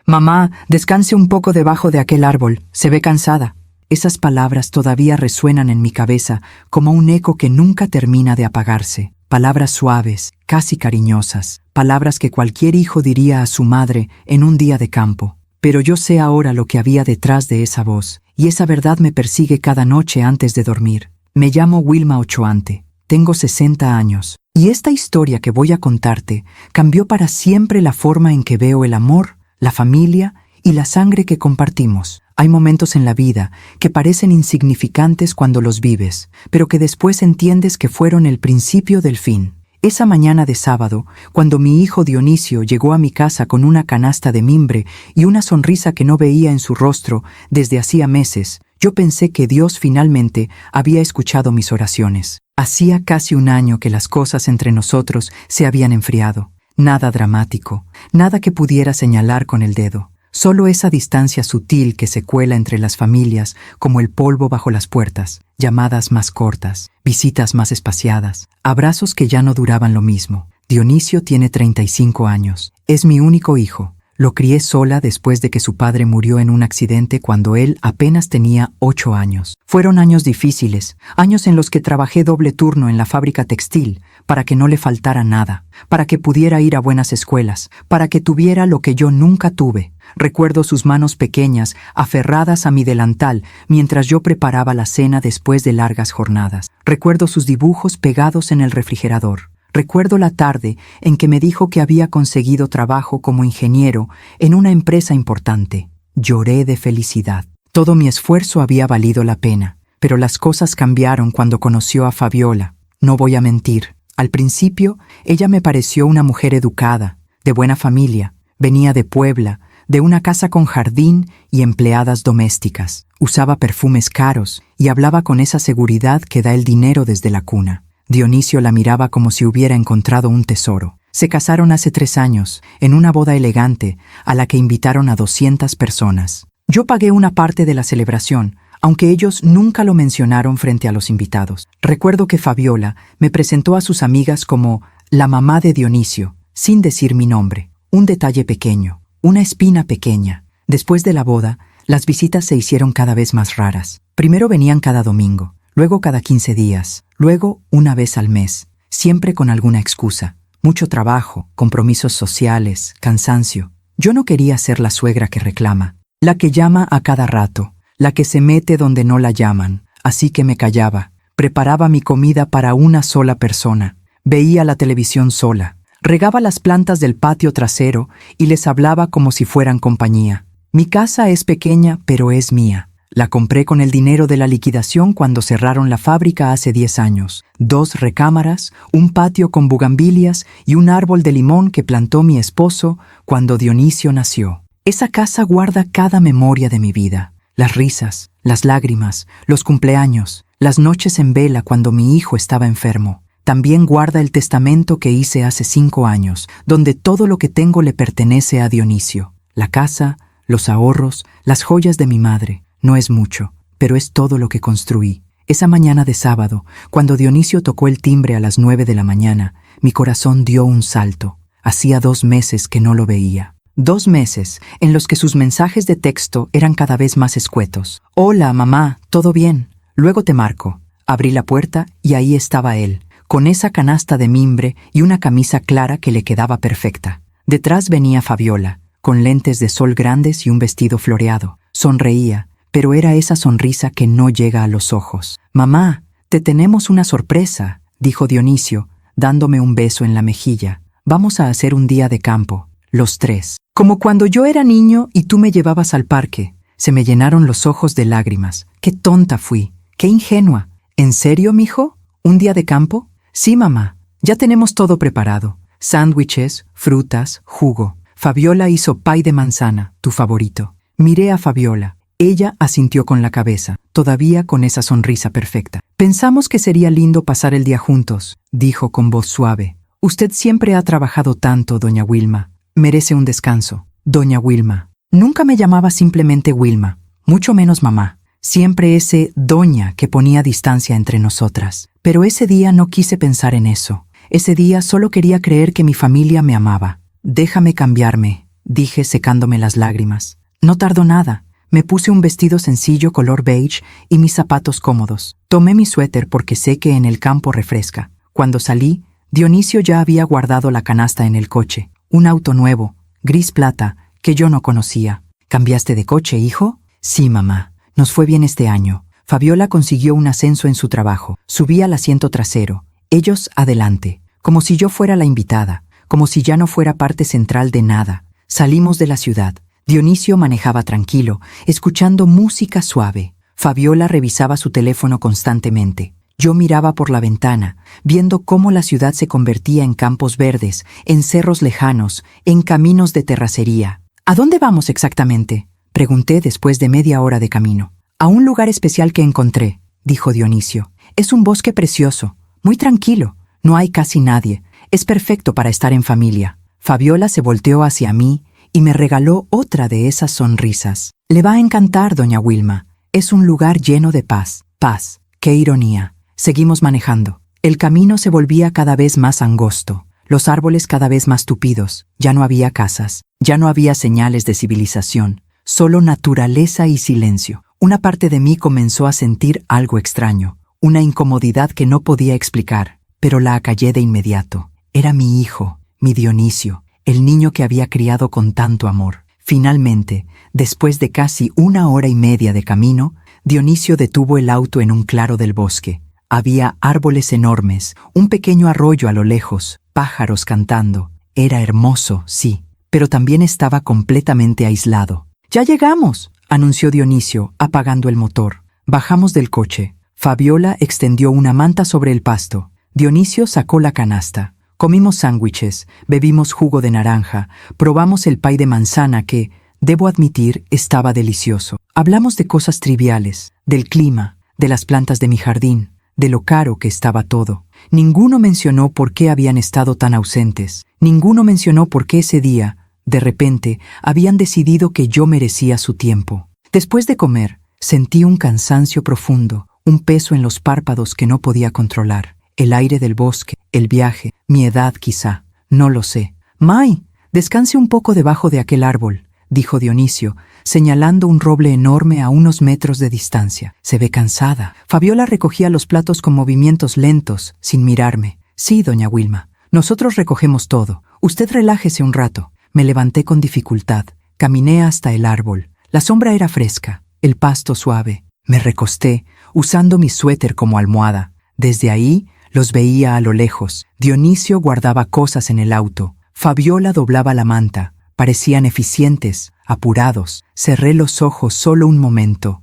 Mamá, descanse un poco debajo de aquel árbol, se ve cansada. Esas palabras todavía resuenan en mi cabeza como un eco que nunca termina de apagarse. Palabras suaves, casi cariñosas, palabras que cualquier hijo diría a su madre en un día de campo. Pero yo sé ahora lo que había detrás de esa voz, y esa verdad me persigue cada noche antes de dormir. Me llamo Wilma Ochoante, tengo 60 años, y esta historia que voy a contarte cambió para siempre la forma en que veo el amor, la familia y la sangre que compartimos. Hay momentos en la vida que parecen insignificantes cuando los vives, pero que después entiendes que fueron el principio del fin. Esa mañana de sábado, cuando mi hijo Dionisio llegó a mi casa con una canasta de mimbre y una sonrisa que no veía en su rostro desde hacía meses, yo pensé que Dios finalmente había escuchado mis oraciones. Hacía casi un año que las cosas entre nosotros se habían enfriado. Nada dramático, nada que pudiera señalar con el dedo. Solo esa distancia sutil que se cuela entre las familias como el polvo bajo las puertas, llamadas más cortas, visitas más espaciadas, abrazos que ya no duraban lo mismo. Dionisio tiene 35 años. Es mi único hijo. Lo crié sola después de que su padre murió en un accidente cuando él apenas tenía 8 años. Fueron años difíciles, años en los que trabajé doble turno en la fábrica textil para que no le faltara nada, para que pudiera ir a buenas escuelas, para que tuviera lo que yo nunca tuve. Recuerdo sus manos pequeñas aferradas a mi delantal mientras yo preparaba la cena después de largas jornadas. Recuerdo sus dibujos pegados en el refrigerador. Recuerdo la tarde en que me dijo que había conseguido trabajo como ingeniero en una empresa importante. Lloré de felicidad. Todo mi esfuerzo había valido la pena, pero las cosas cambiaron cuando conoció a Fabiola. No voy a mentir. Al principio, ella me pareció una mujer educada, de buena familia. Venía de Puebla, de una casa con jardín y empleadas domésticas. Usaba perfumes caros y hablaba con esa seguridad que da el dinero desde la cuna. Dionisio la miraba como si hubiera encontrado un tesoro. Se casaron hace 3 años, en una boda elegante, a la que invitaron a 200 personas. Yo pagué una parte de la celebración, aunque ellos nunca lo mencionaron frente a los invitados. Recuerdo que Fabiola me presentó a sus amigas como la mamá de Dionisio, sin decir mi nombre. Un detalle pequeño, una espina pequeña. Después de la boda, las visitas se hicieron cada vez más raras. Primero venían cada domingo, luego cada 15 días, luego una vez al mes, siempre con alguna excusa. Mucho trabajo, compromisos sociales, cansancio. Yo no quería ser la suegra que reclama, la que llama a cada rato, la que se mete donde no la llaman. Así que me callaba, preparaba mi comida para una sola persona, veía la televisión sola, regaba las plantas del patio trasero y les hablaba como si fueran compañía. Mi casa es pequeña, pero es mía. La compré con el dinero de la liquidación cuando cerraron la fábrica hace 10 años. 2 recámaras, un patio con bugambilias y un árbol de limón que plantó mi esposo cuando Dionisio nació. Esa casa guarda cada memoria de mi vida. Las risas, las lágrimas, los cumpleaños, las noches en vela cuando mi hijo estaba enfermo. También guarda el testamento que hice hace 5 años, donde todo lo que tengo le pertenece a Dionisio. La casa, los ahorros, las joyas de mi madre. No es mucho, pero es todo lo que construí. Esa mañana de sábado, cuando Dionisio tocó el timbre a las 9 de la mañana, mi corazón dio un salto. Hacía 2 meses que no lo veía. 2 meses en los que sus mensajes de texto eran cada vez más escuetos. Hola, mamá, ¿todo bien? Luego te marco. Abrí la puerta y ahí estaba él, con esa canasta de mimbre y una camisa clara que le quedaba perfecta. Detrás venía Fabiola, con lentes de sol grandes y un vestido floreado. Sonreía, pero era esa sonrisa que no llega a los ojos. Mamá, te tenemos una sorpresa, dijo Dionisio, dándome un beso en la mejilla. Vamos a hacer un día de campo, los 3. Como cuando yo era niño y tú me llevabas al parque. Se me llenaron los ojos de lágrimas. Qué tonta fui, qué ingenua. ¿En serio, mijo? ¿Un día de campo? Sí, mamá. Ya tenemos todo preparado. Sándwiches, frutas, jugo. Fabiola hizo pay de manzana, tu favorito. Miré a Fabiola. Ella asintió con la cabeza, todavía con esa sonrisa perfecta. Pensamos que sería lindo pasar el día juntos, dijo con voz suave. Usted siempre ha trabajado tanto, doña Wilma. Merece un descanso. Doña Wilma. Nunca me llamaba simplemente Wilma, mucho menos mamá. Siempre ese doña que ponía distancia entre nosotras. Pero ese día no quise pensar en eso. Ese día solo quería creer que mi familia me amaba. Déjame cambiarme, dije secándome las lágrimas. No tardó nada. Me puse un vestido sencillo color beige y mis zapatos cómodos. Tomé mi suéter porque sé que en el campo refresca. Cuando salí, Dionisio ya había guardado la canasta en el coche. Un auto nuevo, gris plata, que yo no conocía. ¿Cambiaste de coche, hijo? Sí, mamá. Nos fue bien este año. Fabiola consiguió un ascenso en su trabajo. Subí al asiento trasero. Ellos adelante. Como si yo fuera la invitada. Como si ya no fuera parte central de nada. Salimos de la ciudad. Dionisio manejaba tranquilo, escuchando música suave. Fabiola revisaba su teléfono constantemente. Yo miraba por la ventana, viendo cómo la ciudad se convertía en campos verdes, en cerros lejanos, en caminos de terracería. ¿A dónde vamos exactamente?, pregunté después de media hora de camino. A un lugar especial que encontré, dijo Dionisio. Es un bosque precioso, muy tranquilo, no hay casi nadie. Es perfecto para estar en familia. Fabiola se volteó hacia mí y me regaló otra de esas sonrisas. Le va a encantar, doña Wilma. Es un lugar lleno de paz. Paz. ¡Qué ironía! Seguimos manejando. El camino se volvía cada vez más angosto, los árboles cada vez más tupidos. Ya no había casas, ya no había señales de civilización, solo naturaleza y silencio. Una parte de mí comenzó a sentir algo extraño, una incomodidad que no podía explicar, pero la acallé de inmediato. Era mi hijo, mi Dionisio, el niño que había criado con tanto amor. Finalmente, después de casi 1 hora y media de camino, Dionisio detuvo el auto en un claro del bosque. Había árboles enormes, un pequeño arroyo a lo lejos, pájaros cantando. Era hermoso, sí, pero también estaba completamente aislado. «¡Ya llegamos!», anunció Dionisio, apagando el motor. Bajamos del coche. Fabiola extendió una manta sobre el pasto. Dionisio sacó la canasta. Comimos sándwiches, bebimos jugo de naranja, probamos el pay de manzana que, debo admitir, estaba delicioso. Hablamos de cosas triviales, del clima, de las plantas de mi jardín, de lo caro que estaba todo. Ninguno mencionó por qué habían estado tan ausentes. Ninguno mencionó por qué ese día, de repente, habían decidido que yo merecía su tiempo. Después de comer, sentí un cansancio profundo, un peso en los párpados que no podía controlar. El aire del bosque, el viaje, mi edad quizá, no lo sé. «May, descanse un poco debajo de aquel árbol», dijo Dionisio, señalando un roble enorme a unos metros de distancia. «Se ve cansada». Fabiola recogía los platos con movimientos lentos, sin mirarme. «Sí, doña Wilma, nosotros recogemos todo. Usted relájese un rato». Me levanté con dificultad. Caminé hasta el árbol. La sombra era fresca, el pasto suave. Me recosté, usando mi suéter como almohada. Desde ahí los veía a lo lejos. Dionisio guardaba cosas en el auto. Fabiola doblaba la manta. Parecían eficientes, apurados. Cerré los ojos solo un momento,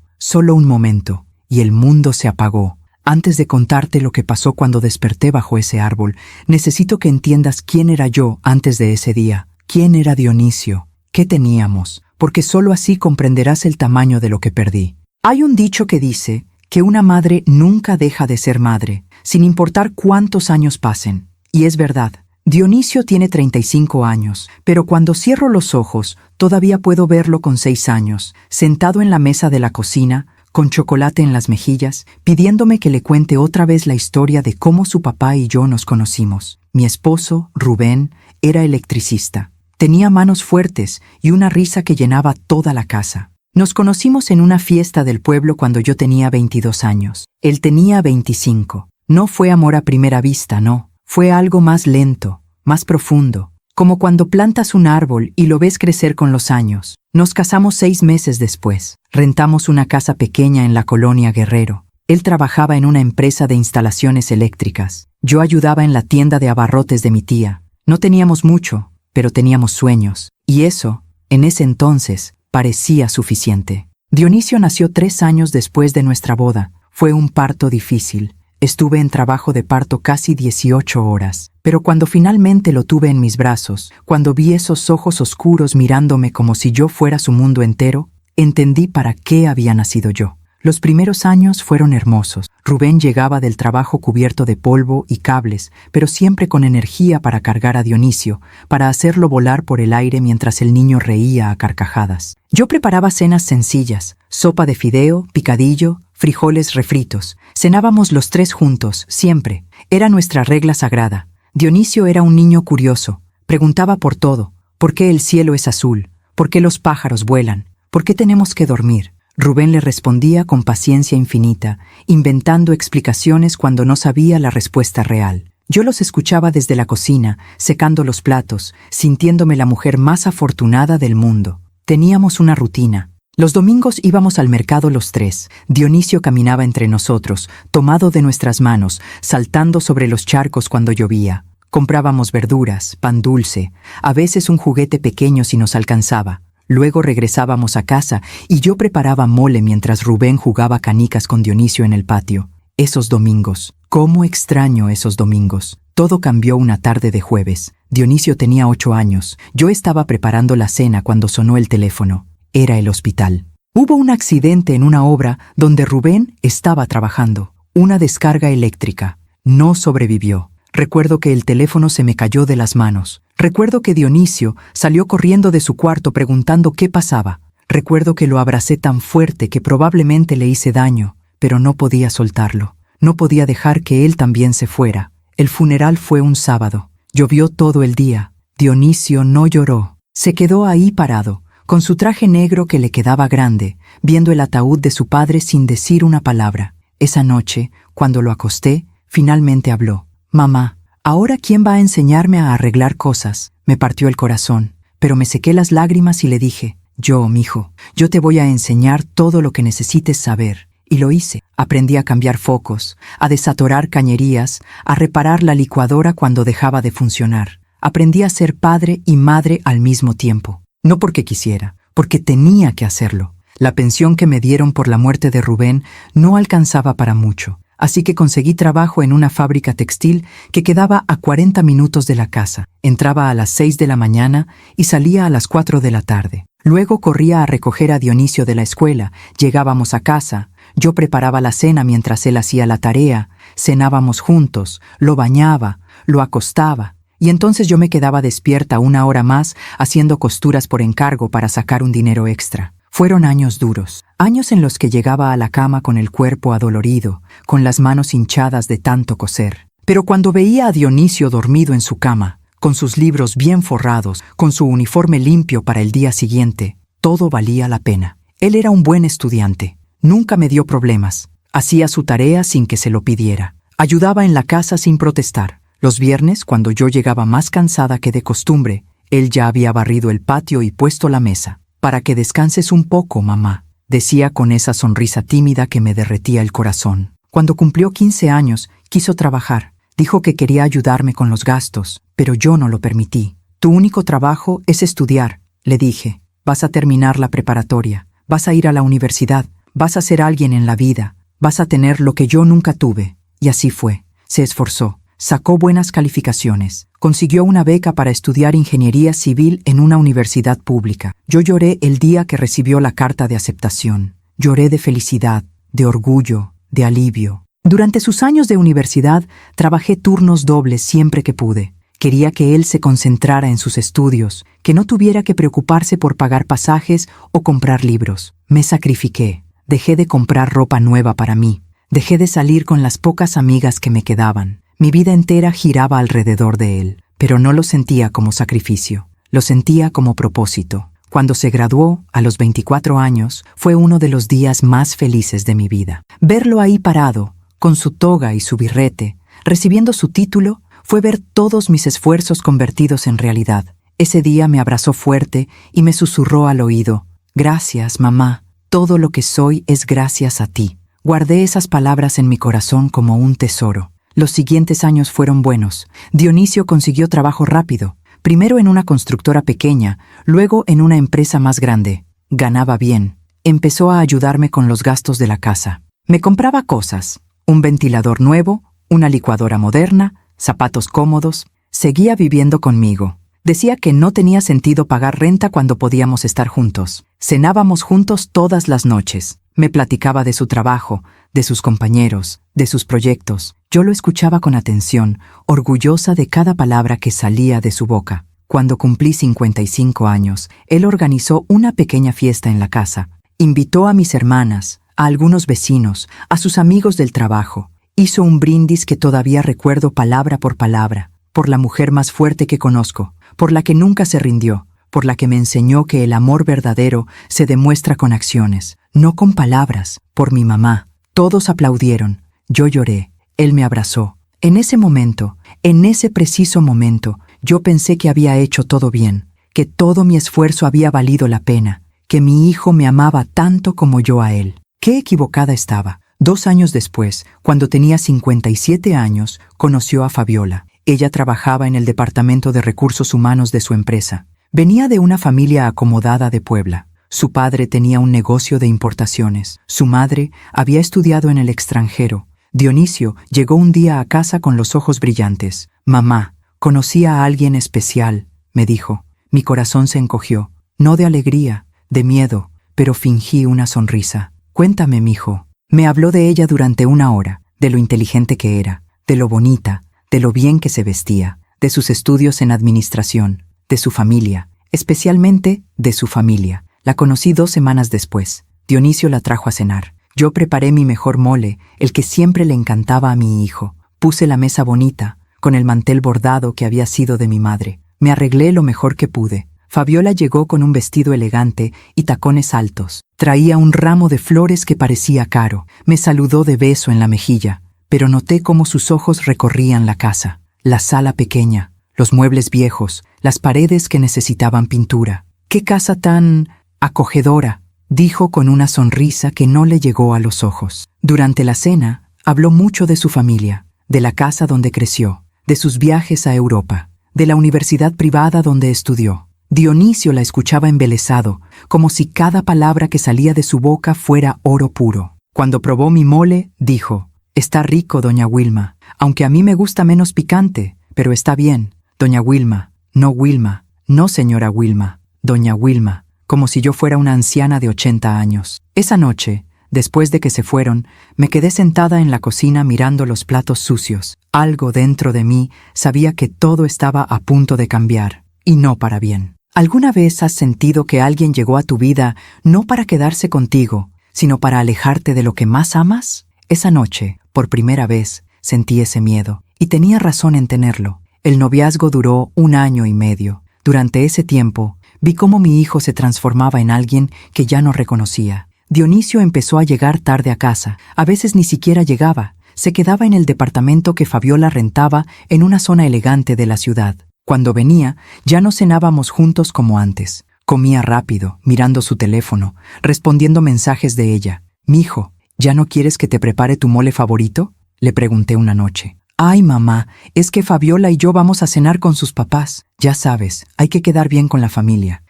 y el mundo se apagó. Antes de contarte lo que pasó cuando desperté bajo ese árbol, necesito que entiendas quién era yo antes de ese día. ¿Quién era Dionisio? ¿Qué teníamos? Porque solo así comprenderás el tamaño de lo que perdí. Hay un dicho que dice que una madre nunca deja de ser madre, sin importar cuántos años pasen. Y es verdad. Dionisio tiene 35 años, pero cuando cierro los ojos, todavía puedo verlo con 6 años, sentado en la mesa de la cocina, con chocolate en las mejillas, pidiéndome que le cuente otra vez la historia de cómo su papá y yo nos conocimos. Mi esposo, Rubén, era electricista. Tenía manos fuertes y una risa que llenaba toda la casa. Nos conocimos en una fiesta del pueblo cuando yo tenía 22 años. Él tenía 25. No fue amor a primera vista, no. Fue algo más lento, más profundo, como cuando plantas un árbol y lo ves crecer con los años. Nos casamos 6 meses después. Rentamos una casa pequeña en la colonia Guerrero. Él trabajaba en una empresa de instalaciones eléctricas. Yo ayudaba en la tienda de abarrotes de mi tía. No teníamos mucho, pero teníamos sueños. Y eso, en ese entonces, parecía suficiente. Dionisio nació 3 años después de nuestra boda. Fue un parto difícil. Estuve en trabajo de parto casi 18 horas. Pero cuando finalmente lo tuve en mis brazos, cuando vi esos ojos oscuros mirándome como si yo fuera su mundo entero, entendí para qué había nacido yo. Los primeros años fueron hermosos. Rubén llegaba del trabajo cubierto de polvo y cables, pero siempre con energía para cargar a Dionisio, para hacerlo volar por el aire mientras el niño reía a carcajadas. Yo preparaba cenas sencillas, sopa de fideo, picadillo, frijoles refritos. Cenábamos los 3 juntos, siempre. Era nuestra regla sagrada. Dionisio era un niño curioso. Preguntaba por todo, ¿Por qué el cielo es azul? ¿Por qué los pájaros vuelan? ¿Por qué tenemos que dormir? Rubén le respondía con paciencia infinita, inventando explicaciones cuando no sabía la respuesta real. Yo los escuchaba desde la cocina, secando los platos, sintiéndome la mujer más afortunada del mundo. Teníamos una rutina. Los domingos íbamos al mercado los tres. Dionisio caminaba entre nosotros, tomado de nuestras manos, saltando sobre los charcos cuando llovía. Comprábamos verduras, pan dulce, a veces un juguete pequeño si nos alcanzaba. Luego regresábamos a casa y yo preparaba mole mientras Rubén jugaba canicas con Dionisio en el patio. Esos domingos. ¿Cómo extraño esos domingos? Todo cambió una tarde de jueves. Dionisio tenía 8 años. Yo estaba preparando la cena cuando sonó el teléfono. Era el hospital. Hubo un accidente en una obra donde Rubén estaba trabajando. Una descarga eléctrica. No sobrevivió. Recuerdo que el teléfono se me cayó de las manos. Recuerdo que Dionisio salió corriendo de su cuarto preguntando qué pasaba. Recuerdo que lo abracé tan fuerte que probablemente le hice daño, pero no podía soltarlo. No podía dejar que él también se fuera. El funeral fue un sábado. Llovió todo el día. Dionisio no lloró. Se quedó ahí parado, con su traje negro que le quedaba grande, viendo el ataúd de su padre sin decir una palabra. Esa noche, cuando lo acosté, finalmente habló. «Mamá, ¿ahora quién va a enseñarme a arreglar cosas?» Me partió el corazón, pero me sequé las lágrimas y le dije, «Yo, mijo, yo te voy a enseñar todo lo que necesites saber». Y lo hice. Aprendí a cambiar focos, a desatorar cañerías, a reparar la licuadora cuando dejaba de funcionar. Aprendí a ser padre y madre al mismo tiempo. No porque quisiera, porque tenía que hacerlo. La pensión que me dieron por la muerte de Rubén no alcanzaba para mucho. Así que conseguí trabajo en una fábrica textil que quedaba a 40 minutos de la casa. Entraba a las 6 de la mañana y salía a las 4 de la tarde. Luego corría a recoger a Dionisio de la escuela. Llegábamos a casa. Yo preparaba la cena mientras él hacía la tarea. Cenábamos juntos. Lo bañaba. Lo acostaba. Y entonces yo me quedaba despierta 1 hora más haciendo costuras por encargo para sacar un dinero extra. Fueron años duros, años en los que llegaba a la cama con el cuerpo adolorido, con las manos hinchadas de tanto coser. Pero cuando veía a Dionisio dormido en su cama, con sus libros bien forrados, con su uniforme limpio para el día siguiente, todo valía la pena. Él era un buen estudiante, nunca me dio problemas, hacía su tarea sin que se lo pidiera, ayudaba en la casa sin protestar. Los viernes, cuando yo llegaba más cansada que de costumbre, él ya había barrido el patio y puesto la mesa. «Para que descanses un poco, mamá», decía con esa sonrisa tímida que me derretía el corazón. Cuando cumplió 15 años, quiso trabajar. Dijo que quería ayudarme con los gastos, pero yo no lo permití. «Tu único trabajo es estudiar», le dije. «Vas a terminar la preparatoria, vas a ir a la universidad, vas a ser alguien en la vida, vas a tener lo que yo nunca tuve». Y así fue. Se esforzó. Sacó buenas calificaciones. Consiguió una beca para estudiar ingeniería civil en una universidad pública. Yo lloré el día que recibió la carta de aceptación. Lloré de felicidad, de orgullo, de alivio. Durante sus años de universidad, trabajé turnos dobles siempre que pude. Quería que él se concentrara en sus estudios, que no tuviera que preocuparse por pagar pasajes o comprar libros. Me sacrifiqué. Dejé de comprar ropa nueva para mí. Dejé de salir con las pocas amigas que me quedaban. Mi vida entera giraba alrededor de él, pero no lo sentía como sacrificio, lo sentía como propósito. Cuando se graduó, a los 24 años, fue uno de los días más felices de mi vida. Verlo ahí parado, con su toga y su birrete, recibiendo su título, fue ver todos mis esfuerzos convertidos en realidad. Ese día me abrazó fuerte y me susurró al oído, «Gracias, mamá, todo lo que soy es gracias a ti». Guardé esas palabras en mi corazón como un tesoro. Los siguientes años fueron buenos. Dionisio consiguió trabajo rápido, primero en una constructora pequeña, luego en una empresa más grande. Ganaba bien. Empezó a ayudarme con los gastos de la casa. Me compraba cosas, un ventilador nuevo, una licuadora moderna, zapatos cómodos. Seguía viviendo conmigo. Decía que no tenía sentido pagar renta cuando podíamos estar juntos. Cenábamos juntos todas las noches. Me platicaba de su trabajo, de sus compañeros, de sus proyectos. Yo lo escuchaba con atención, orgullosa de cada palabra que salía de su boca. Cuando cumplí 55 años, él organizó una pequeña fiesta en la casa. Invitó a mis hermanas, a algunos vecinos, a sus amigos del trabajo. Hizo un brindis que todavía recuerdo palabra por palabra, por la mujer más fuerte que conozco, por la que nunca se rindió, por la que me enseñó que el amor verdadero se demuestra con acciones, no con palabras, por mi mamá. Todos aplaudieron, yo lloré, él me abrazó. En ese momento, en ese preciso momento, yo pensé que había hecho todo bien, que todo mi esfuerzo había valido la pena, que mi hijo me amaba tanto como yo a él. Qué equivocada estaba. 2 años después, cuando tenía 57 años, conoció a Fabiola. Ella trabajaba en el departamento de recursos humanos de su empresa. Venía de una familia acomodada de Puebla. Su padre tenía un negocio de importaciones. Su madre había estudiado en el extranjero. Dionisio llegó un día a casa con los ojos brillantes. «Mamá, conocí a alguien especial», me dijo. Mi corazón se encogió, no de alegría, de miedo, pero fingí una sonrisa. «Cuéntame, mijo». Me habló de ella durante 1 hora, de lo inteligente que era, de lo bonita, de lo bien que se vestía, de sus estudios en administración, de su familia, especialmente de su familia. La conocí 2 semanas después. Dionisio la trajo a cenar. Yo preparé mi mejor mole, el que siempre le encantaba a mi hijo. Puse la mesa bonita, con el mantel bordado que había sido de mi madre. Me arreglé lo mejor que pude. Fabiola llegó con un vestido elegante y tacones altos. Traía un ramo de flores que parecía caro. Me saludó de beso en la mejilla, pero noté cómo sus ojos recorrían la casa. La sala pequeña, los muebles viejos, las paredes que necesitaban pintura. «¡Qué casa tan acogedora!», dijo con una sonrisa que no le llegó a los ojos. Durante la cena, habló mucho de su familia, de la casa donde creció, de sus viajes a Europa, de la universidad privada donde estudió. Dionisio la escuchaba embelesado, como si cada palabra que salía de su boca fuera oro puro. Cuando probó mi mole, dijo: «Está rico, doña Wilma, aunque a mí me gusta menos picante, pero está bien, doña Wilma, no Wilma, no señora Wilma, doña Wilma», como si yo fuera una anciana de 80 años. Esa noche, después de que se fueron, me quedé sentada en la cocina mirando los platos sucios. Algo dentro de mí sabía que todo estaba a punto de cambiar, y no para bien. ¿Alguna vez has sentido que alguien llegó a tu vida no para quedarse contigo, sino para alejarte de lo que más amas? Esa noche, por primera vez, sentí ese miedo, y tenía razón en tenerlo. El noviazgo duró 1 año y medio. Durante ese tiempo, vi cómo mi hijo se transformaba en alguien que ya no reconocía. Dionisio empezó a llegar tarde a casa. A veces ni siquiera llegaba. Se quedaba en el departamento que Fabiola rentaba en una zona elegante de la ciudad. Cuando venía, ya no cenábamos juntos como antes. Comía rápido, mirando su teléfono, respondiendo mensajes de ella. «Mijo, ¿ya no quieres que te prepare tu mole favorito?», le pregunté una noche. «Ay, mamá, es que Fabiola y yo vamos a cenar con sus papás. Ya sabes, hay que quedar bien con la familia,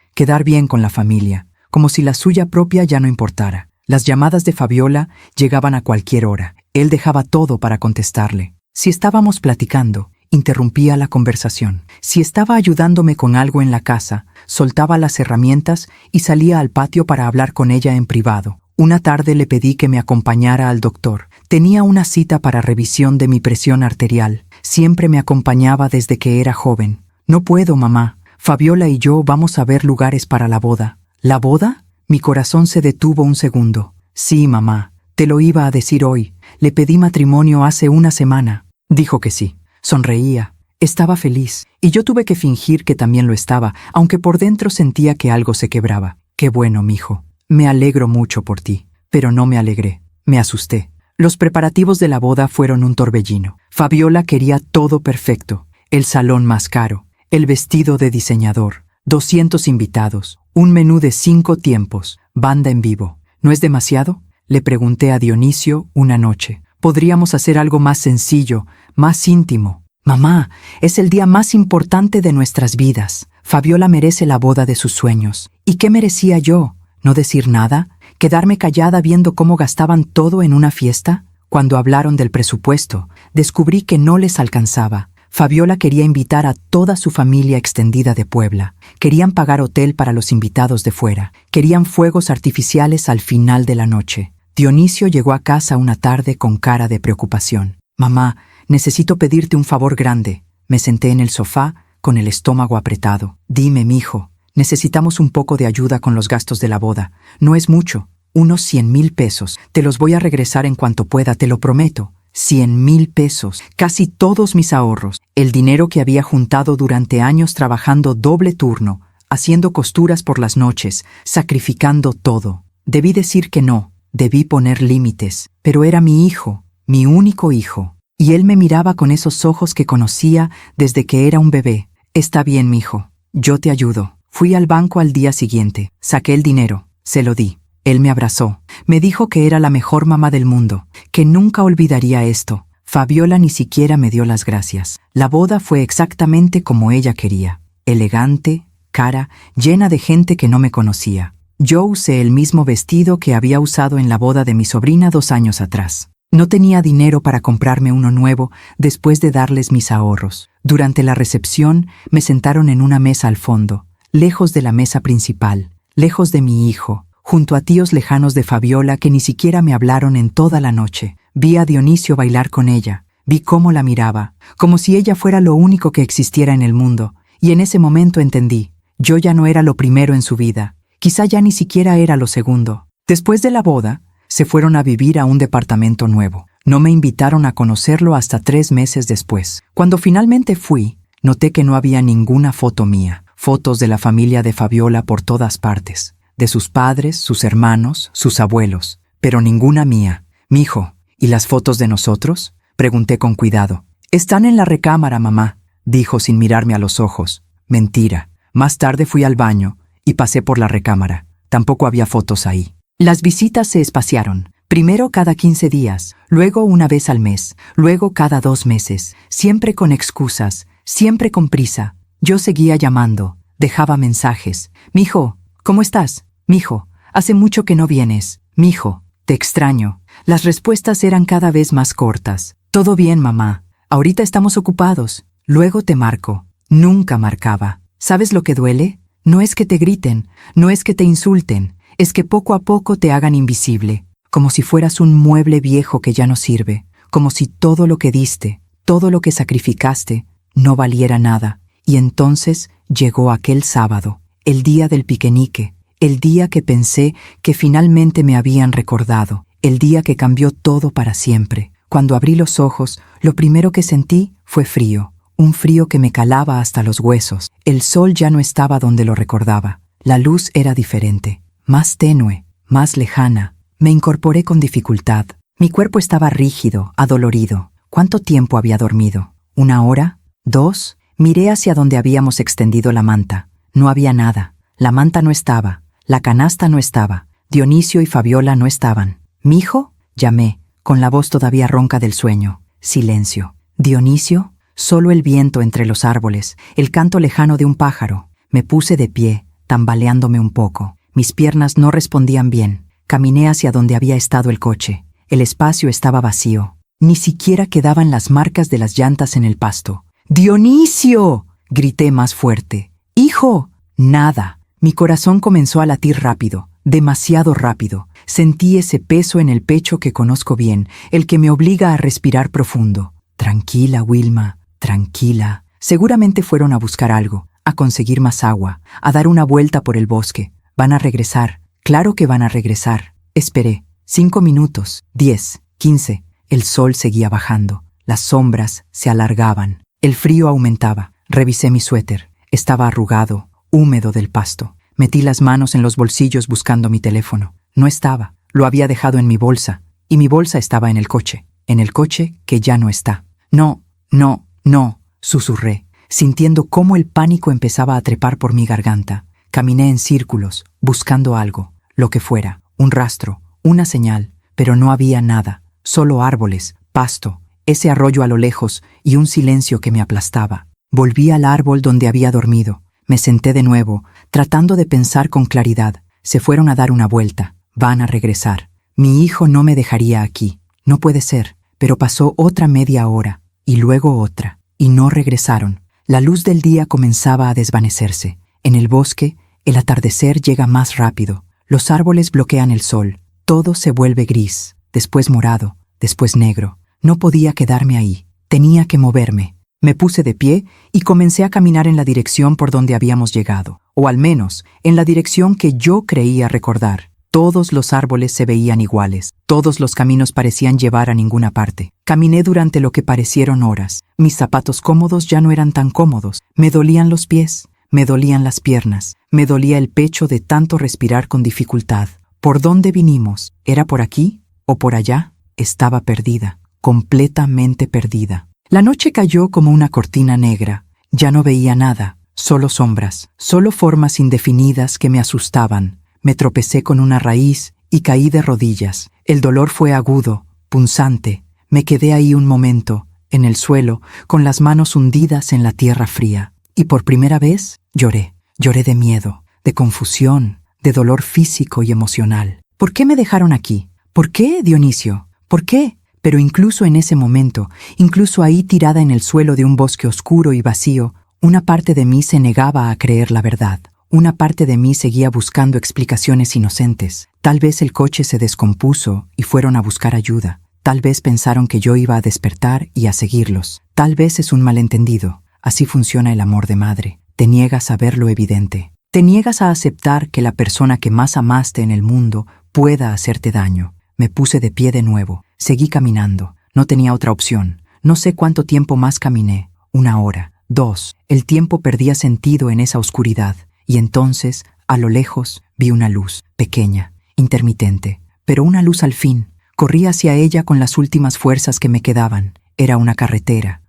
como si la suya propia ya no importara». Las llamadas de Fabiola llegaban a cualquier hora. Él dejaba todo para contestarle. Si estábamos platicando, interrumpía la conversación. Si estaba ayudándome con algo en la casa, soltaba las herramientas y salía al patio para hablar con ella en privado. Una tarde le pedí que me acompañara al doctor. Tenía una cita para revisión de mi presión arterial. Siempre me acompañaba desde que era joven. «No puedo, mamá. Fabiola y yo vamos a ver lugares para la boda». «¿La boda?». Mi corazón se detuvo un segundo. «Sí, mamá. Te lo iba a decir hoy. Le pedí matrimonio hace 1 semana». Dijo que sí. Sonreía. Estaba feliz. Y yo tuve que fingir que también lo estaba, aunque por dentro sentía que algo se quebraba. «Qué bueno, mijo. Me alegro mucho por ti». Pero no me alegré. Me asusté. Los preparativos de la boda fueron un torbellino. Fabiola quería todo perfecto. El salón más caro, el vestido de diseñador, 200 invitados, un menú de 5 tiempos, banda en vivo. «¿No es demasiado?», le pregunté a Dionisio una noche. «Podríamos hacer algo más sencillo, más íntimo». «Mamá, es el día más importante de nuestras vidas. Fabiola merece la boda de sus sueños». ¿Y qué merecía yo? ¿No decir nada? ¿Quedarme callada viendo cómo gastaban todo en una fiesta? Cuando hablaron del presupuesto, descubrí que no les alcanzaba. Fabiola quería invitar a toda su familia extendida de Puebla. Querían pagar hotel para los invitados de fuera. Querían fuegos artificiales al final de la noche. Dionisio llegó a casa una tarde con cara de preocupación. «Mamá, necesito pedirte un favor grande». Me senté en el sofá con el estómago apretado. «Dime, mijo, necesitamos un poco de ayuda con los gastos de la boda. No es mucho, unos 100,000 pesos. Te los voy a regresar en cuanto pueda, te lo prometo». 100,000 pesos, casi todos mis ahorros, el dinero que había juntado durante años trabajando doble turno, haciendo costuras por las noches, sacrificando todo. Debí decir que no, debí poner límites, pero era mi hijo, mi único hijo. Y él me miraba con esos ojos que conocía desde que era un bebé. Está bien, mijo, yo te ayudo. Fui al banco al día siguiente, saqué el dinero, se lo di. Él me abrazó, me dijo que era la mejor mamá del mundo, que nunca olvidaría esto. Fabiola ni siquiera me dio las gracias. La boda fue exactamente como ella quería. Elegante, cara, llena de gente que no me conocía. Yo usé el mismo vestido que había usado en la boda de mi sobrina 2 años atrás. No tenía dinero para comprarme uno nuevo después de darles mis ahorros. Durante la recepción me sentaron en una mesa al fondo, lejos de la mesa principal, lejos de mi hijo, junto a tíos lejanos de Fabiola que ni siquiera me hablaron en toda la noche. Vi a Dionisio bailar con ella, vi cómo la miraba, como si ella fuera lo único que existiera en el mundo, y en ese momento entendí, yo ya no era lo primero en su vida, quizá ya ni siquiera era lo segundo. Después de la boda, se fueron a vivir a un departamento nuevo. No me invitaron a conocerlo hasta 3 meses después. Cuando finalmente fui, noté que no había ninguna foto mía. Fotos de la familia de Fabiola por todas partes. De sus padres, sus hermanos, sus abuelos. Pero ninguna mía. Mijo, ¿y las fotos de nosotros? Pregunté con cuidado. Están en la recámara, mamá, dijo sin mirarme a los ojos. Mentira. Más tarde fui al baño y pasé por la recámara. Tampoco había fotos ahí. Las visitas se espaciaron. Primero cada 15 días, luego una vez al mes, luego cada 2 meses, siempre con excusas, siempre con prisa. Yo seguía llamando, dejaba mensajes. Mijo, ¿cómo estás? Mijo, hace mucho que no vienes. Mijo, te extraño. Las respuestas eran cada vez más cortas. Todo bien, mamá. Ahorita estamos ocupados. Luego te marco. Nunca marcaba. ¿Sabes lo que duele? No es que te griten, no es que te insulten. Es que poco a poco te hagan invisible, como si fueras un mueble viejo que ya no sirve, como si todo lo que diste, todo lo que sacrificaste, no valiera nada. Y entonces llegó aquel sábado, el día del piquenique, el día que pensé que finalmente me habían recordado, el día que cambió todo para siempre. Cuando abrí los ojos, lo primero que sentí fue frío, un frío que me calaba hasta los huesos. El sol ya no estaba donde lo recordaba, la luz era diferente. Más tenue, más lejana. Me incorporé con dificultad. Mi cuerpo estaba rígido, adolorido. ¿Cuánto tiempo había dormido? ¿1 hora? ¿2? Miré hacia donde habíamos extendido la manta. No había nada. La manta no estaba. La canasta no estaba. Dionisio y Fabiola no estaban. ¿Mijo? Llamé, con la voz todavía ronca del sueño. Silencio. ¿Dionisio? Solo el viento entre los árboles, el canto lejano de un pájaro. Me puse de pie, tambaleándome un poco. Mis piernas no respondían bien. Caminé hacia donde había estado el coche. El espacio estaba vacío. Ni siquiera quedaban las marcas de las llantas en el pasto. ¡Dionisio!, grité más fuerte. ¡Hijo! Nada. Mi corazón comenzó a latir rápido, demasiado rápido. Sentí ese peso en el pecho que conozco bien, el que me obliga a respirar profundo. Tranquila, Wilma, tranquila. Seguramente fueron a buscar algo, a conseguir más agua, a dar una vuelta por el bosque. Van a regresar. Claro que van a regresar. Esperé. 5 minutos, 10, 15. El sol seguía bajando. Las sombras se alargaban. El frío aumentaba. Revisé mi suéter. Estaba arrugado, húmedo del pasto. Metí las manos en los bolsillos buscando mi teléfono. No estaba. Lo había dejado en mi bolsa. Y mi bolsa estaba en el coche. En el coche que ya no está. No, no, no, susurré, sintiendo cómo el pánico empezaba a trepar por mi garganta. Caminé en círculos, buscando algo, lo que fuera, un rastro, una señal, pero no había nada, solo árboles, pasto, ese arroyo a lo lejos y un silencio que me aplastaba. Volví al árbol donde había dormido, me senté de nuevo, tratando de pensar con claridad. Se fueron a dar una vuelta, van a regresar. Mi hijo no me dejaría aquí, no puede ser, pero pasó otra media hora, y luego otra, y no regresaron. La luz del día comenzaba a desvanecerse. En el bosque, el atardecer llega más rápido. Los árboles bloquean el sol. Todo se vuelve gris, después morado, después negro. No podía quedarme ahí. Tenía que moverme. Me puse de pie y comencé a caminar en la dirección por donde habíamos llegado. O al menos, en la dirección que yo creía recordar. Todos los árboles se veían iguales. Todos los caminos parecían llevar a ninguna parte. Caminé durante lo que parecieron horas. Mis zapatos cómodos ya no eran tan cómodos. Me dolían los pies. Me dolían las piernas, me dolía el pecho de tanto respirar con dificultad. ¿Por dónde vinimos? ¿Era por aquí o por allá? Estaba perdida, completamente perdida. La noche cayó como una cortina negra. Ya no veía nada, solo sombras, solo formas indefinidas que me asustaban. Me tropecé con una raíz y caí de rodillas. El dolor fue agudo, punzante. Me quedé ahí un momento, en el suelo, con las manos hundidas en la tierra fría. Y por primera vez lloré. Lloré de miedo, de confusión, de dolor físico y emocional. ¿Por qué me dejaron aquí? ¿Por qué, Dionisio? ¿Por qué? Pero incluso en ese momento, incluso ahí tirada en el suelo de un bosque oscuro y vacío, una parte de mí se negaba a creer la verdad. Una parte de mí seguía buscando explicaciones inocentes. Tal vez el coche se descompuso y fueron a buscar ayuda. Tal vez pensaron que yo iba a despertar y a seguirlos. Tal vez es un malentendido. Así funciona el amor de madre. Te niegas a ver lo evidente. Te niegas a aceptar que la persona que más amaste en el mundo pueda hacerte daño. Me puse de pie de nuevo. Seguí caminando. No tenía otra opción. No sé cuánto tiempo más caminé. 1 hora, 2. El tiempo perdía sentido en esa oscuridad. Y entonces, a lo lejos, vi una luz, pequeña, intermitente, pero una luz al fin. Corrí hacia ella con las últimas fuerzas que me quedaban. Era una carretera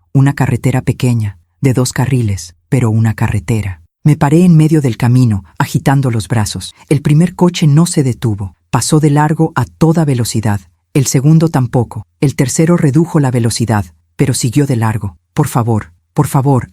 pequeña, de 2 carriles, pero una carretera. Me paré en medio del camino, agitando los brazos. El primer coche no se detuvo. Pasó de largo a toda velocidad. El segundo tampoco. El tercero redujo la velocidad, pero siguió de largo. Por favor,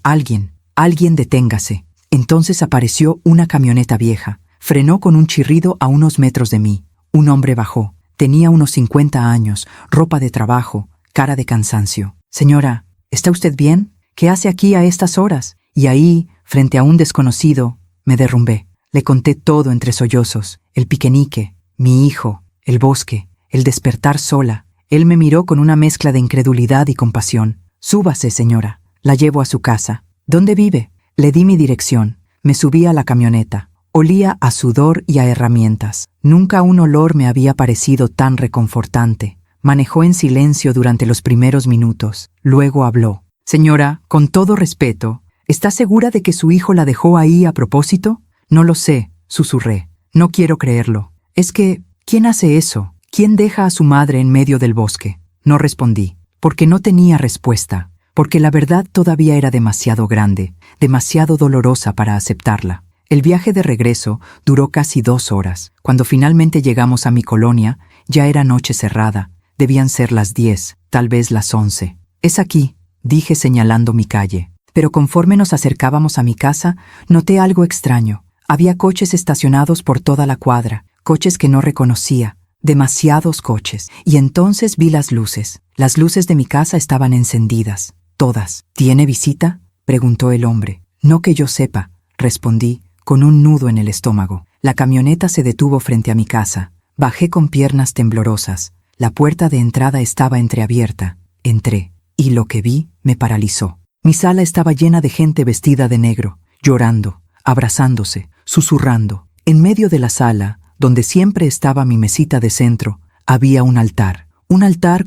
alguien deténgase. Entonces apareció una camioneta vieja. Frenó con un chirrido a unos metros de mí. Un hombre bajó. Tenía unos 50 años, ropa de trabajo, cara de cansancio. Señora, ¿está usted bien? ¿Qué hace aquí a estas horas? Y ahí, frente a un desconocido, me derrumbé. Le conté todo entre sollozos. El piquenique, mi hijo, el bosque, el despertar sola. Él me miró con una mezcla de incredulidad y compasión. Súbase, señora. La llevo a su casa. ¿Dónde vive? Le di mi dirección. Me subí a la camioneta. Olía a sudor y a herramientas. Nunca un olor me había parecido tan reconfortante. Manejó en silencio durante los primeros minutos. Luego habló. Señora, con todo respeto, ¿está segura de que su hijo la dejó ahí a propósito? No lo sé, susurré. No quiero creerlo. Es que, ¿quién hace eso? ¿Quién deja a su madre en medio del bosque? No respondí, porque no tenía respuesta. Porque la verdad todavía era demasiado grande, demasiado dolorosa para aceptarla. El viaje de regreso duró casi 2 horas. Cuando finalmente llegamos a mi colonia, ya era noche cerrada. Debían ser las 10, tal vez las 11. Es aquí, dije señalando mi calle. Pero conforme nos acercábamos a mi casa, noté algo extraño. Había coches estacionados por toda la cuadra, coches que no reconocía. Demasiados coches. Y entonces vi las luces. Las luces de mi casa estaban encendidas. Todas. ¿Tiene visita?, preguntó el hombre. No que yo sepa, respondí, con un nudo en el estómago. La camioneta se detuvo frente a mi casa. Bajé con piernas temblorosas. La puerta de entrada estaba entreabierta. Entré, y lo que vi me paralizó. Mi sala estaba llena de gente vestida de negro, llorando, abrazándose, susurrando. En medio de la sala, donde siempre estaba mi mesita de centro, había un altar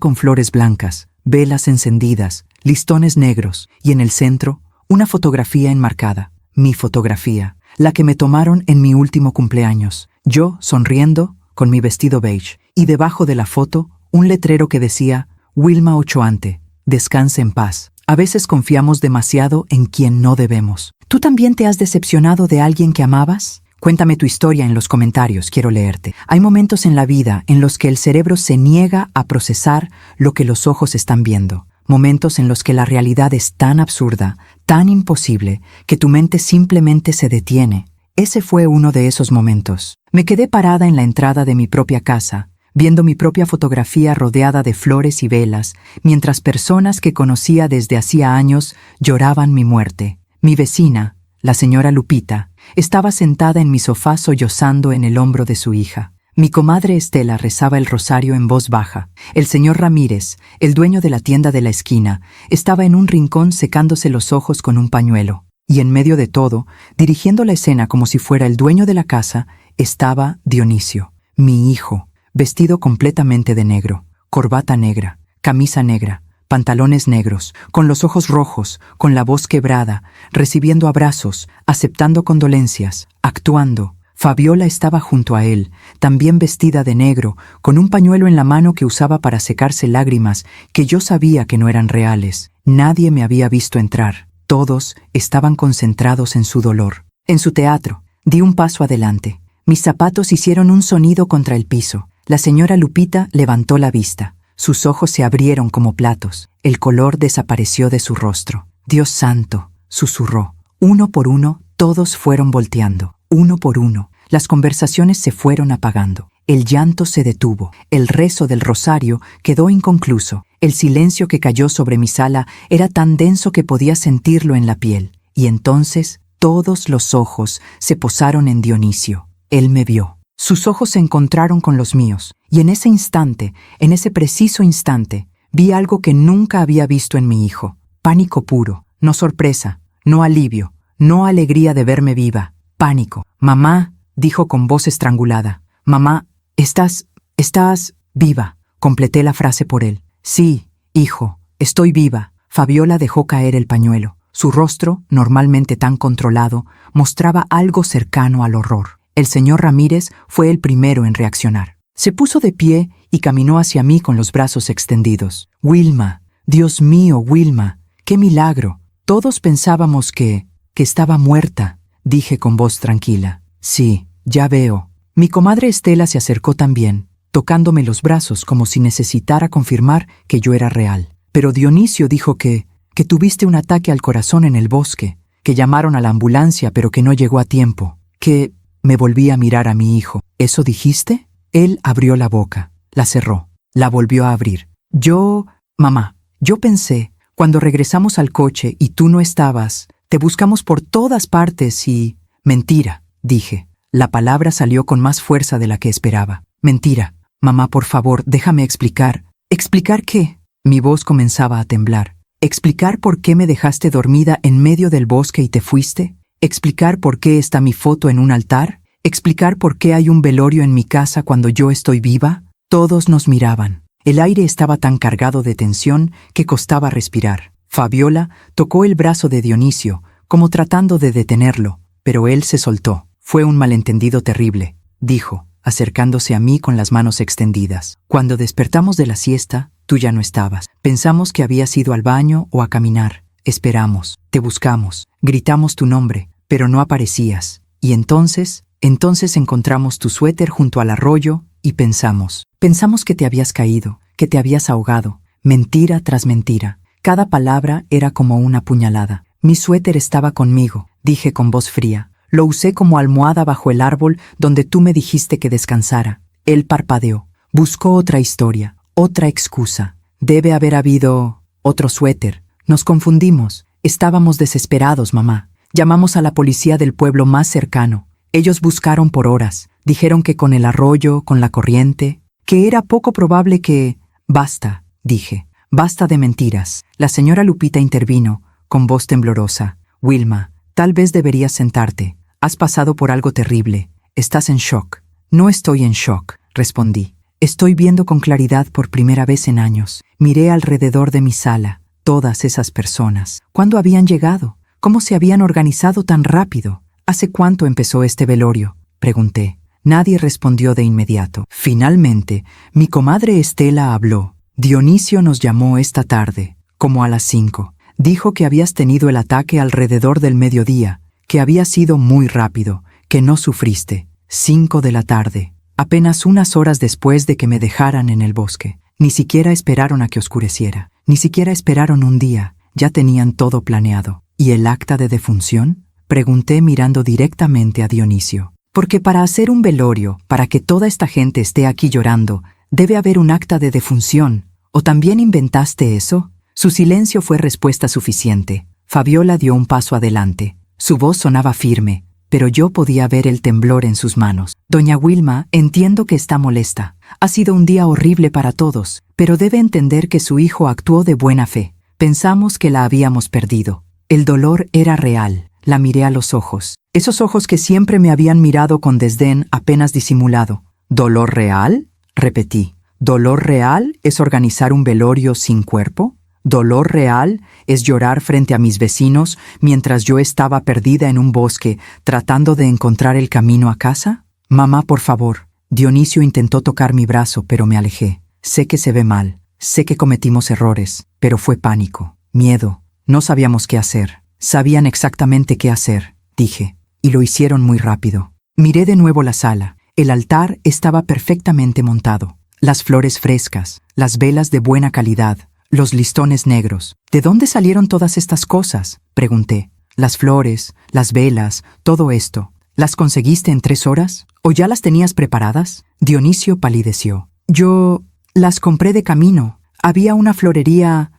con flores blancas, velas encendidas, listones negros, y en el centro, una fotografía enmarcada. Mi fotografía, la que me tomaron en mi último cumpleaños. Yo, sonriendo, con mi vestido beige, y debajo de la foto, un letrero que decía, Wilma Ochoante, descanse en paz. A veces confiamos demasiado en quien no debemos. ¿Tú también te has decepcionado de alguien que amabas? Cuéntame tu historia en los comentarios, quiero leerte. Hay momentos en la vida en los que el cerebro se niega a procesar lo que los ojos están viendo. Momentos en los que la realidad es tan absurda, tan imposible, que tu mente simplemente se detiene. Ese fue uno de esos momentos. Me quedé parada en la entrada de mi propia casa, viendo mi propia fotografía rodeada de flores y velas, mientras personas que conocía desde hacía años lloraban mi muerte. Mi vecina, la señora Lupita, estaba sentada en mi sofá sollozando en el hombro de su hija. Mi comadre Estela rezaba el rosario en voz baja. El señor Ramírez, el dueño de la tienda de la esquina, estaba en un rincón secándose los ojos con un pañuelo. Y en medio de todo, dirigiendo la escena como si fuera el dueño de la casa, estaba Dionisio, mi hijo, vestido completamente de negro, corbata negra, camisa negra, pantalones negros, con los ojos rojos, con la voz quebrada, recibiendo abrazos, aceptando condolencias, actuando. Fabiola estaba junto a él, también vestida de negro, con un pañuelo en la mano que usaba para secarse lágrimas que yo sabía que no eran reales. Nadie me había visto entrar. Todos estaban concentrados en su dolor. En su teatro, di un paso adelante. Mis zapatos hicieron un sonido contra el piso. La señora Lupita levantó la vista. Sus ojos se abrieron como platos. El color desapareció de su rostro. Dios santo, susurró. Uno por uno, todos fueron volteando. Uno por uno, las conversaciones se fueron apagando. El llanto se detuvo. El rezo del rosario quedó inconcluso. El silencio que cayó sobre mi sala era tan denso que podía sentirlo en la piel. Y entonces todos los ojos se posaron en Dionisio. Él me vio. Sus ojos se encontraron con los míos. Y en ese instante, en ese preciso instante, vi algo que nunca había visto en mi hijo. Pánico puro. No sorpresa. No alivio. No alegría de verme viva. Pánico. Mamá, dijo con voz estrangulada. Mamá, estás viva. Completé la frase por él. Sí, hijo, estoy viva. Fabiola dejó caer el pañuelo. Su rostro, normalmente tan controlado, mostraba algo cercano al horror. El señor Ramírez fue el primero en reaccionar. Se puso de pie y caminó hacia mí con los brazos extendidos. Wilma, Dios mío, Wilma, qué milagro. Todos pensábamos que estaba muerta. Dije con voz tranquila. Sí, ya veo. Mi comadre Estela se acercó también, tocándome los brazos como si necesitara confirmar que yo era real. Pero Dionisio dijo que tuviste un ataque al corazón en el bosque, que llamaron a la ambulancia pero que no llegó a tiempo, que... Me volví a mirar a mi hijo. ¿Eso dijiste? Él abrió la boca, la cerró, la volvió a abrir. Mamá, yo pensé, cuando regresamos al coche y tú no estabas, te buscamos por todas partes y... Mentira, dije. La palabra salió con más fuerza de la que esperaba. Mentira. Mamá, por favor, déjame explicar. ¿Explicar qué? Mi voz comenzaba a temblar. ¿Explicar por qué me dejaste dormida en medio del bosque y te fuiste? ¿Explicar por qué está mi foto en un altar? ¿Explicar por qué hay un velorio en mi casa cuando yo estoy viva? Todos nos miraban. El aire estaba tan cargado de tensión que costaba respirar. Fabiola tocó el brazo de Dionisio, como tratando de detenerlo, pero él se soltó. Fue un malentendido terrible, dijo, acercándose a mí con las manos extendidas. Cuando despertamos de la siesta, tú ya no estabas. Pensamos que habías ido al baño o a caminar. Esperamos, te buscamos, gritamos tu nombre, pero no aparecías. Y entonces encontramos tu suéter junto al arroyo y pensamos que te habías caído, que te habías ahogado. Mentira tras mentira. Cada palabra era como una puñalada. Mi suéter estaba conmigo, dije con voz fría. Lo usé como almohada bajo el árbol donde tú me dijiste que descansara. Él parpadeó. Buscó otra historia, otra excusa. Debe haber habido otro suéter. Nos confundimos. Estábamos desesperados, mamá. Llamamos a la policía del pueblo más cercano. Ellos buscaron por horas. Dijeron que con el arroyo, con la corriente, que era poco probable que... Basta, dije. Basta de mentiras. La señora Lupita intervino, con voz temblorosa. Wilma, tal vez deberías sentarte. Has pasado por algo terrible. Estás en shock. No estoy en shock, respondí. Estoy viendo con claridad por primera vez en años. Miré alrededor de mi sala. Todas esas personas. ¿Cuándo habían llegado? ¿Cómo se habían organizado tan rápido? ¿Hace cuánto empezó este velorio?, pregunté. Nadie respondió de inmediato. Finalmente, mi comadre Estela habló. Dionisio nos llamó esta tarde, como a las 5. Dijo que habías tenido el ataque alrededor del mediodía, que había sido muy rápido, que no sufriste. 5 de la tarde, apenas unas horas después de que me dejaran en el bosque. Ni siquiera esperaron a que oscureciera. Ni siquiera esperaron un día. Ya tenían todo planeado. ¿Y el acta de defunción?, pregunté mirando directamente a Dionisio. Porque para hacer un velorio, para que toda esta gente esté aquí llorando, debe haber un acta de defunción. ¿O también inventaste eso? Su silencio fue respuesta suficiente. Fabiola dio un paso adelante. Su voz sonaba firme, pero yo podía ver el temblor en sus manos. Doña Wilma, entiendo que está molesta. Ha sido un día horrible para todos, pero debe entender que su hijo actuó de buena fe. Pensamos que la habíamos perdido. El dolor era real. La miré a los ojos. Esos ojos que siempre me habían mirado con desdén apenas disimulado. ¿Dolor real?, repetí. ¿Dolor real es organizar un velorio sin cuerpo? ¿Dolor real es llorar frente a mis vecinos mientras yo estaba perdida en un bosque tratando de encontrar el camino a casa? Mamá, por favor. Dionisio intentó tocar mi brazo, pero me alejé. Sé que se ve mal, sé que cometimos errores, pero fue pánico, miedo. No sabíamos qué hacer. Sabían exactamente qué hacer, dije, y lo hicieron muy rápido. Miré de nuevo la sala. El altar estaba perfectamente montado. Las flores frescas, las velas de buena calidad, los listones negros. ¿De dónde salieron todas estas cosas?, pregunté. Las flores, las velas, todo esto. ¿Las conseguiste en 3 horas? ¿O ya las tenías preparadas? Dionisio palideció. Yo las compré de camino. Había una florería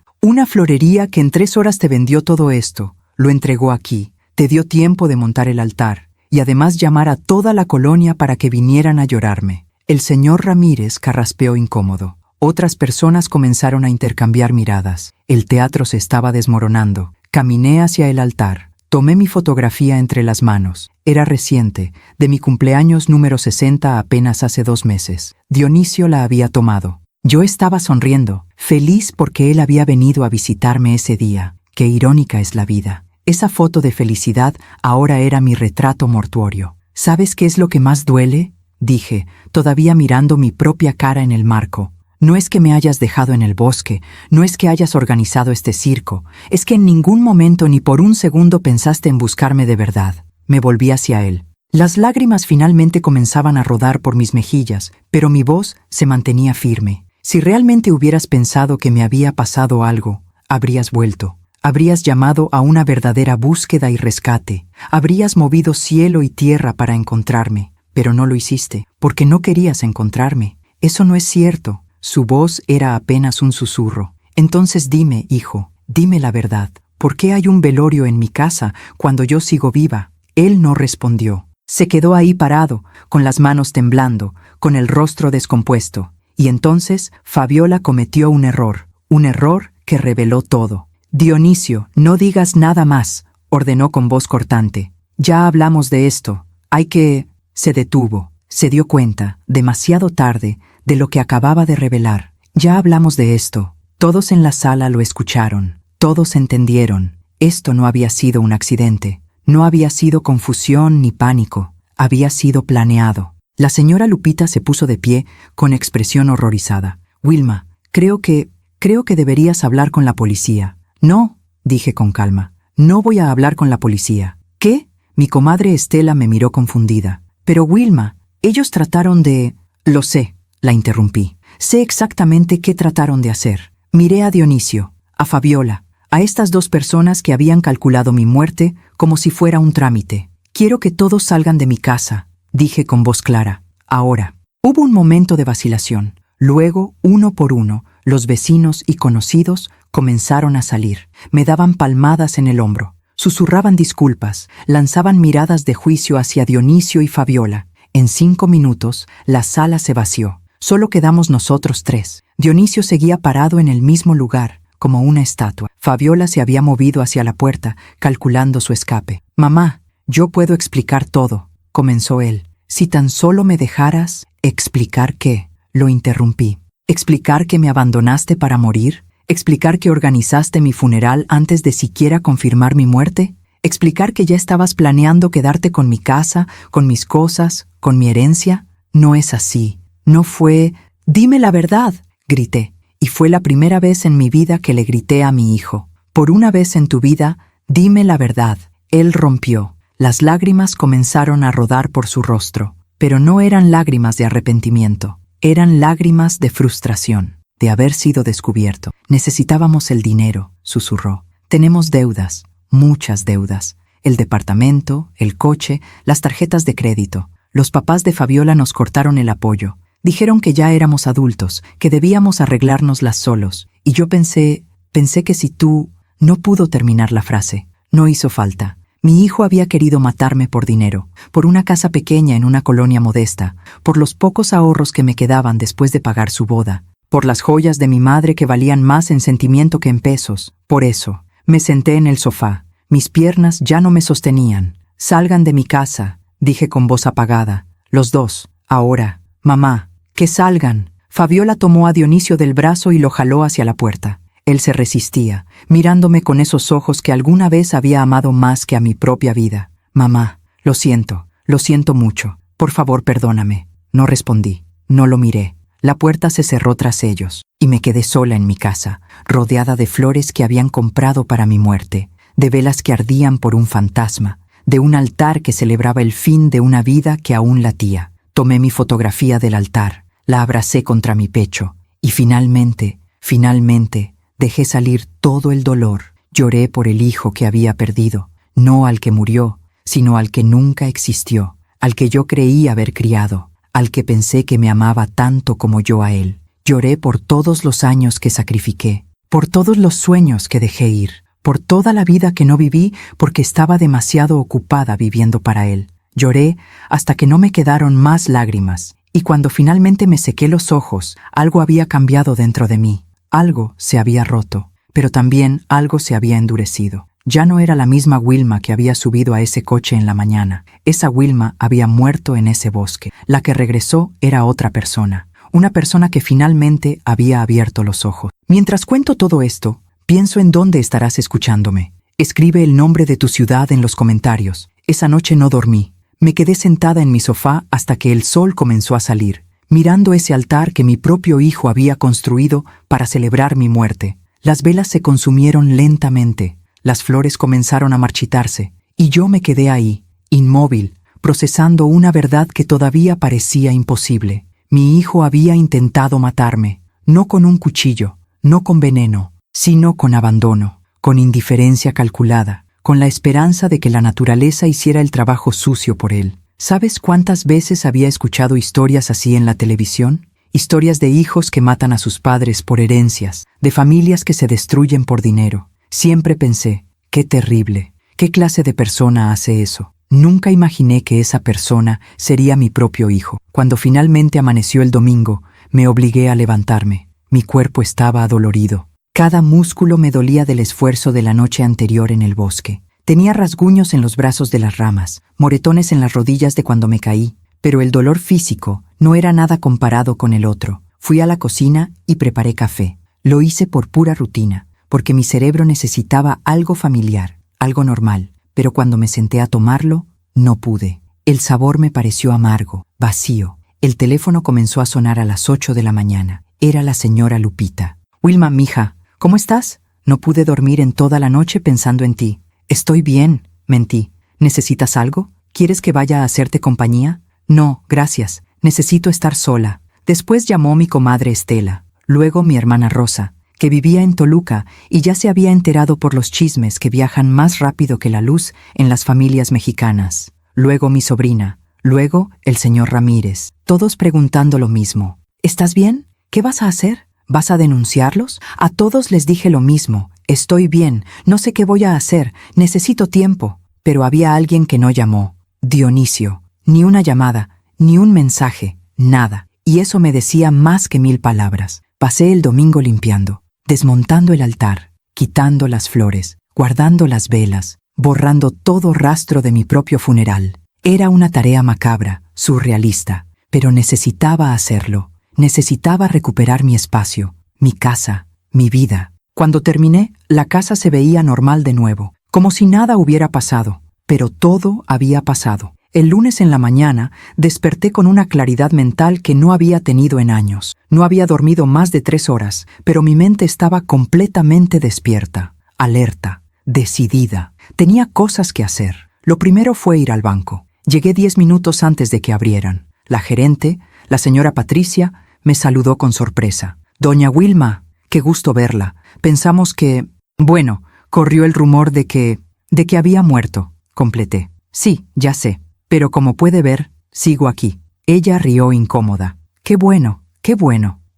que en 3 horas te vendió todo esto. Lo entregó aquí. Te dio tiempo de montar el altar y además llamar a toda la colonia para que vinieran a llorarme. El señor Ramírez carraspeó incómodo. Otras personas comenzaron a intercambiar miradas. El teatro se estaba desmoronando. Caminé hacia el altar. Tomé mi fotografía entre las manos. Era reciente, de mi cumpleaños número 60 apenas hace 2 meses. Dionisio la había tomado. Yo estaba sonriendo, feliz porque él había venido a visitarme ese día. Qué irónica es la vida. Esa foto de felicidad ahora era mi retrato mortuorio. ¿Sabes qué es lo que más duele?, dije, todavía mirando mi propia cara en el marco. No es que me hayas dejado en el bosque, no es que hayas organizado este circo, es que en ningún momento ni por un segundo pensaste en buscarme de verdad. Me volví hacia él. Las lágrimas finalmente comenzaban a rodar por mis mejillas, pero mi voz se mantenía firme. Si realmente hubieras pensado que me había pasado algo, habrías vuelto. Habrías llamado a una verdadera búsqueda y rescate. Habrías movido cielo y tierra para encontrarme, pero no lo hiciste, porque no querías encontrarme. Eso no es cierto. Su voz era apenas un susurro. Entonces dime, hijo, dime la verdad. ¿Por qué hay un velorio en mi casa cuando yo sigo viva? Él no respondió. Se quedó ahí parado, con las manos temblando, con el rostro descompuesto. Y entonces Fabiola cometió un error que reveló todo. Dionisio, no digas nada más, ordenó con voz cortante. Ya hablamos de esto. Se detuvo. Se dio cuenta, demasiado tarde, de lo que acababa de revelar. Ya hablamos de esto. Todos en la sala lo escucharon. Todos entendieron. Esto no había sido un accidente. No había sido confusión ni pánico. Había sido planeado. La señora Lupita se puso de pie con expresión horrorizada. Wilma, creo que deberías hablar con la policía. No, dije con calma. No voy a hablar con la policía. ¿Qué? Mi comadre Estela me miró confundida. Pero Wilma, ellos trataron de... Lo sé, la interrumpí. Sé exactamente qué trataron de hacer. Miré a Dionisio, a Fabiola, a estas 2 personas que habían calculado mi muerte como si fuera un trámite. Quiero que todos salgan de mi casa, dije con voz clara. Ahora. Hubo un momento de vacilación. Luego, uno por uno, los vecinos y conocidos comenzaron a salir. Me daban palmadas en el hombro. Susurraban disculpas, lanzaban miradas de juicio hacia Dionisio y Fabiola. En 5 minutos, la sala se vació. Solo quedamos nosotros 3. Dionisio seguía parado en el mismo lugar, como una estatua. Fabiola se había movido hacia la puerta, calculando su escape. Mamá, yo puedo explicar todo, comenzó él. Si tan solo me dejaras... ¿Explicar qué? Lo interrumpí. ¿Explicar que me abandonaste para morir? ¿Explicar que organizaste mi funeral antes de siquiera confirmar mi muerte? ¿Explicar que ya estabas planeando quedarte con mi casa, con mis cosas, con mi herencia? No es así. No fue... Dime la verdad, grité. Y fue la primera vez en mi vida que le grité a mi hijo. Por una vez en tu vida, dime la verdad. Él rompió. Las lágrimas comenzaron a rodar por su rostro. Pero no eran lágrimas de arrepentimiento. Eran lágrimas de frustración, de haber sido descubierto. Necesitábamos el dinero, susurró. Tenemos deudas, muchas deudas. El departamento, el coche, las tarjetas de crédito. Los papás de Fabiola nos cortaron el apoyo. Dijeron que ya éramos adultos, que debíamos arreglárnoslas solos. Y yo pensé que si tú... No pudo terminar la frase. No hizo falta. Mi hijo había querido matarme por dinero, por una casa pequeña en una colonia modesta, por los pocos ahorros que me quedaban después de pagar su boda, por las joyas de mi madre que valían más en sentimiento que en pesos. Por eso, me senté en el sofá. Mis piernas ya no me sostenían. Salgan de mi casa, dije con voz apagada. Los 2. Ahora. Mamá, que salgan. Fabiola tomó a Dionisio del brazo y lo jaló hacia la puerta. Él se resistía, mirándome con esos ojos que alguna vez había amado más que a mi propia vida. Mamá, lo siento mucho. Por favor, perdóname. No respondí, no lo miré. La puerta se cerró tras ellos, y me quedé sola en mi casa, rodeada de flores que habían comprado para mi muerte, de velas que ardían por un fantasma, de un altar que celebraba el fin de una vida que aún latía. Tomé mi fotografía del altar, la abracé contra mi pecho, y finalmente, dejé salir todo el dolor. Lloré por el hijo que había perdido, no al que murió, sino al que nunca existió, al que yo creí haber criado, al que pensé que me amaba tanto como yo a él. Lloré por todos los años que sacrifiqué, por todos los sueños que dejé ir, por toda la vida que no viví porque estaba demasiado ocupada viviendo para él. Lloré hasta que no me quedaron más lágrimas, y cuando finalmente me sequé los ojos, algo había cambiado dentro de mí. Algo se había roto, pero también algo se había endurecido. Ya no era la misma Wilma que había subido a ese coche en la mañana. Esa Wilma había muerto en ese bosque. La que regresó era otra persona. Una persona que finalmente había abierto los ojos. Mientras cuento todo esto, pienso en dónde estarás escuchándome. Escribe el nombre de tu ciudad en los comentarios. Esa noche no dormí. Me quedé sentada en mi sofá hasta que el sol comenzó a salir, mirando ese altar que mi propio hijo había construido para celebrar mi muerte. Las velas se consumieron lentamente. Las flores comenzaron a marchitarse, y yo me quedé ahí, inmóvil, procesando una verdad que todavía parecía imposible. Mi hijo había intentado matarme, no con un cuchillo, no con veneno, sino con abandono, con indiferencia calculada, con la esperanza de que la naturaleza hiciera el trabajo sucio por él. ¿Sabes cuántas veces había escuchado historias así en la televisión? Historias de hijos que matan a sus padres por herencias, de familias que se destruyen por dinero. Siempre pensé, qué terrible, qué clase de persona hace eso. Nunca imaginé que esa persona sería mi propio hijo. Cuando finalmente amaneció el domingo, me obligué a levantarme. Mi cuerpo estaba adolorido. Cada músculo me dolía del esfuerzo de la noche anterior en el bosque. Tenía rasguños en los brazos de las ramas, moretones en las rodillas de cuando me caí, pero el dolor físico no era nada comparado con el otro. Fui a la cocina y preparé café. Lo hice por pura rutina, porque mi cerebro necesitaba algo familiar, algo normal, pero cuando me senté a tomarlo, no pude. El sabor me pareció amargo, vacío. El teléfono comenzó a sonar a las 8 de la mañana. Era la señora Lupita. Wilma, mija, ¿cómo estás? No pude dormir en toda la noche pensando en ti. Estoy bien, mentí. ¿Necesitas algo? ¿Quieres que vaya a hacerte compañía? No, gracias. Necesito estar sola. Después llamó mi comadre Estela, luego mi hermana Rosa, que vivía en Toluca y ya se había enterado por los chismes que viajan más rápido que la luz en las familias mexicanas. Luego mi sobrina, luego el señor Ramírez, todos preguntando lo mismo. ¿Estás bien? ¿Qué vas a hacer? ¿Vas a denunciarlos? A todos les dije lo mismo. Estoy bien, no sé qué voy a hacer, necesito tiempo. Pero había alguien que no llamó. Dionisio. Ni una llamada, ni un mensaje, nada. Y eso me decía más que 1000 palabras. Pasé el domingo limpiando, desmontando el altar, quitando las flores, guardando las velas, borrando todo rastro de mi propio funeral. Era una tarea macabra, surrealista, pero necesitaba hacerlo. Necesitaba recuperar mi espacio, mi casa, mi vida. Cuando terminé, la casa se veía normal de nuevo, como si nada hubiera pasado, pero todo había pasado. El lunes en la mañana desperté con una claridad mental que no había tenido en años. No había dormido más de 3 horas, pero mi mente estaba completamente despierta, alerta, decidida. Tenía cosas que hacer. Lo primero fue ir al banco. Llegué 10 minutos antes de que abrieran. La gerente, la señora Patricia, me saludó con sorpresa. «Doña Wilma, qué gusto verla. Pensamos que... Bueno, corrió el rumor de que había muerto», completé. «Sí, ya sé. Pero como puede ver, sigo aquí». Ella rió incómoda. Qué bueno.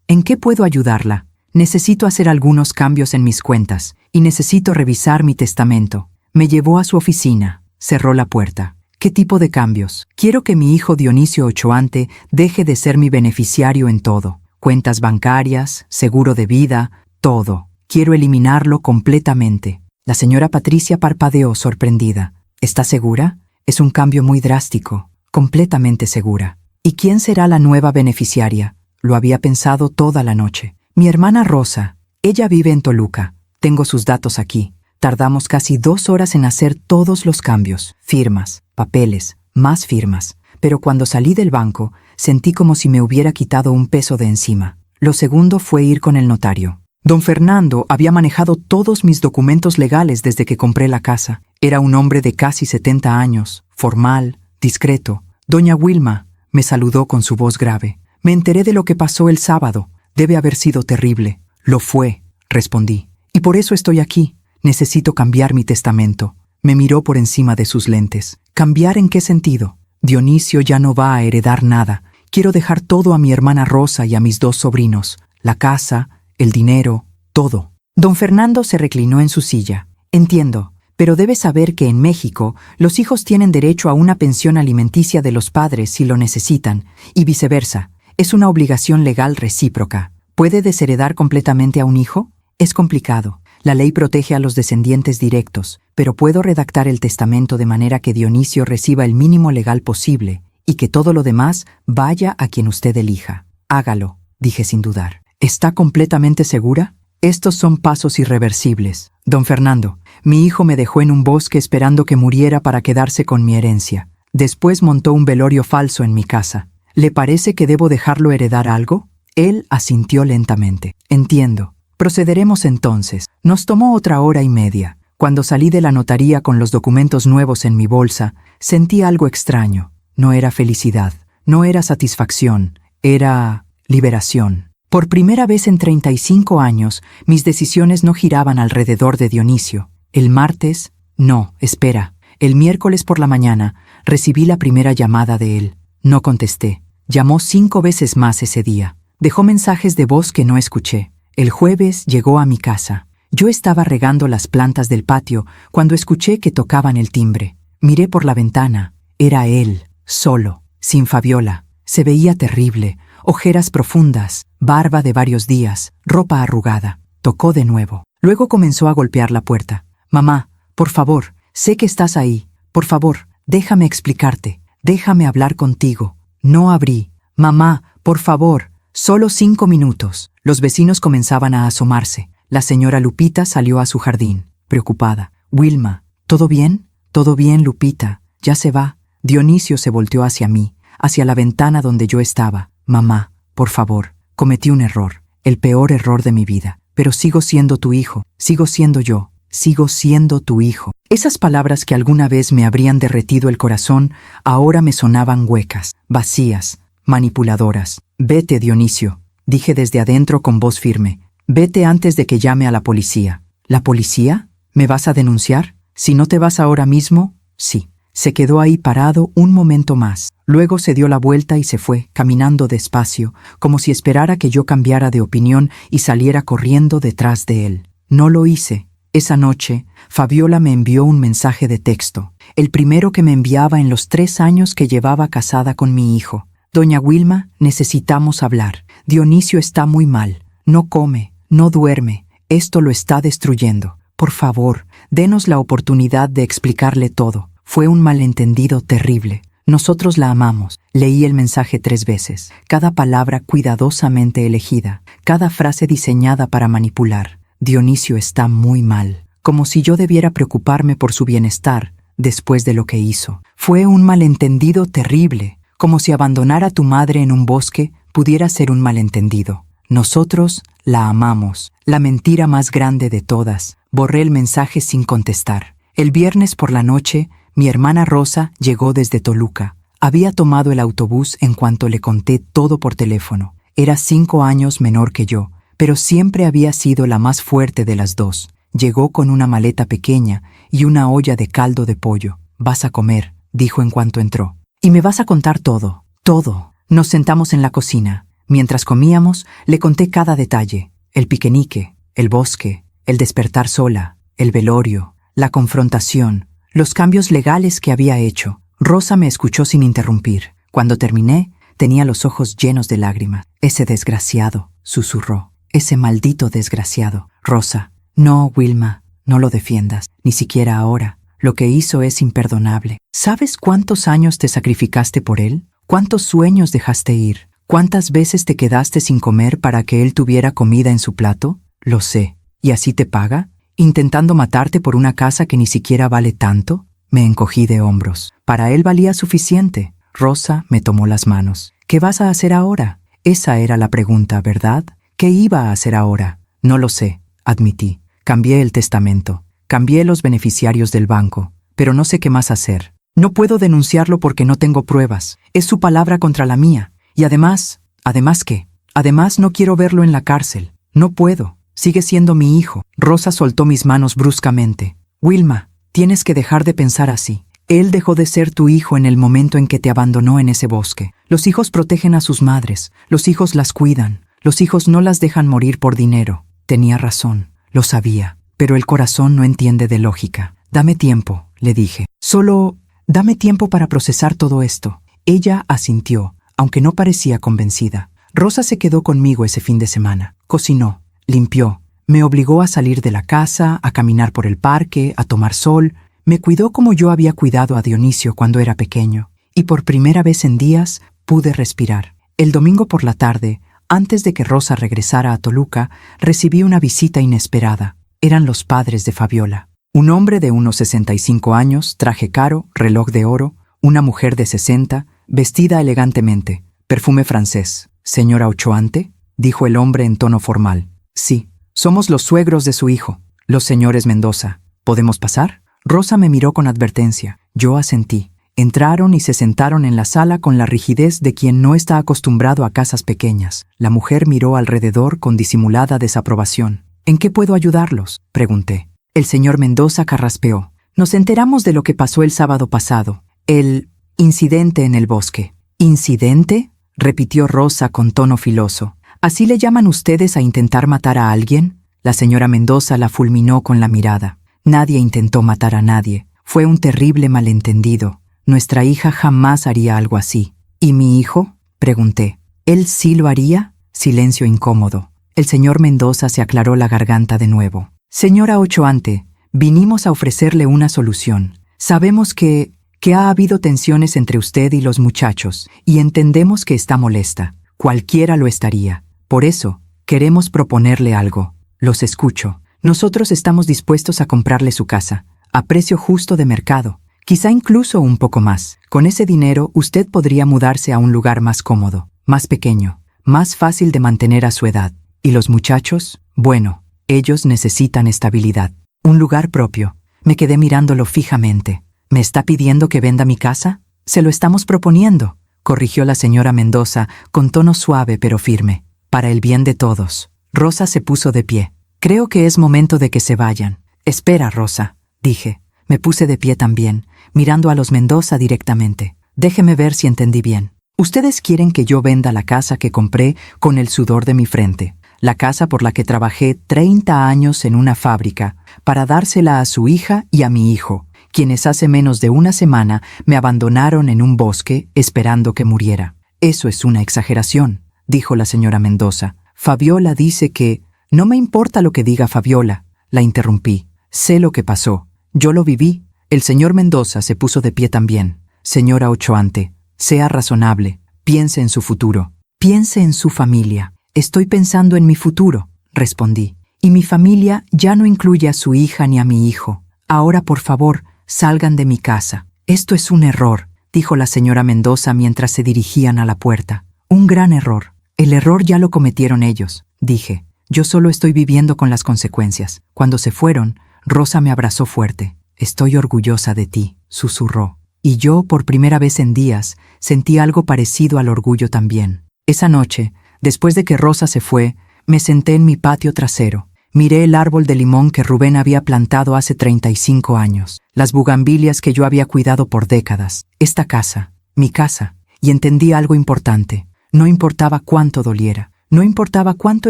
¿En qué puedo ayudarla? Necesito hacer algunos cambios en mis cuentas y necesito revisar mi testamento. Me llevó a su oficina. Cerró la puerta. ¿Qué tipo de cambios? Quiero que mi hijo Dionisio Ochoante deje de ser mi beneficiario en todo. Cuentas bancarias, seguro de vida, todo. Quiero eliminarlo completamente. La señora Patricia parpadeó sorprendida. ¿Está segura? Es un cambio muy drástico. Completamente segura. ¿Y quién será la nueva beneficiaria? Lo había pensado toda la noche. Mi hermana Rosa. Ella vive en Toluca. Tengo sus datos aquí. Tardamos casi 2 horas en hacer todos los cambios. Firmas, papeles, más firmas. Pero cuando salí del banco, sentí como si me hubiera quitado un peso de encima. Lo segundo fue ir con el notario. Don Fernando había manejado todos mis documentos legales desde que compré la casa. Era un hombre de casi 70 años, formal, discreto. Doña Wilma me saludó con su voz grave. Me enteré de lo que pasó el sábado. Debe haber sido terrible. Lo fue, respondí. Y por eso estoy aquí. Necesito cambiar mi testamento. Me miró por encima de sus lentes. ¿Cambiar en qué sentido? Dionisio ya no va a heredar nada. Quiero dejar todo a mi hermana Rosa y a mis 2 sobrinos. La casa, el dinero, todo. Don Fernando se reclinó en su silla. Entiendo, pero debes saber que en México los hijos tienen derecho a una pensión alimenticia de los padres si lo necesitan, y viceversa. Es una obligación legal recíproca. ¿Puede desheredar completamente a un hijo? Es complicado. La ley protege a los descendientes directos, pero puedo redactar el testamento de manera que Dionisio reciba el mínimo legal posible y que todo lo demás vaya a quien usted elija. Hágalo, dije sin dudar. ¿Está completamente segura? Estos son pasos irreversibles. Don Fernando, mi hijo me dejó en un bosque esperando que muriera para quedarse con mi herencia. Después montó un velorio falso en mi casa. ¿Le parece que debo dejarlo heredar algo? Él asintió lentamente. Entiendo. Procederemos entonces. Nos tomó otra 1 hora y media. Cuando salí de la notaría con los documentos nuevos en mi bolsa, sentí algo extraño. No era felicidad, no era satisfacción, era liberación. Por primera vez en 35 años, mis decisiones no giraban alrededor de Dionisio. El martes, no, espera. El miércoles por la mañana, recibí la primera llamada de él. No contesté. Llamó 5 veces más ese día. Dejó mensajes de voz que no escuché. El jueves llegó a mi casa. Yo estaba regando las plantas del patio cuando escuché que tocaban el timbre. Miré por la ventana. Era él, solo, sin Fabiola. Se veía terrible, ojeras profundas, barba de varios días, ropa arrugada. Tocó de nuevo. Luego comenzó a golpear la puerta. Mamá, por favor, sé que estás ahí. Por favor, déjame explicarte. Déjame hablar contigo. No abrí. Mamá, por favor. Solo 5 minutos. Los vecinos comenzaban a asomarse. La señora Lupita salió a su jardín, preocupada. Wilma, ¿todo bien? Todo bien, Lupita. Ya se va. Dionisio se volteó hacia mí, hacia la ventana donde yo estaba. Mamá, por favor, cometí un error, el peor error de mi vida. Pero sigo siendo tu hijo, sigo siendo yo, sigo siendo tu hijo. Esas palabras que alguna vez me habrían derretido el corazón, ahora me sonaban huecas, vacías, manipuladoras. Vete, Dionisio, dije desde adentro con voz firme. Vete antes de que llame a la policía. ¿La policía? ¿Me vas a denunciar? Si no te vas ahora mismo, sí. Se quedó ahí parado un momento más. Luego se dio la vuelta y se fue, caminando despacio, como si esperara que yo cambiara de opinión y saliera corriendo detrás de él. No lo hice. Esa noche, Fabiola me envió un mensaje de texto, el primero que me enviaba en los 3 años que llevaba casada con mi hijo. Doña Wilma, necesitamos hablar. Dionisio está muy mal. No come, no duerme. Esto lo está destruyendo. Por favor, denos la oportunidad de explicarle todo. Fue un malentendido terrible. Nosotros la amamos. Leí el mensaje 3 veces. Cada palabra cuidadosamente elegida. Cada frase diseñada para manipular. Dionisio está muy mal. Como si yo debiera preocuparme por su bienestar después de lo que hizo. Fue un malentendido terrible. Como si abandonar a tu madre en un bosque pudiera ser un malentendido. Nosotros la amamos. La mentira más grande de todas. Borré el mensaje sin contestar. El viernes por la noche, mi hermana Rosa llegó desde Toluca. Había tomado el autobús en cuanto le conté todo por teléfono. Era 5 años menor que yo, pero siempre había sido la más fuerte de las dos. Llegó con una maleta pequeña y una olla de caldo de pollo. «Vas a comer», dijo en cuanto entró. «Y me vas a contar todo, todo». Nos sentamos en la cocina. Mientras comíamos, le conté cada detalle. El piquenique, el bosque, el despertar sola, el velorio, la confrontación, los cambios legales que había hecho. Rosa me escuchó sin interrumpir. Cuando terminé, tenía los ojos llenos de lágrimas. «Ese desgraciado», susurró. «Ese maldito desgraciado». «Rosa». «No, Wilma, no lo defiendas, ni siquiera ahora. Lo que hizo es imperdonable. ¿Sabes cuántos años te sacrificaste por él? ¿Cuántos sueños dejaste ir? ¿Cuántas veces te quedaste sin comer para que él tuviera comida en su plato? Lo sé. ¿Y así te paga? ¿Intentando matarte por una casa que ni siquiera vale tanto? Me encogí de hombros. Para él valía suficiente. Rosa me tomó las manos. ¿Qué vas a hacer ahora? Esa era la pregunta, ¿verdad? ¿Qué iba a hacer ahora? No lo sé, admití. Cambié el testamento. Cambié los beneficiarios del banco. Pero no sé qué más hacer. No puedo denunciarlo porque no tengo pruebas. Es su palabra contra la mía. Y además... ¿Además qué? Además no quiero verlo en la cárcel. No puedo. Sigue siendo mi hijo. Rosa soltó mis manos bruscamente. Wilma, tienes que dejar de pensar así. Él dejó de ser tu hijo en el momento en que te abandonó en ese bosque. Los hijos protegen a sus madres. Los hijos las cuidan. Los hijos no las dejan morir por dinero. Tenía razón. Lo sabía. Pero el corazón no entiende de lógica. Dame tiempo, le dije. Solo dame tiempo para procesar todo esto. Ella asintió, aunque no parecía convencida. Rosa se quedó conmigo ese fin de semana. Cocinó, limpió, me obligó a salir de la casa, a caminar por el parque, a tomar sol. Me cuidó como yo había cuidado a Dionisio cuando era pequeño. Y por primera vez en días pude respirar. El domingo por la tarde, antes de que Rosa regresara a Toluca, recibí una visita inesperada. Eran los padres de Fabiola. Un hombre de unos 65 años, traje caro, reloj de oro, una mujer de 60, vestida elegantemente, perfume francés. «¿Señora Ochoante?», dijo el hombre en tono formal. «Sí, somos los suegros de su hijo, los señores Mendoza. ¿Podemos pasar?». Rosa me miró con advertencia. Yo asentí. Entraron y se sentaron en la sala con la rigidez de quien no está acostumbrado a casas pequeñas. La mujer miró alrededor con disimulada desaprobación. «¿En qué puedo ayudarlos?», pregunté. El señor Mendoza carraspeó. «Nos enteramos de lo que pasó el sábado pasado. El incidente en el bosque». «¿Incidente?», repitió Rosa con tono filoso. «¿Así le llaman ustedes a intentar matar a alguien?». La señora Mendoza la fulminó con la mirada. «Nadie intentó matar a nadie. Fue un terrible malentendido. Nuestra hija jamás haría algo así». «¿Y mi hijo?», pregunté. «¿Él sí lo haría?». Silencio incómodo. El señor Mendoza se aclaró la garganta de nuevo. «Señora Ochoante, vinimos a ofrecerle una solución. Sabemos que ha habido tensiones entre usted y los muchachos, y entendemos que está molesta. Cualquiera lo estaría. Por eso, queremos proponerle algo. Los escucho. Nosotros estamos dispuestos a comprarle su casa, a precio justo de mercado, quizá incluso un poco más. Con ese dinero, usted podría mudarse a un lugar más cómodo, más pequeño, más fácil de mantener a su edad. ¿Y los muchachos? Bueno, ellos necesitan estabilidad. Un lugar propio». Me quedé mirándolo fijamente. «¿Me está pidiendo que venda mi casa?». «Se lo estamos proponiendo», corrigió la señora Mendoza con tono suave pero firme. «Para el bien de todos». Rosa se puso de pie. «Creo que es momento de que se vayan». «Espera, Rosa», dije. Me puse de pie también, mirando a los Mendoza directamente. «Déjeme ver si entendí bien. Ustedes quieren que yo venda la casa que compré con el sudor de mi frente. La casa por la que trabajé 30 años en una fábrica, para dársela a su hija y a mi hijo, quienes hace menos de una semana me abandonaron en un bosque esperando que muriera». «Eso es una exageración», dijo la señora Mendoza. «Fabiola dice que...». «No me importa lo que diga Fabiola», la interrumpí. «Sé lo que pasó. Yo lo viví». El señor Mendoza se puso de pie también. «Señora Ochoante, sea razonable. Piense en su futuro. Piense en su familia». «Estoy pensando en mi futuro», respondí. «Y mi familia ya no incluye a su hija ni a mi hijo. Ahora, por favor, salgan de mi casa». «Esto es un error», dijo la señora Mendoza mientras se dirigían a la puerta. «Un gran error. El error ya lo cometieron ellos», dije. «Yo solo estoy viviendo con las consecuencias». Cuando se fueron, Rosa me abrazó fuerte. «Estoy orgullosa de ti», susurró. Y yo, por primera vez en días, sentí algo parecido al orgullo también. Esa noche, después de que Rosa se fue, me senté en mi patio trasero. Miré el árbol de limón que Rubén había plantado hace 35 años, las bugambilias que yo había cuidado por décadas, esta casa, mi casa, y entendí algo importante. No importaba cuánto doliera, no importaba cuánto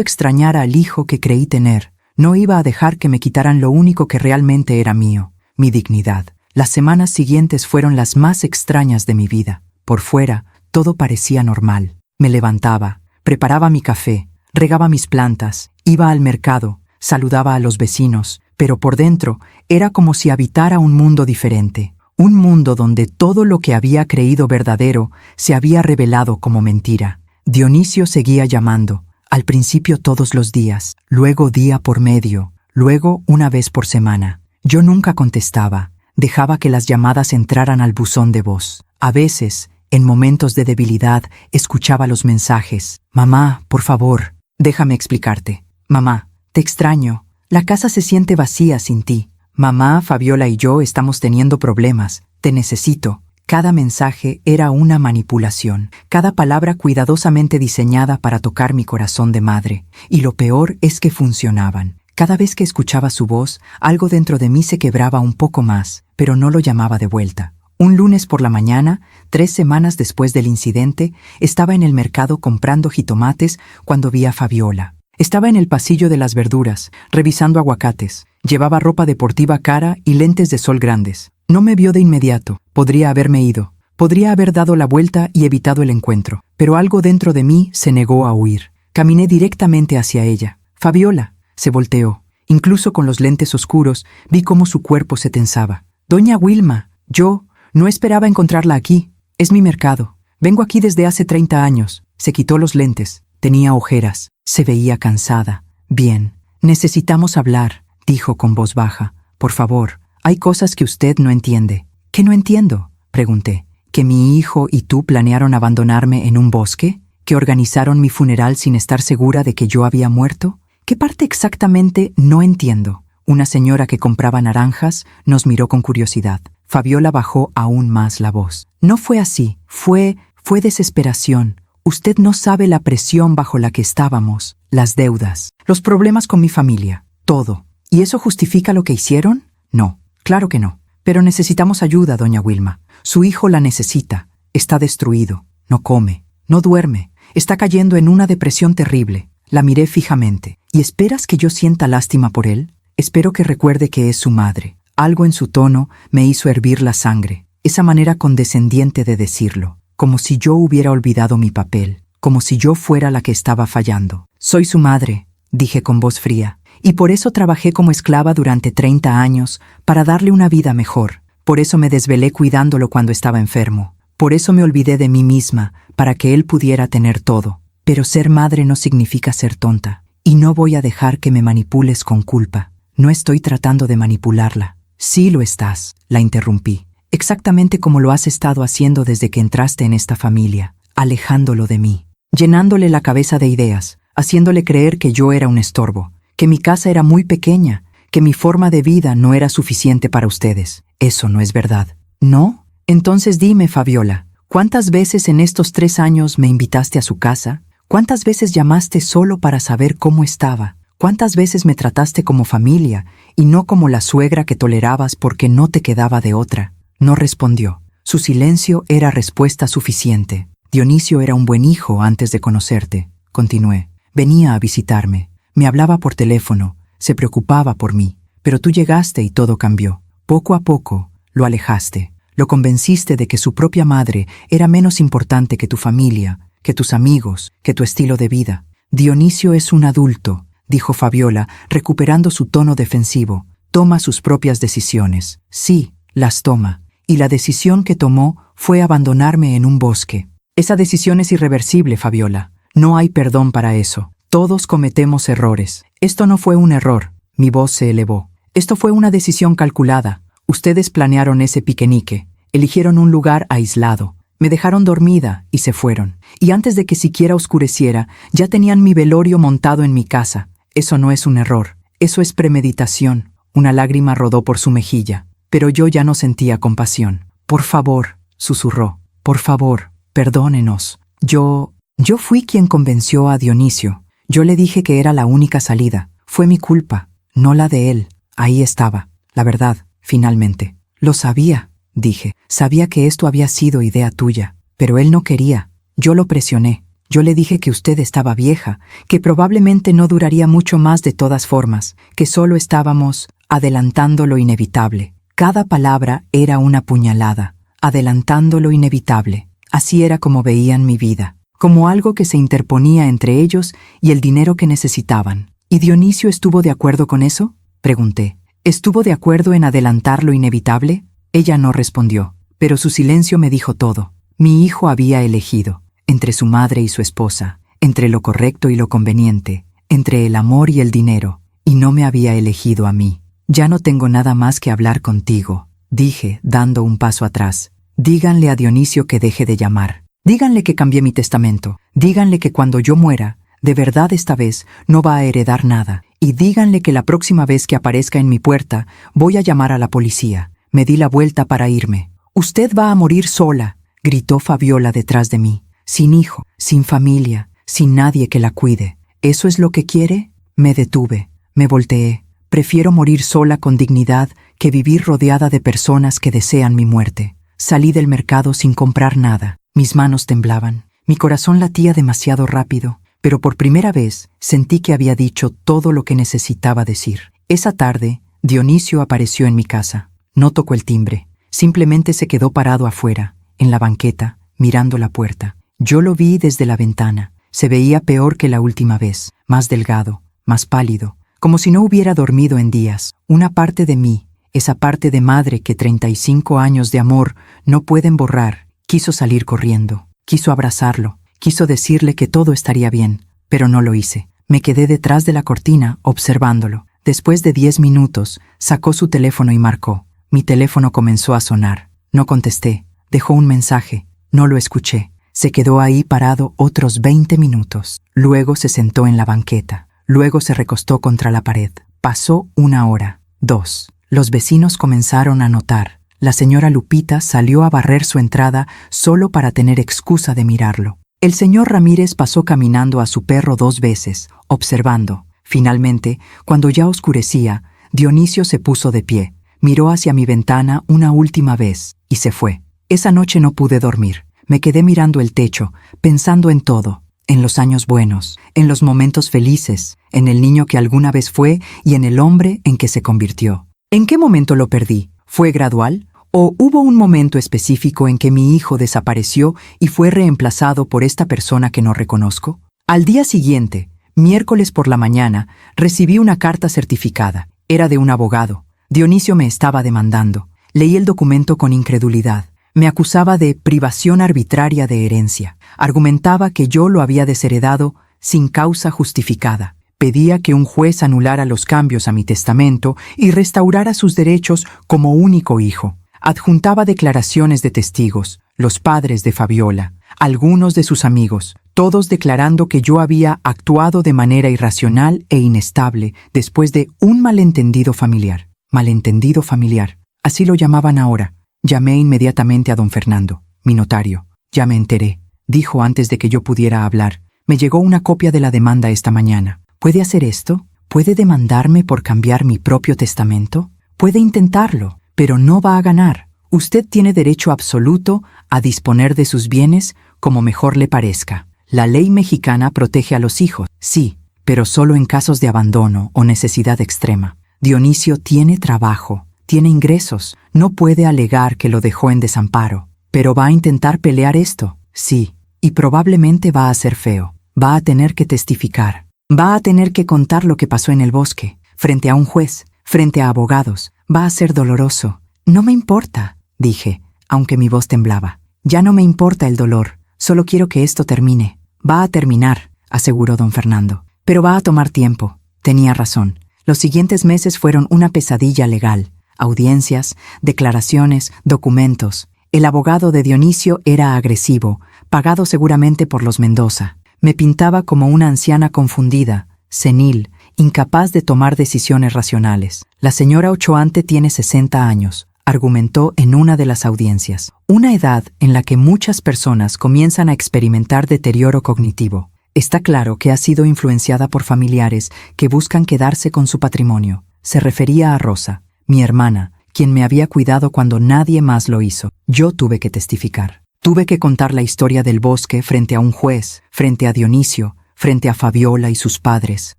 extrañara al hijo que creí tener, no iba a dejar que me quitaran lo único que realmente era mío, mi dignidad. Las semanas siguientes fueron las más extrañas de mi vida. Por fuera, todo parecía normal. Me levantaba, preparaba mi café, regaba mis plantas, iba al mercado, saludaba a los vecinos, pero por dentro era como si habitara un mundo diferente, un mundo donde todo lo que había creído verdadero se había revelado como mentira. Dionisio seguía llamando, Al principio todos los días, luego día por medio, luego una vez por semana. Yo nunca contestaba, dejaba que las llamadas entraran al buzón de voz. A veces, en momentos de debilidad, escuchaba los mensajes. Mamá, por favor, déjame explicarte. Mamá, te extraño. La casa se siente vacía sin ti. Mamá, Fabiola y yo estamos teniendo problemas. Te necesito. Cada mensaje era una manipulación, cada palabra cuidadosamente diseñada para tocar mi corazón de madre. Y lo peor es que funcionaban. Cada vez que escuchaba su voz, algo dentro de mí se quebraba un poco más, pero no lo llamaba de vuelta. Un lunes por la mañana, 3 semanas después del incidente, estaba en el mercado comprando jitomates cuando vi a Fabiola. Estaba en el pasillo de las verduras, revisando aguacates. Llevaba ropa deportiva cara y lentes de sol grandes. No me vio de inmediato. Podría haberme ido. Podría haber dado la vuelta y evitado el encuentro. Pero algo dentro de mí se negó a huir. Caminé directamente hacia ella. Fabiola. Se volteó. Incluso con los lentes oscuros, vi cómo su cuerpo se tensaba. Doña Wilma, yo no esperaba encontrarla aquí. Es mi mercado. Vengo aquí desde hace 30 años. Se quitó los lentes. Tenía ojeras. Se veía cansada. Bien. Necesitamos hablar, dijo con voz baja. Por favor, hay cosas que usted no entiende. ¿Qué no entiendo?, pregunté. ¿Que mi hijo y tú planearon abandonarme en un bosque? ¿Que organizaron mi funeral sin estar segura de que yo había muerto? ¿Qué parte exactamente no entiendo? Una señora que compraba naranjas nos miró con curiosidad. Fabiola bajó aún más la voz. No fue así. Fue desesperación. Usted no sabe la presión bajo la que estábamos, las deudas, los problemas con mi familia, todo. ¿Y eso justifica lo que hicieron? No, claro que no. Pero necesitamos ayuda, doña Wilma. Su hijo la necesita. Está destruido. No come. No duerme. Está cayendo en una depresión terrible. La miré fijamente. ¿Y esperas que yo sienta lástima por él? Espero que recuerde que es su madre. Algo en su tono me hizo hervir la sangre. Esa manera condescendiente de decirlo. Como si yo hubiera olvidado mi papel. Como si yo fuera la que estaba fallando. Soy su madre, dije con voz fría. Y por eso trabajé como esclava durante 30 años, para darle una vida mejor. Por eso me desvelé cuidándolo cuando estaba enfermo. Por eso me olvidé de mí misma, para que él pudiera tener todo. Pero ser madre no significa ser tonta. Y no voy a dejar que me manipules con culpa. No estoy tratando de manipularla. Sí lo estás, la interrumpí. Exactamente como lo has estado haciendo desde que entraste en esta familia, alejándolo de mí, llenándole la cabeza de ideas, haciéndole creer que yo era un estorbo, que mi casa era muy pequeña, que mi forma de vida no era suficiente para ustedes. Eso no es verdad. ¿No? Entonces dime, Fabiola, ¿cuántas veces en estos 3 años me invitaste a su casa? ¿Cuántas veces llamaste solo para saber cómo estaba? ¿Cuántas veces me trataste como familia y no como la suegra que tolerabas porque no te quedaba de otra? No respondió. Su silencio era respuesta suficiente. Dionisio era un buen hijo antes de conocerte. Continué. Venía a visitarme. Me hablaba por teléfono. Se preocupaba por mí. Pero tú llegaste y todo cambió. Poco a poco, lo alejaste. Lo convenciste de que su propia madre era menos importante que tu familia, que tus amigos, que tu estilo de vida. Dionisio es un adulto, dijo Fabiola, recuperando su tono defensivo. Toma sus propias decisiones. Sí, las toma. Y la decisión que tomó fue abandonarme en un bosque. Esa decisión es irreversible, Fabiola. No hay perdón para eso. Todos cometemos errores. Esto no fue un error. Mi voz se elevó. Esto fue una decisión calculada. Ustedes planearon ese piquenique. Eligieron un lugar aislado. Me dejaron dormida y se fueron. Y antes de que siquiera oscureciera, ya tenían mi velorio montado en mi casa. Eso no es un error. Eso es premeditación. Una lágrima rodó por su mejilla. Pero yo ya no sentía compasión. Por favor, susurró. Por favor, perdónenos. Yo fui quien convenció a Dionisio. Yo le dije que era la única salida. Fue mi culpa, no la de él. Ahí estaba, la verdad, finalmente. Lo sabía, dije. Sabía que esto había sido idea tuya. Pero él no quería. Yo lo presioné. Yo le dije que usted estaba vieja, que probablemente no duraría mucho más de todas formas, que solo estábamos adelantando lo inevitable. Cada palabra era una puñalada, adelantando lo inevitable. Así era como veían mi vida, como algo que se interponía entre ellos y el dinero que necesitaban. ¿Y Dionisio estuvo de acuerdo con eso?, pregunté. ¿Estuvo de acuerdo en adelantar lo inevitable? Ella no respondió, pero su silencio me dijo todo. Mi hijo había elegido, entre su madre y su esposa, entre lo correcto y lo conveniente, entre el amor y el dinero, y no me había elegido a mí. Ya no tengo nada más que hablar contigo, dije, dando un paso atrás. Díganle a Dionisio que deje de llamar. Díganle que cambié mi testamento. Díganle que cuando yo muera, de verdad esta vez, no va a heredar nada. Y díganle que la próxima vez que aparezca en mi puerta, voy a llamar a la policía. Me di la vuelta para irme. «Usted va a morir sola», gritó Fabiola detrás de mí. «Sin hijo, sin familia, sin nadie que la cuide. ¿Eso es lo que quiere?» Me detuve, me volteé. Prefiero morir sola con dignidad que vivir rodeada de personas que desean mi muerte. Salí del mercado sin comprar nada. Mis manos temblaban. Mi corazón latía demasiado rápido, pero por primera vez sentí que había dicho todo lo que necesitaba decir. Esa tarde, Dionisio apareció en mi casa. No tocó el timbre. Simplemente se quedó parado afuera, en la banqueta, mirando la puerta. Yo lo vi desde la ventana. Se veía peor que la última vez, más delgado, más pálido, como si no hubiera dormido en días. Una parte de mí, esa parte de madre que 35 años de amor no pueden borrar, quiso salir corriendo, quiso abrazarlo, quiso decirle que todo estaría bien, pero no lo hice. Me quedé detrás de la cortina observándolo. Después de 10 minutos, sacó su teléfono y marcó. Mi teléfono comenzó a sonar. No contesté. Dejó un mensaje. No lo escuché. Se quedó ahí parado otros 20 minutos. Luego se sentó en la banqueta. Luego se recostó contra la pared. Pasó 1 hora, 2. Los vecinos comenzaron a notar. La señora Lupita salió a barrer su entrada solo para tener excusa de mirarlo. El señor Ramírez pasó caminando a su perro 2 veces, observando. Finalmente, cuando ya oscurecía, Dionisio se puso de pie. Miró hacia mi ventana una última vez y se fue. Esa noche no pude dormir. Me quedé mirando el techo, pensando en todo, en los años buenos, en los momentos felices, en el niño que alguna vez fue y en el hombre en que se convirtió. ¿En qué momento lo perdí? ¿Fue gradual? ¿O hubo un momento específico en que mi hijo desapareció y fue reemplazado por esta persona que no reconozco? Al día siguiente, miércoles por la mañana, recibí una carta certificada. Era de un abogado. Dionisio me estaba demandando. Leí el documento con incredulidad. Me acusaba de privación arbitraria de herencia. Argumentaba que yo lo había desheredado sin causa justificada. Pedía que un juez anulara los cambios a mi testamento y restaurara sus derechos como único hijo. Adjuntaba declaraciones de testigos, los padres de Fabiola, algunos de sus amigos, todos declarando que yo había actuado de manera irracional e inestable después de un malentendido familiar. Malentendido familiar. Así lo llamaban ahora. Llamé inmediatamente a don Fernando, mi notario. Ya me enteré, dijo antes de que yo pudiera hablar. Me llegó una copia de la demanda esta mañana. ¿Puede hacer esto? ¿Puede demandarme por cambiar mi propio testamento? Puede intentarlo, pero no va a ganar. Usted tiene derecho absoluto a disponer de sus bienes como mejor le parezca. La ley mexicana protege a los hijos, sí, pero solo en casos de abandono o necesidad extrema. Dionisio tiene trabajo, tiene ingresos, no puede alegar que lo dejó en desamparo. Pero va a intentar pelear esto, sí, y probablemente va a ser feo. Va a tener que testificar. Va a tener que contar lo que pasó en el bosque, frente a un juez, frente a abogados. Va a ser doloroso. No me importa, dije, aunque mi voz temblaba. Ya no me importa el dolor, solo quiero que esto termine. Va a terminar, aseguró don Fernando. Pero va a tomar tiempo. Tenía razón. Los siguientes meses fueron una pesadilla legal. Audiencias, declaraciones, documentos. El abogado de Dionisio era agresivo, pagado seguramente por los Mendoza. Me pintaba como una anciana confundida, senil, incapaz de tomar decisiones racionales. La señora Ochoante tiene 60 años, argumentó en una de las audiencias. Una edad en la que muchas personas comienzan a experimentar deterioro cognitivo. Está claro que ha sido influenciada por familiares que buscan quedarse con su patrimonio. Se refería a Rosa, mi hermana, quien me había cuidado cuando nadie más lo hizo. Yo tuve que testificar. Tuve que contar la historia del bosque frente a un juez, frente a Dionisio, frente a Fabiola y sus padres.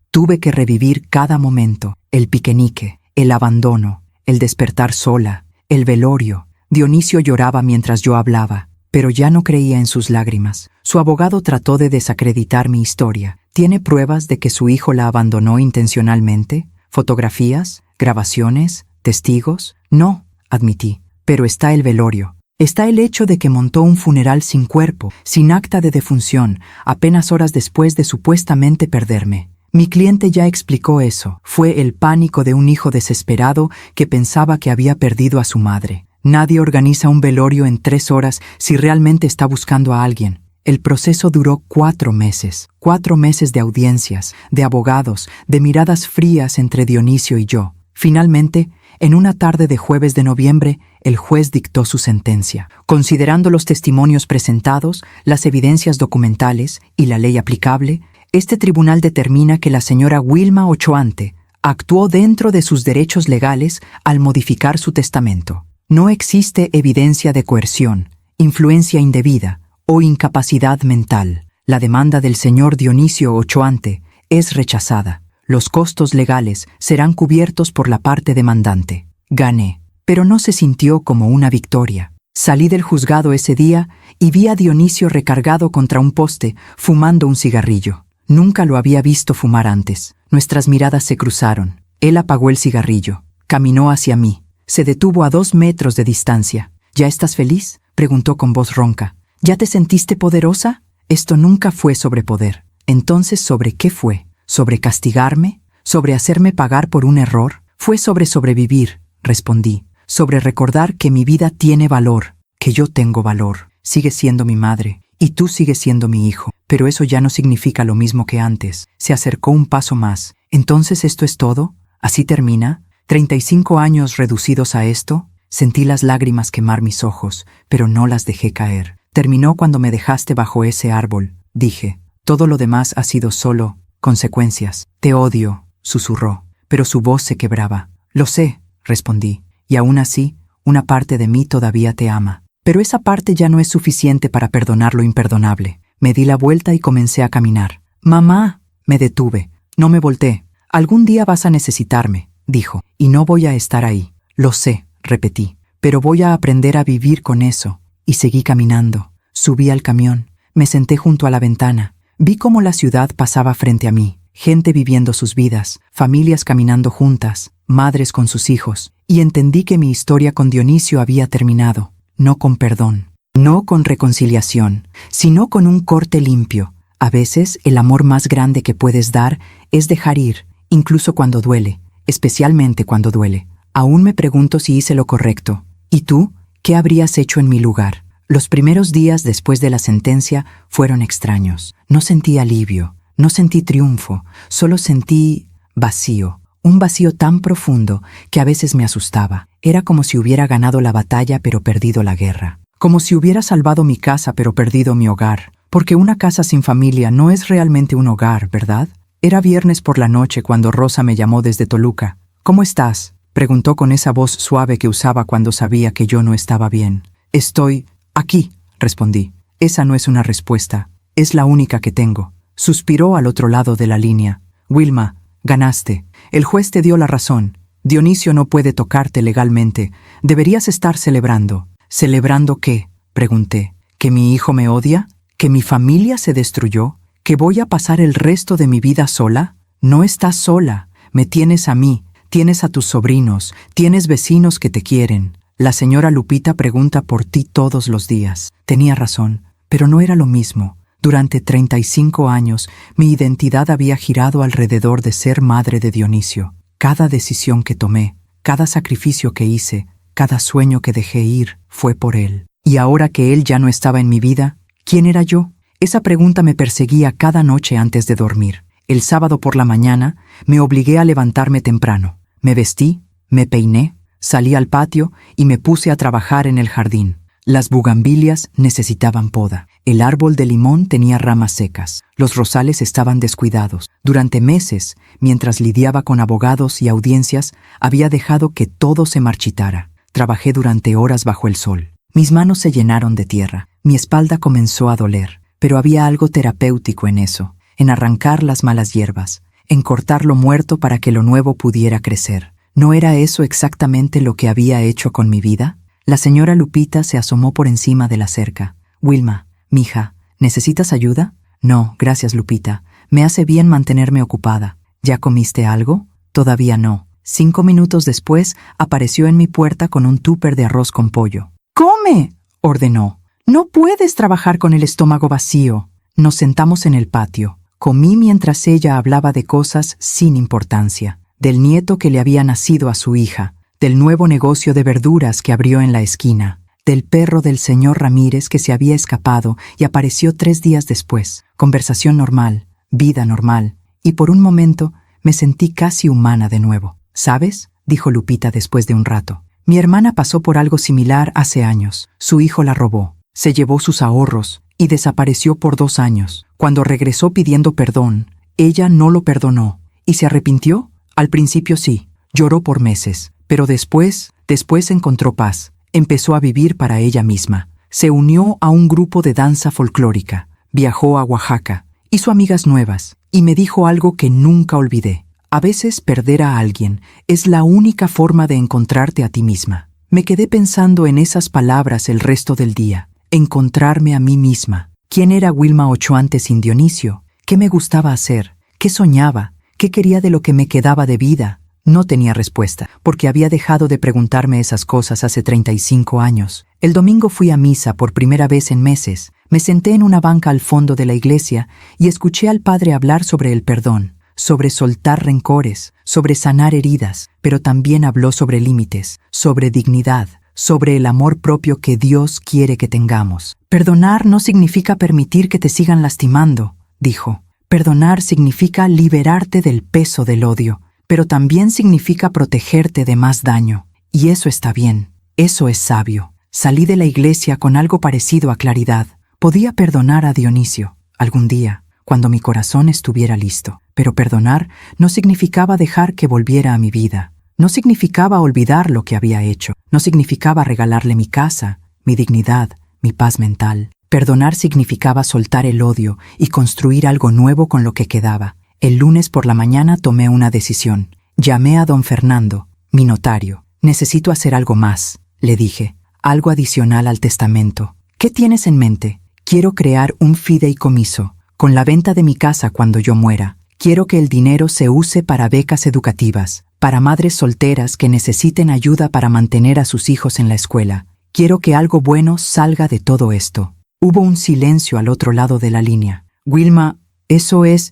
Tuve que revivir cada momento, el piquenique, el abandono, el despertar sola, el velorio. Dionisio lloraba mientras yo hablaba, pero ya no creía en sus lágrimas. Su abogado trató de desacreditar mi historia. ¿Tiene pruebas de que su hijo la abandonó intencionalmente? ¿Fotografías? ¿Grabaciones? ¿Testigos? No, admití, pero está el velorio. Está el hecho de que montó un funeral sin cuerpo, sin acta de defunción, apenas horas después de supuestamente perderme. Mi cliente ya explicó eso. Fue el pánico de un hijo desesperado que pensaba que había perdido a su madre. Nadie organiza un velorio en 3 horas si realmente está buscando a alguien. El proceso duró 4 meses. 4 meses de audiencias, de abogados, de miradas frías entre Dionisio y yo. Finalmente, en una tarde de jueves de noviembre, el juez dictó su sentencia. Considerando los testimonios presentados, las evidencias documentales y la ley aplicable, este tribunal determina que la señora Wilma Ochoante actuó dentro de sus derechos legales al modificar su testamento. No existe evidencia de coerción, influencia indebida o incapacidad mental. La demanda del señor Dionisio Ochoante es rechazada. Los costos legales serán cubiertos por la parte demandante. Gané, pero no se sintió como una victoria. Salí del juzgado ese día y vi a Dionisio recargado contra un poste, fumando un cigarrillo. Nunca lo había visto fumar antes. Nuestras miradas se cruzaron. Él apagó el cigarrillo. Caminó hacia mí. Se detuvo a 2 metros de distancia. ¿Ya estás feliz?, preguntó con voz ronca. ¿Ya te sentiste poderosa? Esto nunca fue sobre poder. Entonces, ¿sobre qué fue? ¿Sobre castigarme? ¿Sobre hacerme pagar por un error? Fue sobre sobrevivir, respondí. Sobre recordar que mi vida tiene valor, que yo tengo valor. Sigues siendo mi madre, y tú sigues siendo mi hijo. Pero eso ya no significa lo mismo que antes. Se acercó un paso más. ¿Entonces esto es todo? ¿Así termina? ¿35 años reducidos a esto? Sentí las lágrimas quemar mis ojos, pero no las dejé caer. Terminó cuando me dejaste bajo ese árbol, dije. Todo lo demás ha sido solo consecuencias. Te odio, susurró, pero su voz se quebraba. Lo sé, respondí, y aún así, una parte de mí todavía te ama. Pero esa parte ya no es suficiente para perdonar lo imperdonable. Me di la vuelta y comencé a caminar. Mamá, me detuve. No me volteé. Algún día vas a necesitarme, dijo, y no voy a estar ahí. Lo sé, repetí, pero voy a aprender a vivir con eso. Y seguí caminando. Subí al camión. Me senté junto a la ventana. Vi cómo la ciudad pasaba frente a mí. Gente viviendo sus vidas, familias caminando juntas, madres con sus hijos. Y entendí que mi historia con Dionisio había terminado. No con perdón, no con reconciliación, sino con un corte limpio. A veces, el amor más grande que puedes dar es dejar ir, incluso cuando duele, especialmente cuando duele. Aún me pregunto si hice lo correcto. ¿Y tú? ¿Qué habrías hecho en mi lugar? Los primeros días después de la sentencia fueron extraños. No sentí alivio, no sentí triunfo, solo sentí vacío. Un vacío tan profundo que a veces me asustaba. Era como si hubiera ganado la batalla pero perdido la guerra. Como si hubiera salvado mi casa pero perdido mi hogar. Porque una casa sin familia no es realmente un hogar, ¿verdad? Era viernes por la noche cuando Rosa me llamó desde Toluca. ¿Cómo estás?, preguntó con esa voz suave que usaba cuando sabía que yo no estaba bien. Estoy aquí, respondí. Esa no es una respuesta. Es la única que tengo. Suspiró al otro lado de la línea. Wilma, ganaste. El juez te dio la razón. Dionisio no puede tocarte legalmente. Deberías estar celebrando. ¿Celebrando qué?, pregunté. ¿Que mi hijo me odia? ¿Que mi familia se destruyó? ¿Que voy a pasar el resto de mi vida sola? No estás sola. Me tienes a mí. Tienes a tus sobrinos. Tienes vecinos que te quieren. La señora Lupita pregunta por ti todos los días. Tenía razón, pero no era lo mismo. Durante 35 años, mi identidad había girado alrededor de ser madre de Dionisio. Cada decisión que tomé, cada sacrificio que hice, cada sueño que dejé ir, fue por él. Y ahora que él ya no estaba en mi vida, ¿quién era yo? Esa pregunta me perseguía cada noche antes de dormir. El sábado por la mañana, me obligué a levantarme temprano. Me vestí, me peiné, salí al patio y me puse a trabajar en el jardín. Las bugambilias necesitaban poda. El árbol de limón tenía ramas secas. Los rosales estaban descuidados. Durante meses, mientras lidiaba con abogados y audiencias, había dejado que todo se marchitara. Trabajé durante horas bajo el sol. Mis manos se llenaron de tierra. Mi espalda comenzó a doler. Pero había algo terapéutico en eso, en arrancar las malas hierbas, en cortar lo muerto para que lo nuevo pudiera crecer. ¿No era eso exactamente lo que había hecho con mi vida? La señora Lupita se asomó por encima de la cerca. Wilma, mija, ¿necesitas ayuda? No, gracias, Lupita. Me hace bien mantenerme ocupada. ¿Ya comiste algo? Todavía no. 5 minutos después, apareció en mi puerta con un tupper de arroz con pollo. ¡Come! ordenó. No puedes trabajar con el estómago vacío. Nos sentamos en el patio. Comí mientras ella hablaba de cosas sin importancia, del nieto que le había nacido a su hija, del nuevo negocio de verduras que abrió en la esquina, del perro del señor Ramírez que se había escapado y apareció 3 días después. Conversación normal, vida normal, y por un momento me sentí casi humana de nuevo. ¿Sabes?, dijo Lupita después de un rato. Mi hermana pasó por algo similar hace años. Su hijo la robó, se llevó sus ahorros y desapareció por 2 años. Cuando regresó pidiendo perdón, ella no lo perdonó. ¿Y se arrepintió? Al principio sí, lloró por meses, pero después encontró paz. Empezó a vivir para ella misma. Se unió a un grupo de danza folclórica, viajó a Oaxaca, hizo amigas nuevas y me dijo algo que nunca olvidé. A veces perder a alguien es la única forma de encontrarte a ti misma. Me quedé pensando en esas palabras el resto del día. Encontrarme a mí misma. ¿Quién era Wilma Ochoa antes sin Dionisio? ¿Qué me gustaba hacer? ¿Qué soñaba? ¿Qué quería de lo que me quedaba de vida? No tenía respuesta, porque había dejado de preguntarme esas cosas hace 35 años. El domingo fui a misa por primera vez en meses. Me senté en una banca al fondo de la iglesia y escuché al padre hablar sobre el perdón, sobre soltar rencores, sobre sanar heridas, pero también habló sobre límites, sobre dignidad, sobre el amor propio que Dios quiere que tengamos. Perdonar no significa permitir que te sigan lastimando, dijo. Perdonar significa liberarte del peso del odio, pero también significa protegerte de más daño. Y eso está bien, eso es sabio. Salí de la iglesia con algo parecido a claridad. Podía perdonar a Dionisio algún día, cuando mi corazón estuviera listo. Pero perdonar no significaba dejar que volviera a mi vida. No significaba olvidar lo que había hecho. No significaba regalarle mi casa, mi dignidad, mi paz mental. Perdonar significaba soltar el odio y construir algo nuevo con lo que quedaba. El lunes por la mañana tomé una decisión. Llamé a don Fernando, mi notario. Necesito hacer algo más, le dije. Algo adicional al testamento. ¿Qué tienes en mente? Quiero crear un fideicomiso, con la venta de mi casa cuando yo muera. Quiero que el dinero se use para becas educativas, para madres solteras que necesiten ayuda para mantener a sus hijos en la escuela. Quiero que algo bueno salga de todo esto. Hubo un silencio al otro lado de la línea. Wilma, eso es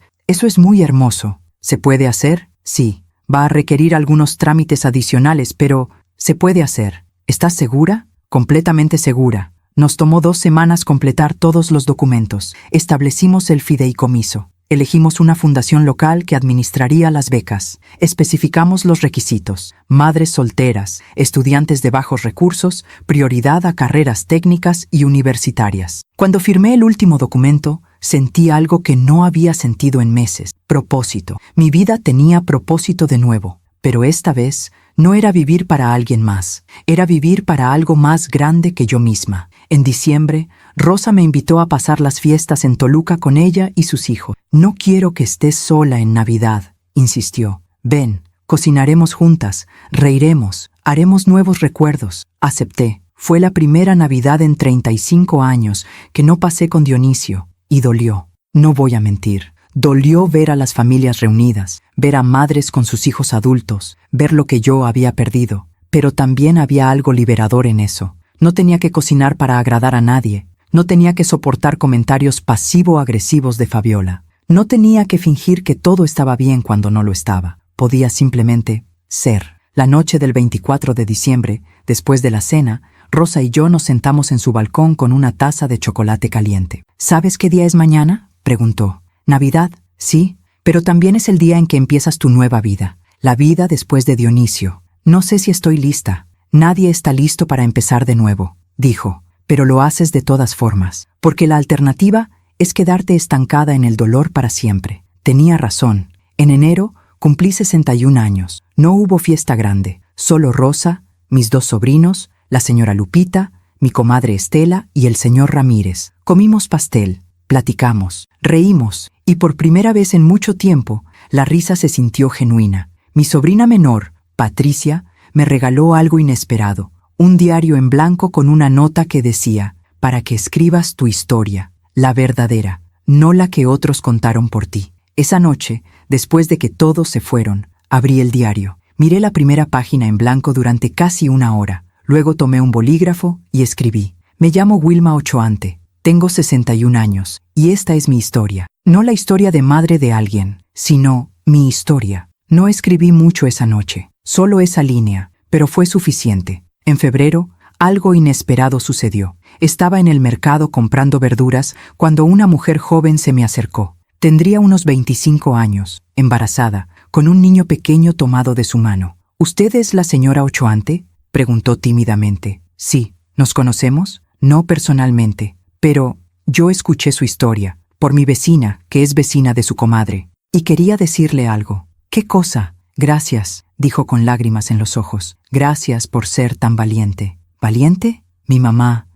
muy hermoso. ¿Se puede hacer? Sí. Va a requerir algunos trámites adicionales, pero se puede hacer. ¿Estás segura? Completamente segura. Nos tomó 2 semanas completar todos los documentos. Establecimos el fideicomiso. Elegimos una fundación local que administraría las becas. Especificamos los requisitos: madres solteras, estudiantes de bajos recursos, prioridad a carreras técnicas y universitarias. Cuando firmé el último documento, sentí algo que no había sentido en meses: propósito. Mi vida tenía propósito de nuevo, pero esta vez no era vivir para alguien más, era vivir para algo más grande que yo misma. En diciembre, Rosa me invitó a pasar las fiestas en Toluca con ella y sus hijos. No quiero que estés sola en Navidad, insistió. Ven, cocinaremos juntas, reiremos, haremos nuevos recuerdos. Acepté. Fue la primera Navidad en 35 años que no pasé con Dionisio, y dolió. No voy a mentir. Dolió ver a las familias reunidas, ver a madres con sus hijos adultos, ver lo que yo había perdido. Pero también había algo liberador en eso. No tenía que cocinar para agradar a nadie. No tenía que soportar comentarios pasivo-agresivos de Fabiola. No tenía que fingir que todo estaba bien cuando no lo estaba. Podía simplemente ser. La noche del 24 de diciembre, después de la cena, Rosa y yo nos sentamos en su balcón con una taza de chocolate caliente. ¿Sabes qué día es mañana?, preguntó. Navidad, sí, pero también es el día en que empiezas tu nueva vida. La vida después de Dionisio. No sé si estoy lista. Nadie está listo para empezar de nuevo, dijo, pero lo haces de todas formas, porque la alternativa es quedarte estancada en el dolor para siempre. Tenía razón. En enero cumplí 61 años. No hubo fiesta grande, solo Rosa, mis 2 sobrinos, la señora Lupita, mi comadre Estela y el señor Ramírez. Comimos pastel, platicamos, reímos, y por primera vez en mucho tiempo, la risa se sintió genuina. Mi sobrina menor, Patricia, me regaló algo inesperado, un diario en blanco con una nota que decía: para que escribas tu historia, la verdadera, no la que otros contaron por ti. Esa noche, después de que todos se fueron, abrí el diario. Miré la primera página en blanco durante casi 1 hora. Luego tomé un bolígrafo y escribí: Me llamo Wilma Ochoante, tengo 61 años, y esta es mi historia. No la historia de madre de alguien, sino mi historia. No escribí mucho esa noche, solo esa línea, pero fue suficiente. En febrero, algo inesperado sucedió. Estaba en el mercado comprando verduras cuando una mujer joven se me acercó. Tendría unos 25 años, embarazada, con un niño pequeño tomado de su mano. ¿Usted es la señora Ochoante?, preguntó tímidamente. Sí. ¿Nos conocemos? No personalmente, pero yo escuché su historia, por mi vecina, que es vecina de su comadre, y quería decirle algo. ¿Qué cosa? Gracias, dijo con lágrimas en los ojos. Gracias por ser tan valiente. ¿Valiente? Mi mamá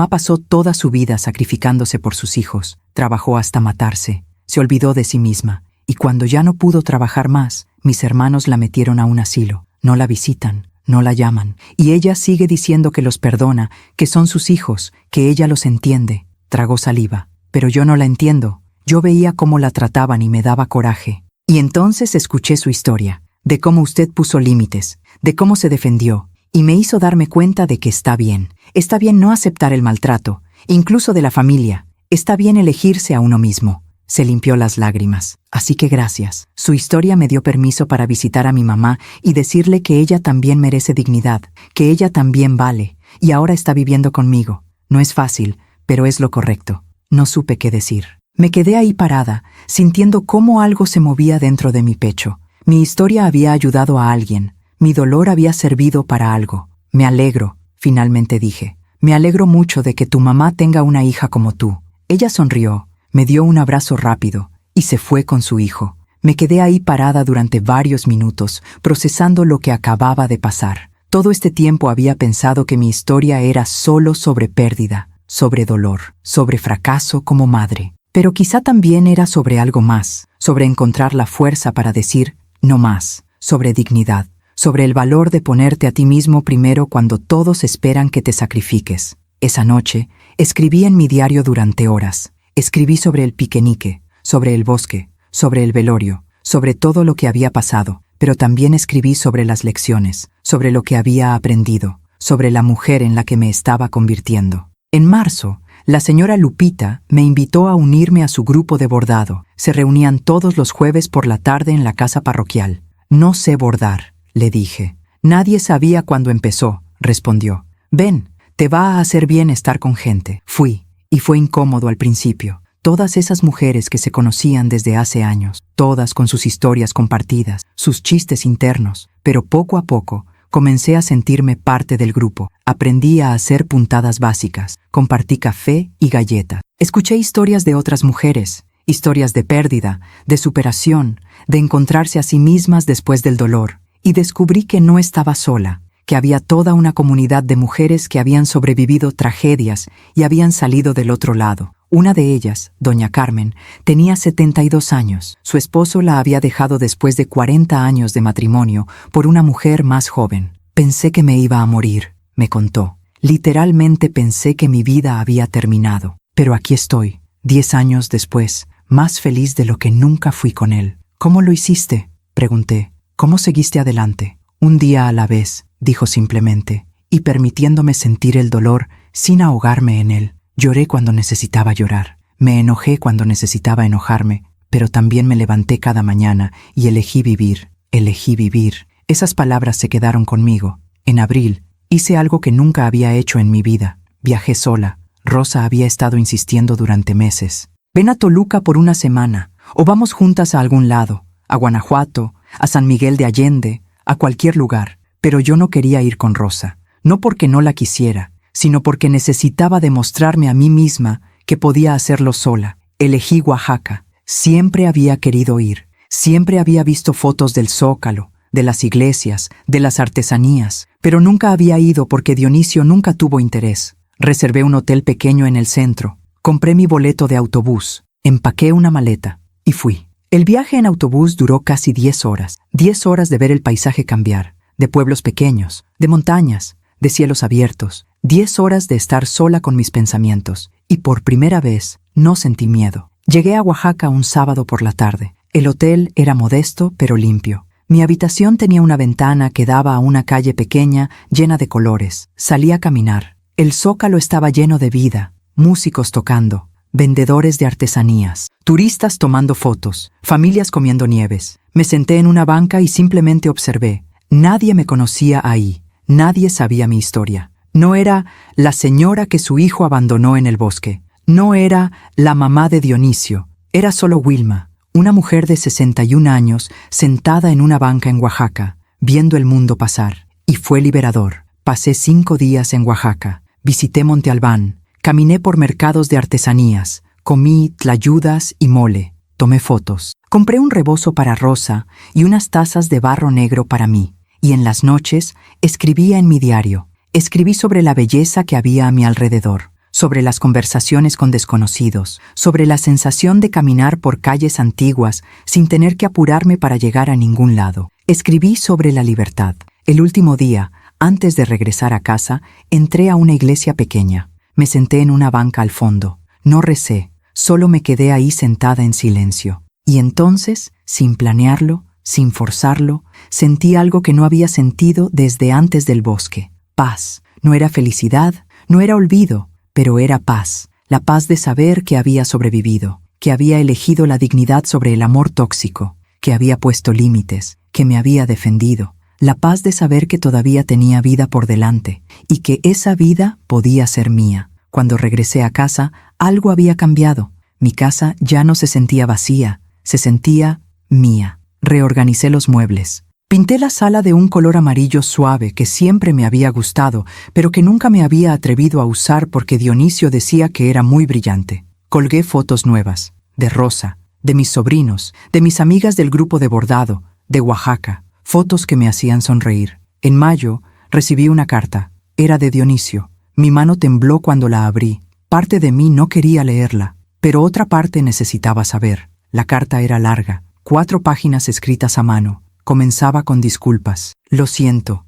pasó toda su vida sacrificándose por sus hijos, trabajó hasta matarse, se olvidó de sí misma, y cuando ya no pudo trabajar más, mis hermanos la metieron a un asilo. No la visitan, no la llaman, y ella sigue diciendo que los perdona, que son sus hijos, que ella los entiende. Tragó saliva. Pero yo no la entiendo. Yo veía cómo la trataban y me daba coraje. Y entonces escuché su historia, de cómo usted puso límites, de cómo se defendió, y me hizo darme cuenta de que está bien. Está bien no aceptar el maltrato, incluso de la familia. Está bien elegirse a uno mismo. Se limpió las lágrimas. Así que gracias. Su historia me dio permiso para visitar a mi mamá y decirle que ella también merece dignidad, que ella también vale, y ahora está viviendo conmigo. No es fácil, pero es lo correcto. No supe qué decir. Me quedé ahí parada, sintiendo cómo algo se movía dentro de mi pecho. Mi historia había ayudado a alguien. Mi dolor había servido para algo. Me alegro, finalmente dije. Me alegro mucho de que tu mamá tenga una hija como tú. Ella sonrió. Me dio un abrazo rápido y se fue con su hijo. Me quedé ahí parada durante varios minutos, procesando lo que acababa de pasar. Todo este tiempo había pensado que mi historia era solo sobre pérdida, sobre dolor, sobre fracaso como madre. Pero quizá también era sobre algo más, sobre encontrar la fuerza para decir no más, sobre dignidad, sobre el valor de ponerte a ti mismo primero cuando todos esperan que te sacrifiques. Esa noche, escribí en mi diario durante horas. Escribí sobre el piquenique, sobre el bosque, sobre el velorio, sobre todo lo que había pasado, pero también escribí sobre las lecciones, sobre lo que había aprendido, sobre la mujer en la que me estaba convirtiendo. En marzo, la señora Lupita me invitó a unirme a su grupo de bordado. Se reunían todos los jueves por la tarde en la casa parroquial. No sé bordar, le dije. Nadie sabía cuándo empezó, respondió. Ven, te va a hacer bien estar con gente. Fui. Y fue incómodo al principio. Todas esas mujeres que se conocían desde hace años, todas con sus historias compartidas, sus chistes internos, pero poco a poco comencé a sentirme parte del grupo. Aprendí a hacer puntadas básicas, compartí café y galletas. Escuché historias de otras mujeres, historias de pérdida, de superación, de encontrarse a sí mismas después del dolor, y descubrí que no estaba sola, que había toda una comunidad de mujeres que habían sobrevivido tragedias y habían salido del otro lado. Una de ellas, doña Carmen, tenía 72 años. Su esposo la había dejado después de 40 años de matrimonio por una mujer más joven. Pensé que me iba a morir, me contó. Literalmente pensé que mi vida había terminado. Pero aquí estoy, 10 años después, más feliz de lo que nunca fui con él. ¿Cómo lo hiciste?, pregunté. ¿Cómo seguiste adelante? Un día a la vez, dijo simplemente, y permitiéndome sentir el dolor sin ahogarme en él. Lloré cuando necesitaba llorar, me enojé cuando necesitaba enojarme, pero también me levanté cada mañana y elegí vivir, elegí vivir. Esas palabras se quedaron conmigo. En abril, hice algo que nunca había hecho en mi vida. Viajé sola. Rosa había estado insistiendo durante meses. Ven a Toluca por una semana, o vamos juntas a algún lado, a Guanajuato, a San Miguel de Allende, a cualquier lugar. Pero yo no quería ir con Rosa, no porque no la quisiera, sino porque necesitaba demostrarme a mí misma que podía hacerlo sola. Elegí Oaxaca. Siempre había querido ir. Siempre había visto fotos del Zócalo, de las iglesias, de las artesanías, pero nunca había ido porque Dionisio nunca tuvo interés. Reservé un hotel pequeño en el centro. Compré mi boleto de autobús. Empaqué una maleta y fui. El viaje en autobús duró casi 10 horas. 10 horas de ver el paisaje cambiar. De pueblos pequeños, de montañas, de cielos abiertos, 10 horas de estar sola con mis pensamientos, y por primera vez no sentí miedo. Llegué a Oaxaca un sábado por la tarde. El hotel era modesto pero limpio. Mi habitación tenía una ventana que daba a una calle pequeña llena de colores. Salí a caminar. El zócalo estaba lleno de vida, músicos tocando, vendedores de artesanías, turistas tomando fotos, familias comiendo nieves. Me senté en una banca y simplemente observé. Nadie me conocía ahí, nadie sabía mi historia. No era la señora que su hijo abandonó en el bosque. No era la mamá de Dionisio. Era solo Wilma, una mujer de 61 años sentada en una banca en Oaxaca, viendo el mundo pasar. Y fue liberador. Pasé 5 días en Oaxaca. Visité Monte Albán. Caminé por mercados de artesanías. Comí tlayudas y mole. Tomé fotos. Compré un rebozo para Rosa y unas tazas de barro negro para mí. Y en las noches escribía en mi diario. Escribí sobre la belleza que había a mi alrededor, sobre las conversaciones con desconocidos, sobre la sensación de caminar por calles antiguas sin tener que apurarme para llegar a ningún lado. Escribí sobre la libertad. El último día, antes de regresar a casa, entré a una iglesia pequeña. Me senté en una banca al fondo. No recé, solo me quedé ahí sentada en silencio. Y entonces, sin planearlo, sin forzarlo, sentí algo que no había sentido desde antes del bosque. Paz. No era felicidad, no era olvido, pero era paz. La paz de saber que había sobrevivido, que había elegido la dignidad sobre el amor tóxico, que había puesto límites, que me había defendido. La paz de saber que todavía tenía vida por delante y que esa vida podía ser mía. Cuando regresé a casa, algo había cambiado. Mi casa ya no se sentía vacía, se sentía mía. Reorganicé los muebles. Pinté la sala de un color amarillo suave que siempre me había gustado, pero que nunca me había atrevido a usar porque Dionisio decía que era muy brillante. Colgué fotos nuevas, de Rosa, de mis sobrinos, de mis amigas del grupo de bordado, de Oaxaca, fotos que me hacían sonreír. En mayo recibí una carta. Era de Dionisio. Mi mano tembló cuando la abrí. Parte de mí no quería leerla, pero otra parte necesitaba saber. La carta era larga, 4 páginas escritas a mano. Comenzaba con disculpas. Lo siento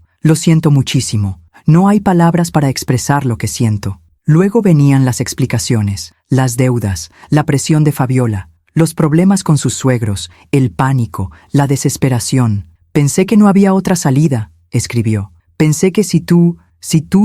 muchísimo. No hay palabras para expresar lo que siento. Luego venían las explicaciones, las deudas, la presión de Fabiola, los problemas con sus suegros, el pánico, la desesperación. Pensé que no había otra salida, escribió. Pensé que si tú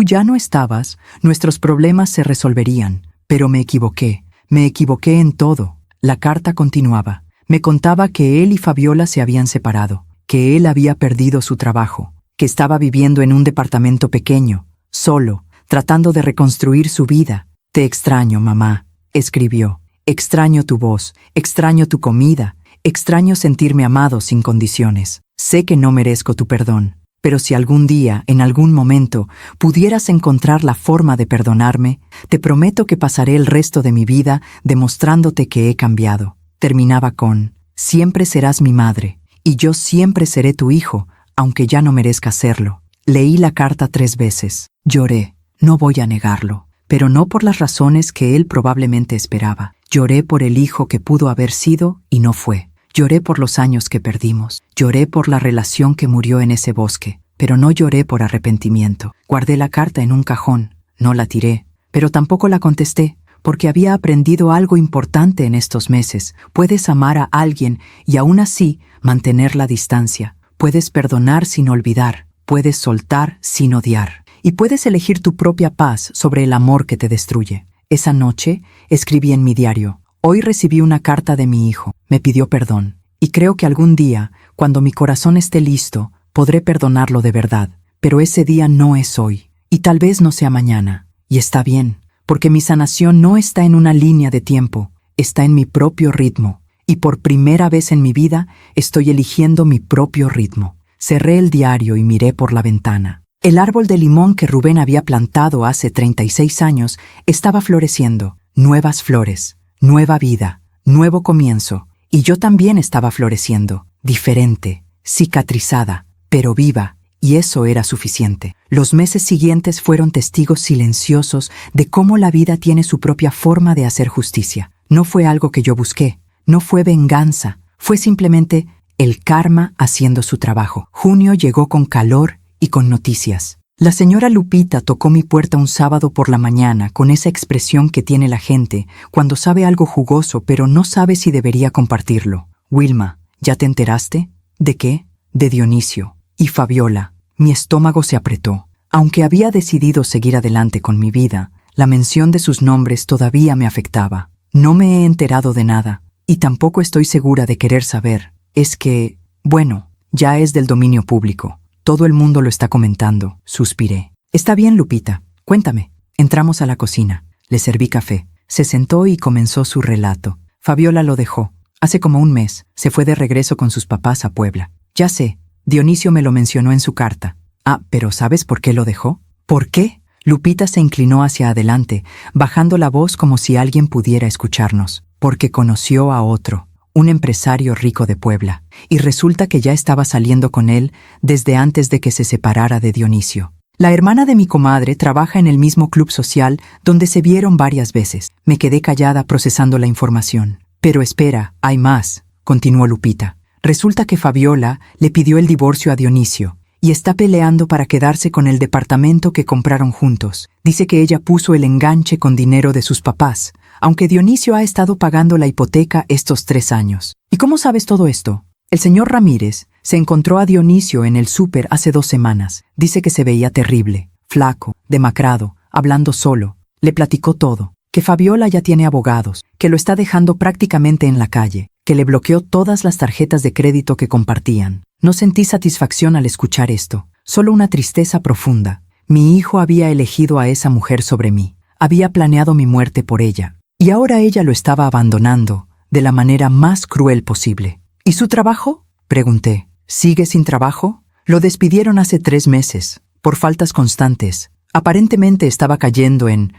ya no estabas, nuestros problemas se resolverían. Pero me equivoqué en todo. La carta continuaba. Me contaba que él y Fabiola se habían separado, que él había perdido su trabajo, que estaba viviendo en un departamento pequeño, solo, tratando de reconstruir su vida. Te extraño, mamá, escribió. Extraño tu voz, extraño tu comida, extraño sentirme amado sin condiciones. Sé que no merezco tu perdón, pero si algún día, en algún momento, pudieras encontrar la forma de perdonarme, te prometo que pasaré el resto de mi vida demostrándote que he cambiado. Terminaba con, siempre serás mi madre, y yo siempre seré tu hijo, aunque ya no merezca serlo. Leí la carta 3 veces. Lloré, no voy a negarlo, pero no por las razones que él probablemente esperaba. Lloré por el hijo que pudo haber sido y no fue. Lloré por los años que perdimos. Lloré por la relación que murió en ese bosque, pero no lloré por arrepentimiento. Guardé la carta en un cajón, no la tiré, pero tampoco la contesté. Porque había aprendido algo importante en estos meses. Puedes amar a alguien y aún así mantener la distancia. Puedes perdonar sin olvidar. Puedes soltar sin odiar. Y puedes elegir tu propia paz sobre el amor que te destruye. Esa noche escribí en mi diario. Hoy recibí una carta de mi hijo. Me pidió perdón. Y creo que algún día, cuando mi corazón esté listo, podré perdonarlo de verdad. Pero ese día no es hoy. Y tal vez no sea mañana. Y está bien. Porque mi sanación no está en una línea de tiempo, está en mi propio ritmo, y por primera vez en mi vida estoy eligiendo mi propio ritmo. Cerré el diario y miré por la ventana. El árbol de limón que Rubén había plantado hace 36 años estaba floreciendo. Nuevas flores, nueva vida, nuevo comienzo. Y yo también estaba floreciendo, diferente, cicatrizada, pero viva. Y eso era suficiente. Los meses siguientes fueron testigos silenciosos de cómo la vida tiene su propia forma de hacer justicia. No fue algo que yo busqué, no fue venganza, fue simplemente el karma haciendo su trabajo. Junio llegó con calor y con noticias. La señora Lupita tocó mi puerta un sábado por la mañana con esa expresión que tiene la gente cuando sabe algo jugoso pero no sabe si debería compartirlo. Wilma, ¿ya te enteraste? ¿De qué? De Dionisio. Y Fabiola. Mi estómago se apretó. Aunque había decidido seguir adelante con mi vida, la mención de sus nombres todavía me afectaba. No me he enterado de nada, y tampoco estoy segura de querer saber. Es que, bueno, ya es del dominio público. Todo el mundo lo está comentando, suspiré. Está bien, Lupita, cuéntame. Entramos a la cocina. Le serví café. Se sentó y comenzó su relato. Fabiola lo dejó. Hace como un mes, se fue de regreso con sus papás a Puebla. Ya sé, Dionisio me lo mencionó en su carta. Ah, pero ¿sabes por qué lo dejó? ¿Por qué? Lupita se inclinó hacia adelante, bajando la voz como si alguien pudiera escucharnos. Porque conoció a otro, un empresario rico de Puebla, y resulta que ya estaba saliendo con él desde antes de que se separara de Dionisio. La hermana de mi comadre trabaja en el mismo club social donde se vieron varias veces. Me quedé callada procesando la información. Pero espera, hay más, continuó Lupita. Resulta que Fabiola le pidió el divorcio a Dionisio y está peleando para quedarse con el departamento que compraron juntos. Dice que ella puso el enganche con dinero de sus papás, aunque Dionisio ha estado pagando la hipoteca estos 3 años. ¿Y cómo sabes todo esto? El señor Ramírez se encontró a Dionisio en el súper hace 2 semanas. Dice que se veía terrible, flaco, demacrado, hablando solo. Le platicó todo, que Fabiola ya tiene abogados, que lo está dejando prácticamente en la calle, que le bloqueó todas las tarjetas de crédito que compartían. No sentí satisfacción al escuchar esto, solo una tristeza profunda. Mi hijo había elegido a esa mujer sobre mí, había planeado mi muerte por ella, y ahora ella lo estaba abandonando de la manera más cruel posible. ¿Y su trabajo?, pregunté. ¿Sigue sin trabajo? Lo despidieron hace 3 meses, por faltas constantes. Aparentemente estaba cayendo en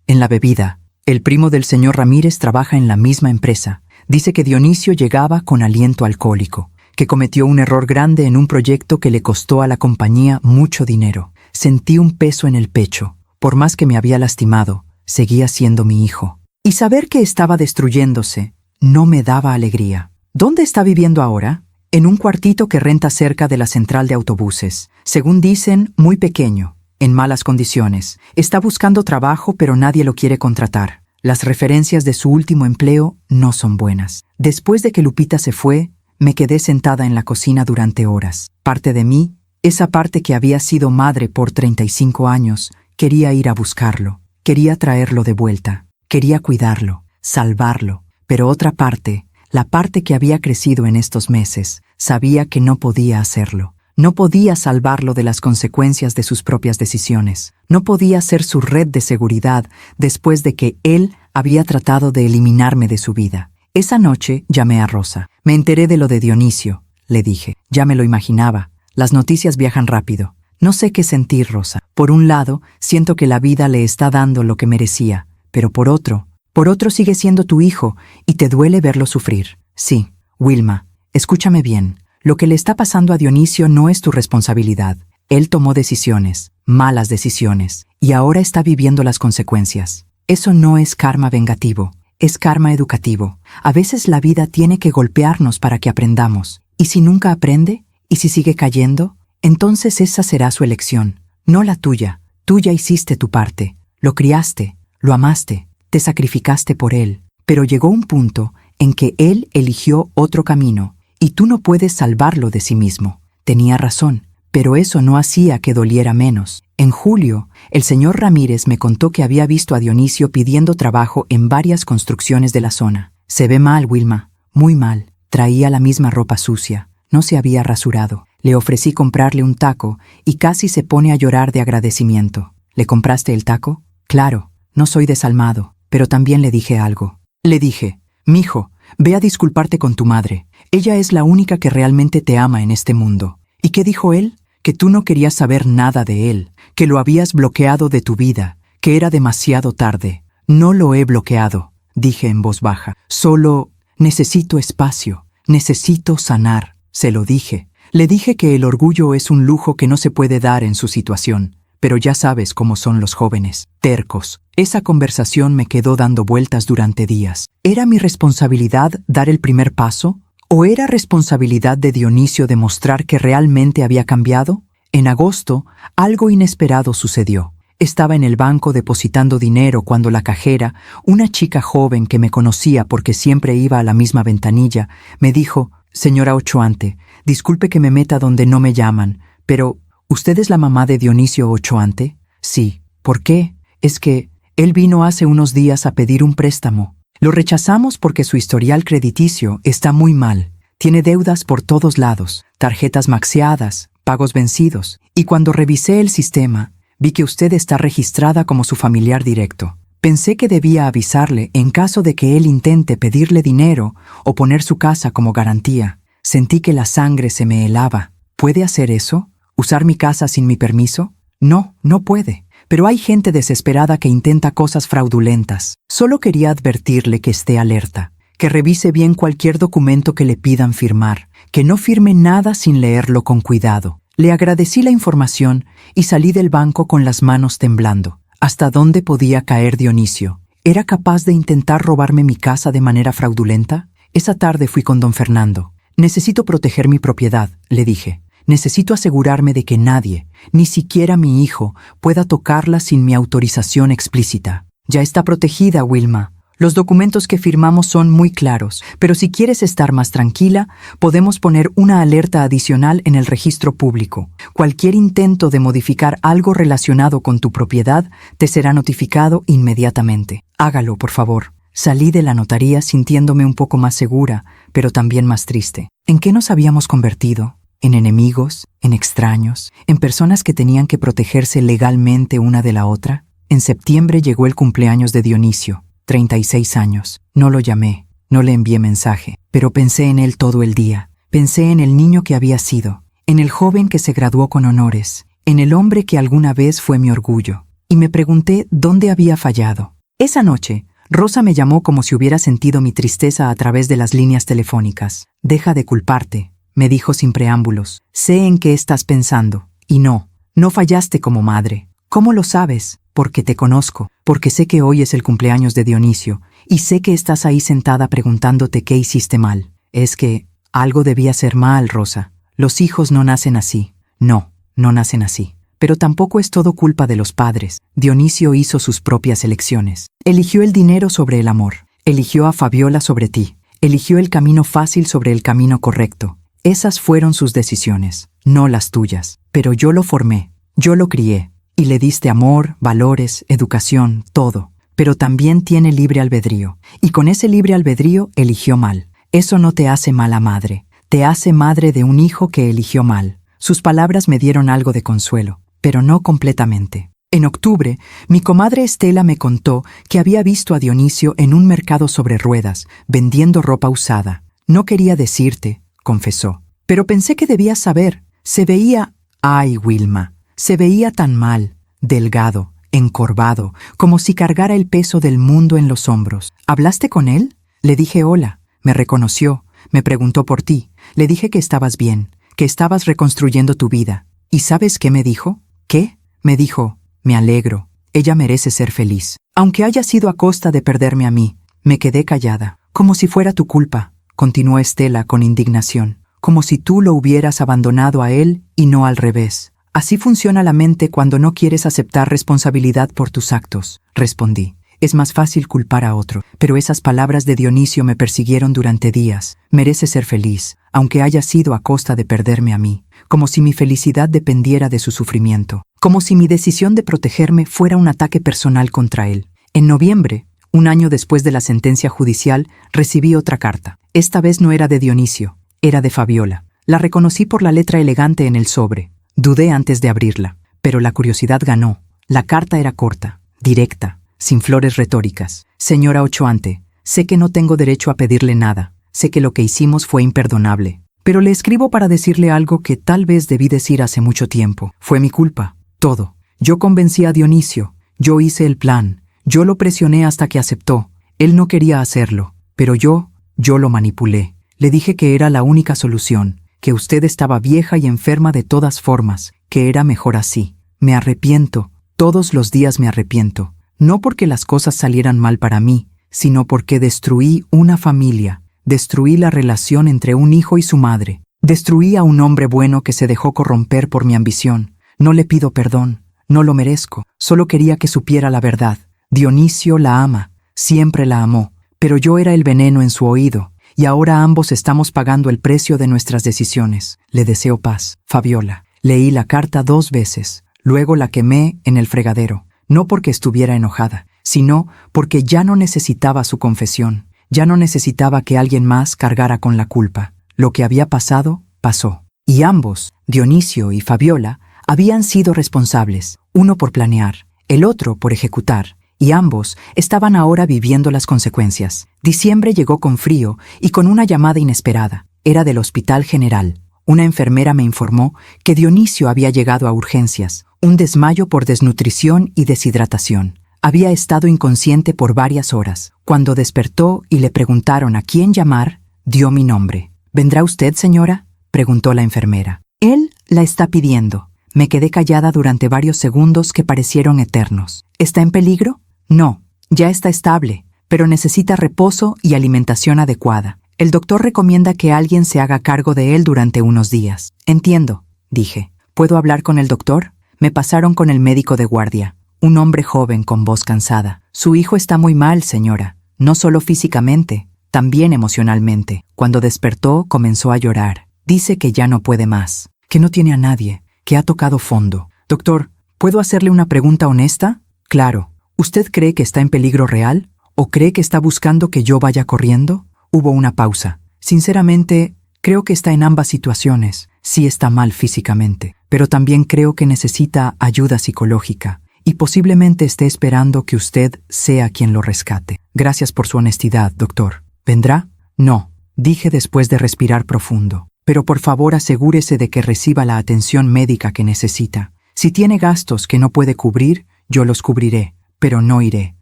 la bebida. El primo del señor Ramírez trabaja en la misma empresa. Dice que Dionisio llegaba con aliento alcohólico, que cometió un error grande en un proyecto que le costó a la compañía mucho dinero. Sentí un peso en el pecho. Por más que me había lastimado, seguía siendo mi hijo. Y saber que estaba destruyéndose no me daba alegría. ¿Dónde está viviendo ahora? En un cuartito que renta cerca de la central de autobuses. Según dicen, muy pequeño, en malas condiciones. Está buscando trabajo, pero nadie lo quiere contratar. Las referencias de su último empleo no son buenas. Después de que Lupita se fue, me quedé sentada en la cocina durante horas. Parte de mí, esa parte que había sido madre por 35 años, quería ir a buscarlo. Quería traerlo de vuelta. Quería cuidarlo, salvarlo. Pero otra parte, la parte que había crecido en estos meses, sabía que no podía hacerlo. No podía salvarlo de las consecuencias de sus propias decisiones. No podía ser su red de seguridad después de que él había tratado de eliminarme de su vida. Esa noche llamé a Rosa. Me enteré de lo de Dionisio, le dije. Ya me lo imaginaba. Las noticias viajan rápido. No sé qué sentir, Rosa. Por un lado, siento que la vida le está dando lo que merecía, pero por otro sigue siendo tu hijo y te duele verlo sufrir. Sí, Wilma, escúchame bien. Lo que le está pasando a Dionisio no es tu responsabilidad. Él tomó decisiones, malas decisiones, y ahora está viviendo las consecuencias. Eso no es karma vengativo, es karma educativo. A veces la vida tiene que golpearnos para que aprendamos. ¿Y si nunca aprende? ¿Y si sigue cayendo? Entonces esa será su elección, no la tuya. Tú ya hiciste tu parte. Lo criaste, lo amaste, te sacrificaste por él. Pero llegó un punto en que él eligió otro camino, y tú no puedes salvarlo de sí mismo. Tenía razón, pero eso no hacía que doliera menos. En julio, el señor Ramírez me contó que había visto a Dionisio pidiendo trabajo en varias construcciones de la zona. Se ve mal, Wilma, muy mal. Traía la misma ropa sucia, no se había rasurado. Le ofrecí comprarle un taco y casi se pone a llorar de agradecimiento. ¿Le compraste el taco? Claro, no soy desalmado, pero también le dije algo. Le dije, mijo, ve a disculparte con tu madre. Ella es la única que realmente te ama en este mundo. ¿Y qué dijo él? Que tú no querías saber nada de él, que lo habías bloqueado de tu vida, que era demasiado tarde. No lo he bloqueado, dije en voz baja. Solo necesito espacio, necesito sanar, se lo dije. Le dije que el orgullo es un lujo que no se puede dar en su situación, pero ya sabes cómo son los jóvenes, tercos. Esa conversación me quedó dando vueltas durante días. ¿Era mi responsabilidad dar el primer paso? ¿O era responsabilidad de Dionisio demostrar que realmente había cambiado? En agosto, algo inesperado sucedió. Estaba en el banco depositando dinero cuando la cajera, una chica joven que me conocía porque siempre iba a la misma ventanilla, me dijo, «Señora Ochoante, disculpe que me meta donde no me llaman, pero ¿Usted es la mamá de Dionisio Ochoante? Sí. ¿Por qué? Es que él vino hace unos días a pedir un préstamo. Lo rechazamos porque su historial crediticio está muy mal. Tiene deudas por todos lados, tarjetas maxeadas, pagos vencidos. Y cuando revisé el sistema, vi que usted está registrada como su familiar directo. Pensé que debía avisarle en caso de que él intente pedirle dinero o poner su casa como garantía. Sentí que la sangre se me helaba. ¿Puede hacer eso? ¿Usar mi casa sin mi permiso? No, no puede. Pero hay gente desesperada que intenta cosas fraudulentas. Solo quería advertirle que esté alerta, que revise bien cualquier documento que le pidan firmar, que no firme nada sin leerlo con cuidado. Le agradecí la información y salí del banco con las manos temblando. ¿Hasta dónde podía caer Dionisio? ¿Era capaz de intentar robarme mi casa de manera fraudulenta? Esa tarde fui con don Fernando. Necesito proteger mi propiedad, le dije. Necesito asegurarme de que nadie, ni siquiera mi hijo, pueda tocarla sin mi autorización explícita. Ya está protegida, Wilma. Los documentos que firmamos son muy claros, pero si quieres estar más tranquila, podemos poner una alerta adicional en el registro público. Cualquier intento de modificar algo relacionado con tu propiedad te será notificado inmediatamente. Hágalo, por favor. Salí de la notaría sintiéndome un poco más segura, pero también más triste. ¿En qué nos habíamos convertido? ¿En enemigos? ¿En extraños? ¿En personas que tenían que protegerse legalmente una de la otra? En septiembre llegó el cumpleaños de Dionisio, 36 años. No lo llamé, no le envié mensaje, pero pensé en él todo el día. Pensé en el niño que había sido, en el joven que se graduó con honores, en el hombre que alguna vez fue mi orgullo. Y me pregunté dónde había fallado. Esa noche, Rosa me llamó como si hubiera sentido mi tristeza a través de las líneas telefónicas. Deja de culparte, me dijo sin preámbulos. Sé en qué estás pensando. Y no fallaste como madre. ¿Cómo lo sabes? Porque te conozco, porque sé que hoy es el cumpleaños de Dionisio, y sé que estás ahí sentada preguntándote qué hiciste mal. Es que algo debía ser mal, Rosa. Los hijos no nacen así. No nacen así. Pero tampoco es todo culpa de los padres. Dionisio hizo sus propias elecciones. Eligió el dinero sobre el amor. Eligió a Fabiola sobre ti. Eligió el camino fácil sobre el camino correcto. Esas fueron sus decisiones, no las tuyas. Pero yo lo formé, yo lo crié. Y le diste amor, valores, educación, todo. Pero también tiene libre albedrío. Y con ese libre albedrío eligió mal. Eso no te hace mala madre. Te hace madre de un hijo que eligió mal. Sus palabras me dieron algo de consuelo, pero no completamente. En octubre, mi comadre Estela me contó que había visto a Dionisio en un mercado sobre ruedas, vendiendo ropa usada. No quería decirte, confesó, pero pensé que debías saber. Se veía... ¡Ay, Wilma! Se veía tan mal, delgado, encorvado, como si cargara el peso del mundo en los hombros. ¿Hablaste con él? Le dije hola. Me reconoció. Me preguntó por ti. Le dije que estabas bien, que estabas reconstruyendo tu vida. ¿Y sabes qué me dijo? ¿Qué? Me dijo, me alegro. Ella merece ser feliz. Aunque haya sido a costa de perderme a mí. Me quedé callada. Como si fuera tu culpa, continuó Estela con indignación. Como si tú lo hubieras abandonado a él y no al revés. Así funciona la mente cuando no quieres aceptar responsabilidad por tus actos, respondí. Es más fácil culpar a otro, pero esas palabras de Dionisio me persiguieron durante días. Merece ser feliz, aunque haya sido a costa de perderme a mí, como si mi felicidad dependiera de su sufrimiento, como si mi decisión de protegerme fuera un ataque personal contra él. En noviembre, un año después de la sentencia judicial, recibí otra carta. Esta vez no era de Dionisio, era de Fabiola. La reconocí por la letra elegante en el sobre. Dudé antes de abrirla, pero la curiosidad ganó. La carta era corta, directa, sin flores retóricas. Señora Ochoante, sé que no tengo derecho a pedirle nada. Sé que lo que hicimos fue imperdonable. Pero le escribo para decirle algo que tal vez debí decir hace mucho tiempo. Fue mi culpa. Todo. Yo convencí a Dionisio. Yo hice el plan. Yo lo presioné hasta que aceptó. Él no quería hacerlo. Pero yo lo manipulé. Le dije que era la única solución. Que usted estaba vieja y enferma de todas formas, que era mejor así. Me arrepiento, todos los días me arrepiento, no porque las cosas salieran mal para mí, sino porque destruí una familia, destruí la relación entre un hijo y su madre, destruí a un hombre bueno que se dejó corromper por mi ambición. No le pido perdón, no lo merezco, solo quería que supiera la verdad. Dionisio la ama, siempre la amó, pero yo era el veneno en su oído. Y ahora ambos estamos pagando el precio de nuestras decisiones. Le deseo paz, Fabiola. Leí la carta 2 veces, luego la quemé en el fregadero, no porque estuviera enojada, sino porque ya no necesitaba su confesión, ya no necesitaba que alguien más cargara con la culpa. Lo que había pasado, pasó. Y ambos, Dionisio y Fabiola, habían sido responsables, uno por planear, el otro por ejecutar, y ambos estaban ahora viviendo las consecuencias. Diciembre llegó con frío y con una llamada inesperada. Era del Hospital General. Una enfermera me informó que Dionisio había llegado a urgencias, un desmayo por desnutrición y deshidratación. Había estado inconsciente por varias horas. Cuando despertó y le preguntaron a quién llamar, dio mi nombre. ¿Vendrá usted, señora?, preguntó la enfermera. Él la está pidiendo. Me quedé callada durante varios segundos que parecieron eternos. ¿Está en peligro? No, ya está estable, pero necesita reposo y alimentación adecuada. El doctor recomienda que alguien se haga cargo de él durante unos días. Entiendo, dije. ¿Puedo hablar con el doctor? Me pasaron con el médico de guardia, un hombre joven con voz cansada. Su hijo está muy mal, señora, no solo físicamente, también emocionalmente. Cuando despertó, comenzó a llorar. Dice que ya no puede más, que no tiene a nadie, que ha tocado fondo. Doctor, ¿puedo hacerle una pregunta honesta? Claro. ¿Usted cree que está en peligro real? ¿O cree que está buscando que yo vaya corriendo? Hubo una pausa. Sinceramente, creo que está en ambas situaciones. Sí está mal físicamente, pero también creo que necesita ayuda psicológica y posiblemente esté esperando que usted sea quien lo rescate. Gracias por su honestidad, doctor. ¿Vendrá? No, dije después de respirar profundo. Pero por favor asegúrese de que reciba la atención médica que necesita. Si tiene gastos que no puede cubrir, yo los cubriré, pero no iré.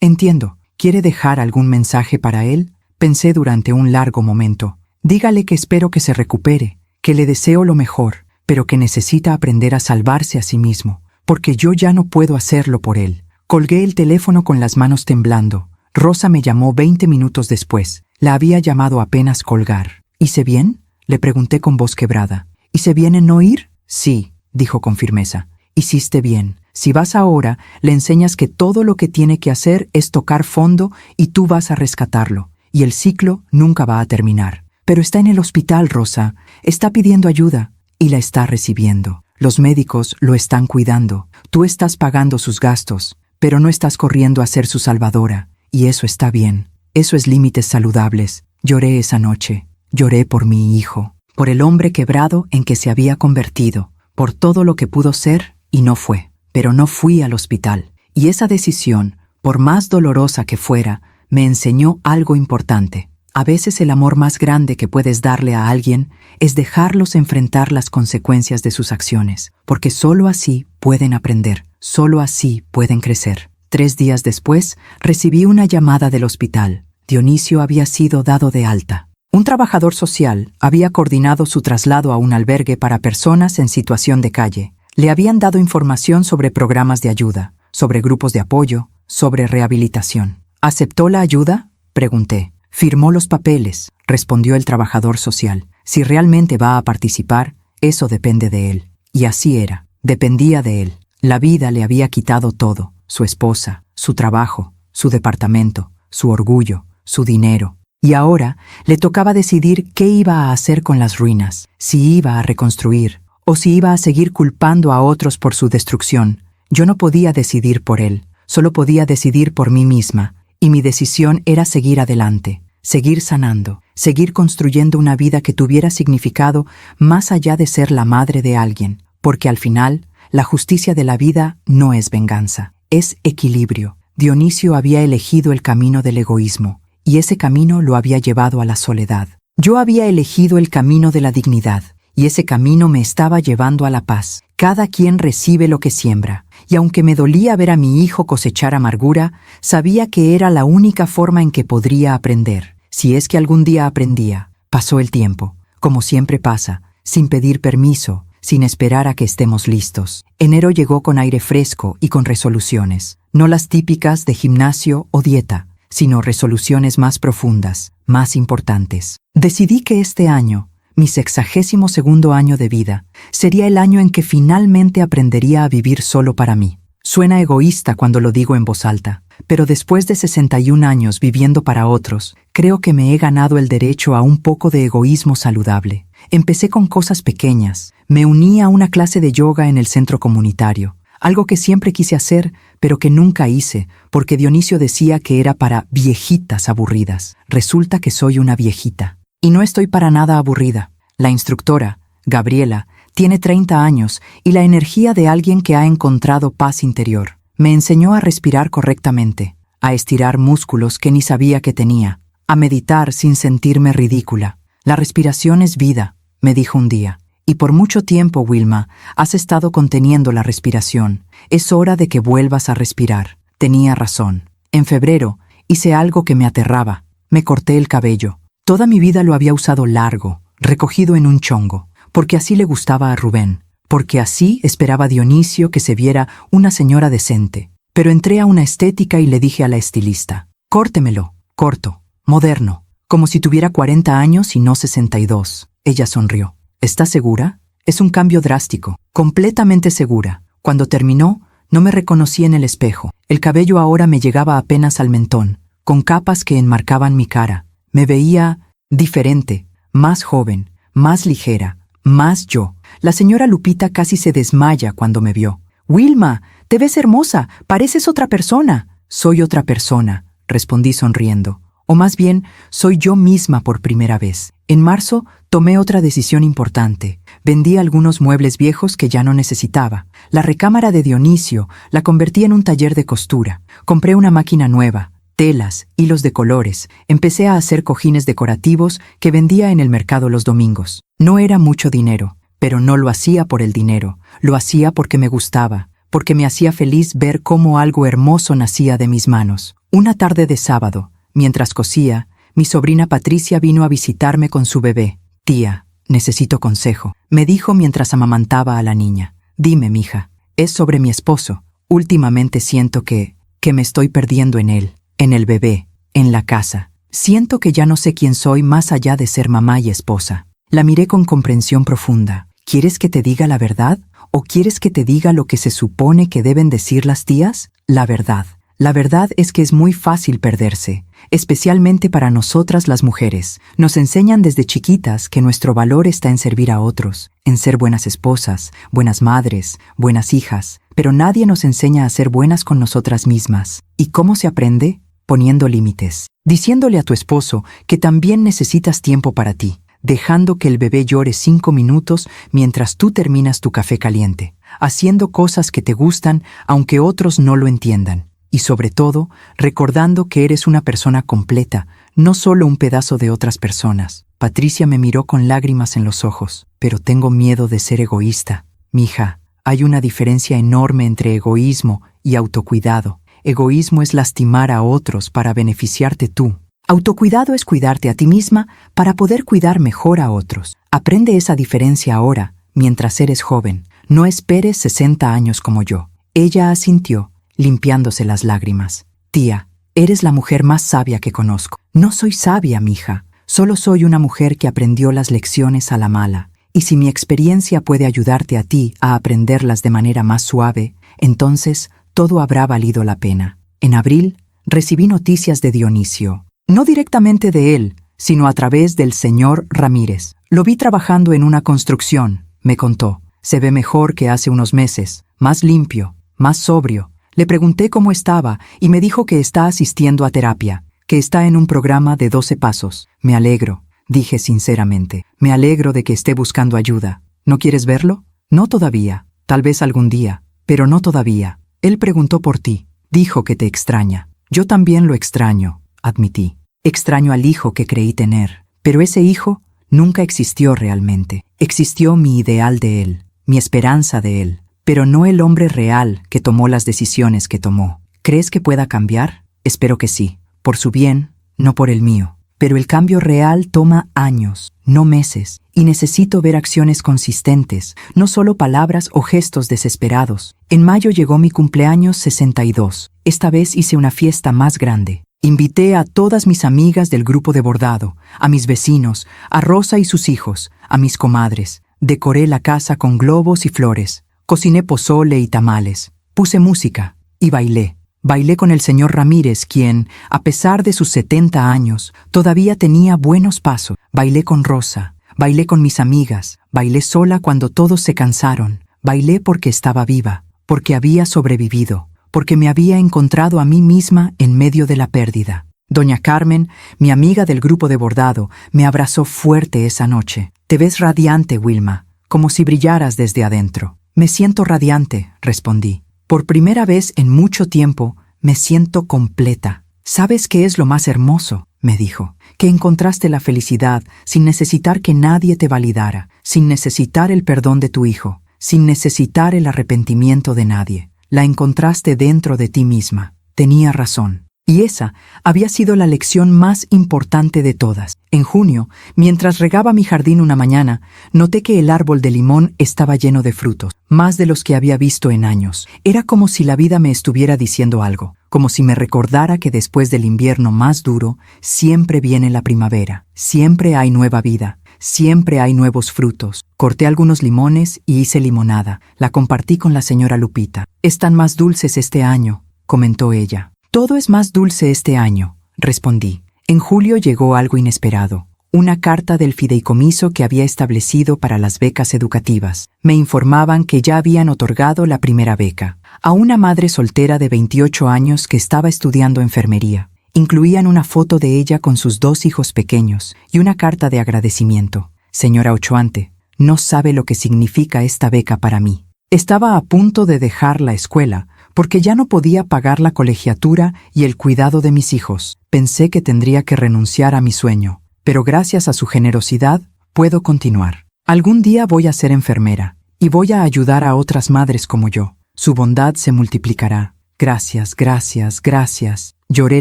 Entiendo. ¿Quiere dejar algún mensaje para él? Pensé durante un largo momento. Dígale que espero que se recupere, que le deseo lo mejor, pero que necesita aprender a salvarse a sí mismo, porque yo ya no puedo hacerlo por él. Colgué el teléfono con las manos temblando. Rosa me llamó 20 minutos después. La había llamado apenas colgar. ¿Hice bien?, le pregunté con voz quebrada. ¿Hice bien en no ir? Sí, dijo con firmeza. Hiciste bien. Si vas ahora, le enseñas que todo lo que tiene que hacer es tocar fondo y tú vas a rescatarlo. Y el ciclo nunca va a terminar. Pero está en el hospital, Rosa. Está pidiendo ayuda y la está recibiendo. Los médicos lo están cuidando. Tú estás pagando sus gastos, pero no estás corriendo a ser su salvadora. Y eso está bien. Eso es límites saludables. Lloré esa noche. Lloré por mi hijo, por el hombre quebrado en que se había convertido, por todo lo que pudo ser y no fue. Pero no fui al hospital. Y esa decisión, por más dolorosa que fuera, me enseñó algo importante. A veces el amor más grande que puedes darle a alguien es dejarlos enfrentar las consecuencias de sus acciones, porque solo así pueden aprender, solo así pueden crecer. 3 días después, recibí una llamada del hospital. Dionisio había sido dado de alta. Un trabajador social había coordinado su traslado a un albergue para personas en situación de calle. Le habían dado información sobre programas de ayuda, sobre grupos de apoyo, sobre rehabilitación. ¿Aceptó la ayuda?, pregunté. Firmó los papeles, respondió el trabajador social. Si realmente va a participar, eso depende de él. Y así era, dependía de él. La vida le había quitado todo, su esposa, su trabajo, su departamento, su orgullo, su dinero. Y ahora le tocaba decidir qué iba a hacer con las ruinas, si iba a reconstruir o si iba a seguir culpando a otros por su destrucción. Yo no podía decidir por él, solo podía decidir por mí misma, y mi decisión era seguir adelante, seguir sanando, seguir construyendo una vida que tuviera significado más allá de ser la madre de alguien, porque al final, la justicia de la vida no es venganza, es equilibrio. Dionisio había elegido el camino del egoísmo, y ese camino lo había llevado a la soledad. Yo había elegido el camino de la dignidad, y ese camino me estaba llevando a la paz. Cada quien recibe lo que siembra, y aunque me dolía ver a mi hijo cosechar amargura, sabía que era la única forma en que podría aprender. Si es que algún día aprendía. Pasó el tiempo, como siempre pasa, sin pedir permiso, sin esperar a que estemos listos. Enero llegó con aire fresco y con resoluciones, no las típicas de gimnasio o dieta, sino resoluciones más profundas, más importantes. Decidí que este año, mi 62º año de vida, sería el año en que finalmente aprendería a vivir solo para mí. Suena egoísta cuando lo digo en voz alta, pero después de 61 años viviendo para otros, creo que me he ganado el derecho a un poco de egoísmo saludable. Empecé con cosas pequeñas. Me uní a una clase de yoga en el centro comunitario. Algo que siempre quise hacer, pero que nunca hice, porque Dionisio decía que era para viejitas aburridas. Resulta que soy una viejita. Y no estoy para nada aburrida. La instructora, Gabriela, tiene 30 años y la energía de alguien que ha encontrado paz interior. Me enseñó a respirar correctamente, a estirar músculos que ni sabía que tenía, a meditar sin sentirme ridícula. La respiración es vida, me dijo un día. Y por mucho tiempo, Wilma, has estado conteniendo la respiración. Es hora de que vuelvas a respirar. Tenía razón. En febrero hice algo que me aterraba. Me corté el cabello. Toda mi vida lo había usado largo, recogido en un chongo, porque así le gustaba a Rubén, porque así esperaba Dionisio que se viera una señora decente. Pero entré a una estética y le dije a la estilista, córtemelo, corto, moderno, como si tuviera 40 años y no 62. Ella sonrió. ¿Estás segura? Es un cambio drástico, completamente segura. Cuando terminó, no me reconocí en el espejo. El cabello ahora me llegaba apenas al mentón, con capas que enmarcaban mi cara. Me veía diferente, más joven, más ligera, más yo. La señora Lupita casi se desmaya cuando me vio. «Wilma, te ves hermosa, pareces otra persona». «Soy otra persona», respondí sonriendo. O más bien, soy yo misma por primera vez. En marzo, tomé otra decisión importante. Vendí algunos muebles viejos que ya no necesitaba. La recámara de Dionisio la convertí en un taller de costura. Compré una máquina nueva, telas, hilos de colores. Empecé a hacer cojines decorativos que vendía en el mercado los domingos. No era mucho dinero, pero no lo hacía por el dinero. Lo hacía porque me gustaba, porque me hacía feliz ver cómo algo hermoso nacía de mis manos. Una tarde de sábado, mientras cosía, mi sobrina Patricia vino a visitarme con su bebé. «Tía, necesito consejo», me dijo mientras amamantaba a la niña. «Dime, mija, es sobre mi esposo. Últimamente siento que me estoy perdiendo en él, en el bebé, en la casa. Siento que ya no sé quién soy más allá de ser mamá y esposa». La miré con comprensión profunda. «¿Quieres que te diga la verdad? ¿O quieres que te diga lo que se supone que deben decir las tías? La verdad. La verdad es que es muy fácil perderse, especialmente para nosotras las mujeres. Nos enseñan desde chiquitas que nuestro valor está en servir a otros, en ser buenas esposas, buenas madres, buenas hijas, pero nadie nos enseña a ser buenas con nosotras mismas. ¿Y cómo se aprende? Poniendo límites, diciéndole a tu esposo que también necesitas tiempo para ti, dejando que el bebé llore 5 minutos mientras tú terminas tu café caliente, haciendo cosas que te gustan aunque otros no lo entiendan. Y sobre todo, recordando que eres una persona completa, no solo un pedazo de otras personas. Patricia me miró con lágrimas en los ojos. «Pero tengo miedo de ser egoísta». «Mija, hay una diferencia enorme entre egoísmo y autocuidado. Egoísmo es lastimar a otros para beneficiarte tú. Autocuidado es cuidarte a ti misma para poder cuidar mejor a otros. Aprende esa diferencia ahora, mientras eres joven. No esperes 60 años como yo». Ella asintió, limpiándose las lágrimas. «Tía, eres la mujer más sabia que conozco». «No soy sabia, mija. Solo soy una mujer que aprendió las lecciones a la mala. Y si mi experiencia puede ayudarte a ti a aprenderlas de manera más suave, entonces todo habrá valido la pena». En abril, recibí noticias de Dionisio. No directamente de él, sino a través del señor Ramírez. Lo vi trabajando en una construcción, me contó. Se ve mejor que hace unos meses, más limpio, más sobrio. Le pregunté cómo estaba y me dijo que está asistiendo a terapia, que está en un programa de 12 pasos. «Me alegro», dije sinceramente. «Me alegro de que esté buscando ayuda. ¿No quieres verlo?» «No todavía. Tal vez algún día, pero no todavía. Él preguntó por ti. Dijo que te extraña». «Yo también lo extraño», admití. «Extraño al hijo que creí tener. Pero ese hijo nunca existió realmente. Existió mi ideal de él, mi esperanza de él, pero no el hombre real que tomó las decisiones que tomó. ¿Crees que pueda cambiar? Espero que sí, por su bien, no por el mío. Pero el cambio real toma años, no meses, y necesito ver acciones consistentes, no solo palabras o gestos desesperados. En mayo llegó mi cumpleaños 62. Esta vez hice una fiesta más grande. Invité a todas mis amigas del grupo de bordado, a mis vecinos, a Rosa y sus hijos, a mis comadres. Decoré la casa con globos y flores. Cociné pozole y tamales, puse música y bailé. Bailé con el señor Ramírez, quien, a pesar de sus 70 años, todavía tenía buenos pasos. Bailé con Rosa, Bailé con mis amigas, bailé sola cuando todos se cansaron, bailé porque estaba viva, porque había sobrevivido, porque me había encontrado a mí misma en medio de la pérdida. Doña Carmen, mi amiga del grupo de bordado, me abrazó fuerte esa noche. Te ves radiante, Wilma, como si brillaras desde adentro. Me siento radiante, respondí. Por primera vez en mucho tiempo, me siento completa. ¿Sabes qué es lo más hermoso?, me dijo. Que encontraste la felicidad sin necesitar que nadie te validara, sin necesitar el perdón de tu hijo, sin necesitar el arrepentimiento de nadie. La encontraste dentro de ti misma. Tenía razón. Y esa había sido la lección más importante de todas. En junio, mientras regaba mi jardín una mañana, noté que el árbol de limón estaba lleno de frutos, más de los que había visto en años. Era como si la vida me estuviera diciendo algo, como si me recordara que después del invierno más duro, siempre viene la primavera, siempre hay nueva vida, siempre hay nuevos frutos. Corté algunos limones y hice limonada. La compartí con la señora Lupita. «Están más dulces este año», comentó ella. «Todo es más dulce este año», respondí. En julio llegó algo inesperado. Una carta del fideicomiso que había establecido para las becas educativas. Me informaban que ya habían otorgado la primera beca a una madre soltera de 28 años que estaba estudiando enfermería. Incluían una foto de ella con sus 2 hijos pequeños y una carta de agradecimiento. «Señora Ochoante, no sabe lo que significa esta beca para mí. Estaba a punto de dejar la escuela porque ya no podía pagar la colegiatura y el cuidado de mis hijos. Pensé que tendría que renunciar a mi sueño, pero gracias a su generosidad puedo continuar. Algún día voy a ser enfermera y voy a ayudar a otras madres como yo. Su bondad se multiplicará. Gracias, gracias, gracias». Lloré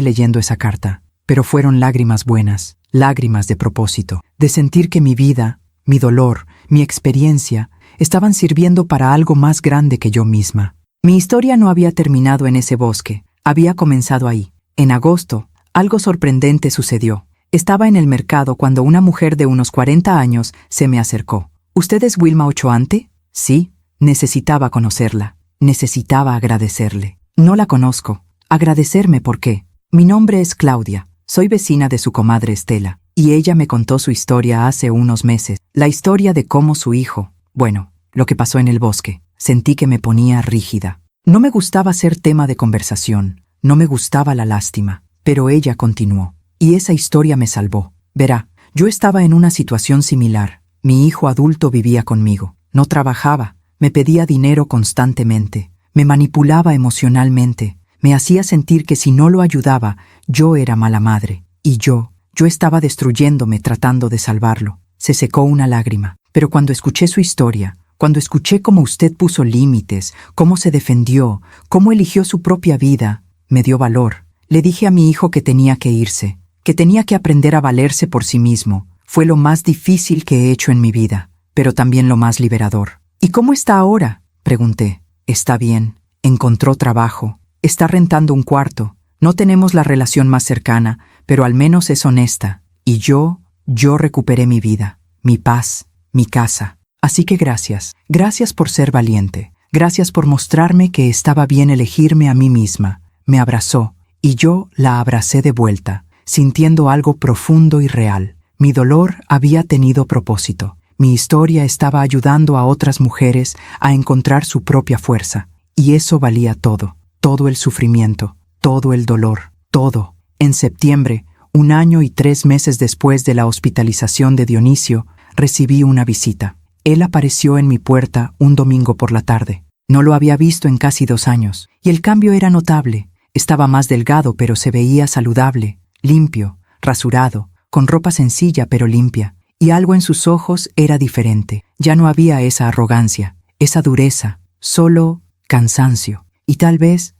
leyendo esa carta, pero fueron lágrimas buenas, lágrimas de propósito, de sentir que mi vida, mi dolor, mi experiencia, estaban sirviendo para algo más grande que yo misma. Mi historia no había terminado en ese bosque, había comenzado ahí. En agosto, algo sorprendente sucedió. Estaba en el mercado cuando una mujer de unos 40 años se me acercó. «¿Usted es Wilma Ochoante?» «Sí». Necesitaba conocerla, necesitaba agradecerle. «No la conozco». «Agradecerme, ¿por qué?» «Mi nombre es Claudia, soy vecina de su comadre Estela, y ella me contó su historia hace unos meses, la historia de cómo su hijo, bueno, lo que pasó en el bosque». Sentí que me ponía rígida. No me gustaba ser tema de conversación, no me gustaba la lástima, pero ella continuó. «Y esa historia me salvó. Verá, yo estaba en una situación similar. Mi hijo adulto vivía conmigo, no trabajaba, me pedía dinero constantemente, me manipulaba emocionalmente, me hacía sentir que si no lo ayudaba, yo era mala madre. Y yo estaba destruyéndome tratando de salvarlo». Se secó una lágrima, pero cuando escuché su historia, cuando escuché cómo usted puso límites, cómo se defendió, cómo eligió su propia vida, me dio valor. Le dije a mi hijo que tenía que irse, que tenía que aprender a valerse por sí mismo. Fue lo más difícil que he hecho en mi vida, pero también lo más liberador. «¿Y cómo está ahora?», pregunté. «Está bien, encontró trabajo, está rentando un cuarto. No tenemos la relación más cercana, pero al menos es honesta. Y yo recuperé mi vida, mi paz, mi casa. Así que gracias, gracias por ser valiente, gracias por mostrarme que estaba bien elegirme a mí misma». Me abrazó, y yo la abracé de vuelta, sintiendo algo profundo y real. Mi dolor había tenido propósito. Mi historia estaba ayudando a otras mujeres a encontrar su propia fuerza, y eso valía todo, todo el sufrimiento, todo el dolor, todo. En septiembre, 1 año y 3 meses después de la hospitalización de Dionisio, recibí una visita. Él apareció en mi puerta un domingo por la tarde. No lo había visto en casi 2 años, y el cambio era notable. Estaba más delgado, pero se veía saludable, limpio, rasurado, con ropa sencilla pero limpia, y algo en sus ojos era diferente. Ya no había esa arrogancia, esa dureza, solo cansancio, y tal vez,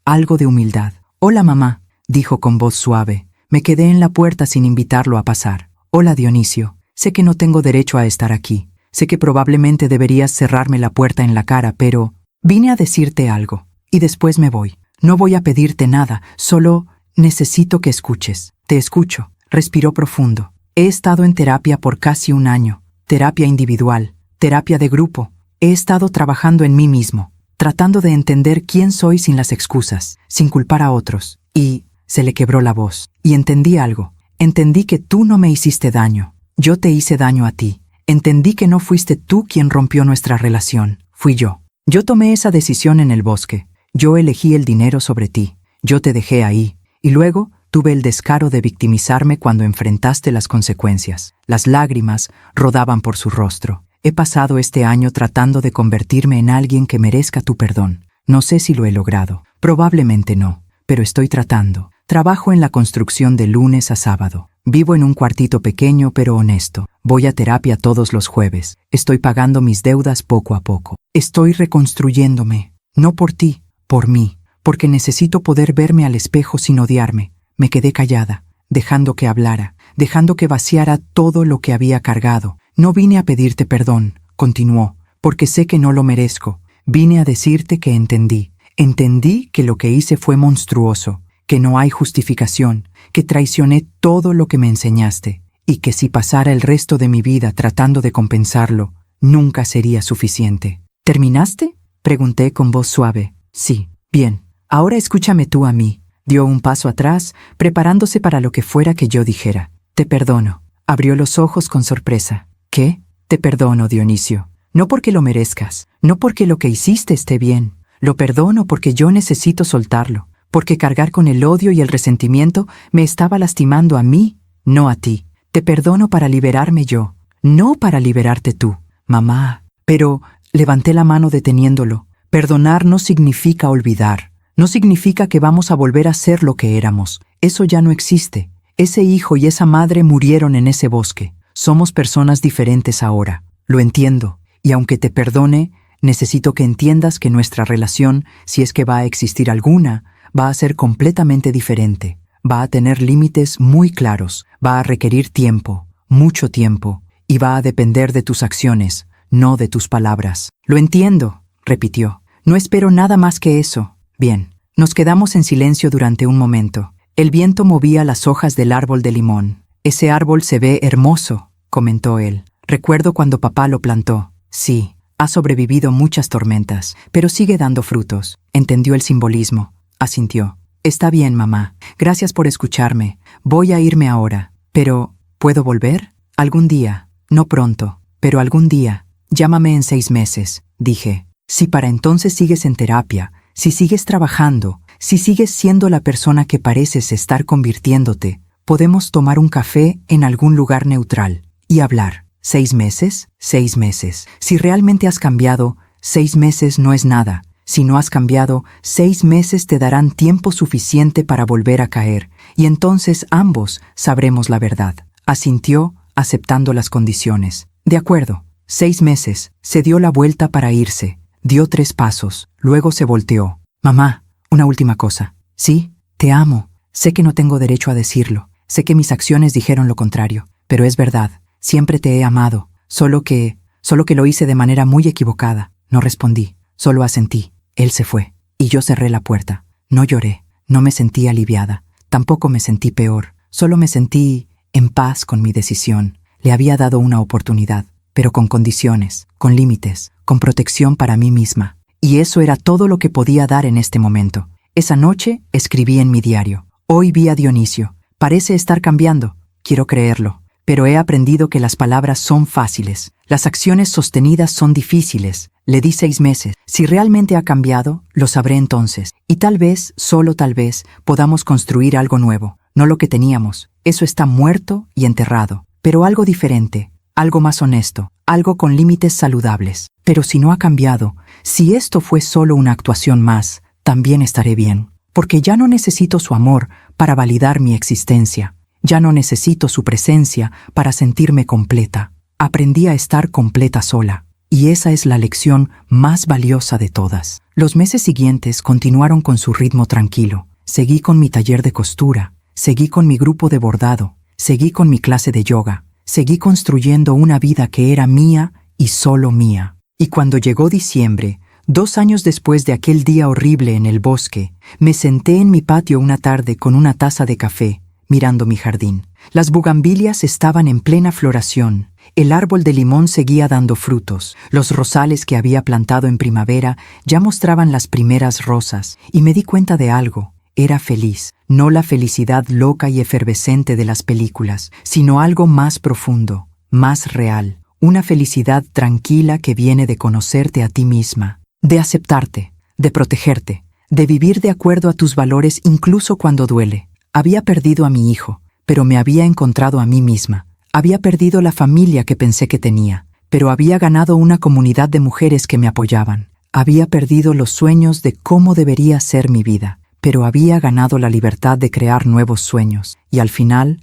algo de humildad. «Hola, mamá», dijo con voz suave. Me quedé en la puerta sin invitarlo a pasar. «Hola, Dionisio. Sé que no tengo derecho a estar aquí. Sé que probablemente deberías cerrarme la puerta en la cara, pero vine a decirte algo, y después me voy. No voy a pedirte nada, solo necesito que escuches». «Te escucho», respiró profundo. «He estado en terapia por casi 1 año, terapia individual, terapia de grupo. He estado trabajando en mí mismo, tratando de entender quién soy sin las excusas, sin culpar a otros. Y se le quebró la voz. Y entendí algo. Entendí que tú no me hiciste daño. Yo te hice daño a ti. Entendí que no fuiste tú quien rompió nuestra relación. Fui yo. Yo tomé esa decisión en el bosque. Yo elegí el dinero sobre ti. Yo te dejé ahí. Y luego tuve el descaro de victimizarme cuando enfrentaste las consecuencias. Las lágrimas rodaban por su rostro. He pasado este año tratando de convertirme en alguien que merezca tu perdón. No sé si lo he logrado. Probablemente no. Pero estoy tratando. Trabajo en la construcción de lunes a sábado. Vivo en un cuartito pequeño pero honesto. Voy a terapia todos los jueves. Estoy pagando mis deudas poco a poco. Estoy reconstruyéndome. No por ti, por mí. Porque necesito poder verme al espejo sin odiarme. Me quedé callada, dejando que hablara, dejando que vaciara todo lo que había cargado. No vine a pedirte perdón, continuó, porque sé que no lo merezco. Vine a decirte que entendí. Entendí que lo que hice fue monstruoso, que no hay justificación, que traicioné todo lo que me enseñaste, y que si pasara el resto de mi vida tratando de compensarlo, nunca sería suficiente. ¿Terminaste?, pregunté con voz suave. Sí. Bien. Ahora escúchame tú a mí. Dio un paso atrás, preparándose para lo que fuera que yo dijera. Te perdono. Abrió los ojos con sorpresa. ¿Qué? Te perdono, Dionisio. No porque lo merezcas, no porque lo que hiciste esté bien. Lo perdono porque yo necesito soltarlo, porque cargar con el odio y el resentimiento me estaba lastimando a mí, no a ti. Te perdono para liberarme yo, no para liberarte tú. Mamá. Pero levanté la mano deteniéndolo. Perdonar no significa olvidar. No significa que vamos a volver a ser lo que éramos. Eso ya no existe. Ese hijo y esa madre murieron en ese bosque. Somos personas diferentes ahora. Lo entiendo. Y aunque te perdone, necesito que entiendas que nuestra relación, si es que va a existir alguna, va a ser completamente diferente. Va a tener límites muy claros. Va a requerir tiempo, mucho tiempo. Y va a depender de tus acciones, no de tus palabras. Lo entiendo, repitió. No espero nada más que eso. Bien. Nos quedamos en silencio durante un momento. El viento movía las hojas del árbol de limón. Ese árbol se ve hermoso, comentó él. Recuerdo cuando papá lo plantó. Sí, ha sobrevivido muchas tormentas, pero sigue dando frutos. Entendió el simbolismo. Asintió. Está bien, mamá. Gracias por escucharme. Voy a irme ahora. Pero, ¿puedo volver? Algún día. No pronto, pero algún día. Llámame en 6 meses, dije. Si para entonces sigues en terapia, si sigues trabajando, si sigues siendo la persona que pareces estar convirtiéndote, podemos tomar un café en algún lugar neutral y hablar. 6 meses, 6 meses. Si realmente has cambiado, 6 meses no es nada. Si no has cambiado, 6 meses te darán tiempo suficiente para volver a caer, y entonces ambos sabremos la verdad. Asintió, aceptando las condiciones. De acuerdo. 6 meses. Se dio la vuelta para irse. Dio 3 pasos, luego se volteó. Mamá, una última cosa. Sí, te amo. Sé que no tengo derecho a decirlo. Sé que mis acciones dijeron lo contrario. Pero es verdad. Siempre te he amado. Solo que lo hice de manera muy equivocada. No respondí. Solo asentí. Él se fue. Y yo cerré la puerta. No lloré. No me sentí aliviada. Tampoco me sentí peor. Solo me sentí en paz con mi decisión. Le había dado una oportunidad, pero con condiciones, con límites, con protección para mí misma. Y eso era todo lo que podía dar en este momento. Esa noche escribí en mi diario. Hoy vi a Dionisio. Parece estar cambiando. Quiero creerlo. Pero he aprendido que las palabras son fáciles. Las acciones sostenidas son difíciles. Le di 6 meses. Si realmente ha cambiado, lo sabré entonces. Y tal vez, solo tal vez, podamos construir algo nuevo. No lo que teníamos. Eso está muerto y enterrado. Pero algo diferente. Algo más honesto, algo con límites saludables. Pero si no ha cambiado, si esto fue solo una actuación más, también estaré bien. Porque ya no necesito su amor para validar mi existencia. Ya no necesito su presencia para sentirme completa. Aprendí a estar completa sola. Y esa es la lección más valiosa de todas. Los meses siguientes continuaron con su ritmo tranquilo. Seguí con mi taller de costura. Seguí con mi grupo de bordado. Seguí con mi clase de yoga. Seguí construyendo una vida que era mía y solo mía. Y cuando llegó diciembre, 2 años después de aquel día horrible en el bosque, me senté en mi patio una tarde con una taza de café, mirando mi jardín. Las bugambilias estaban en plena floración. El árbol de limón seguía dando frutos. Los rosales que había plantado en primavera ya mostraban las primeras rosas. Y me di cuenta de algo. Era feliz. No la felicidad loca y efervescente de las películas, sino algo más profundo, más real, una felicidad tranquila que viene de conocerte a ti misma, de aceptarte, de protegerte, de vivir de acuerdo a tus valores incluso cuando duele. Había perdido a mi hijo, pero me había encontrado a mí misma. Había perdido la familia que pensé que tenía, pero había ganado una comunidad de mujeres que me apoyaban. Había perdido los sueños de cómo debería ser mi vida, pero había ganado la libertad de crear nuevos sueños. Y al final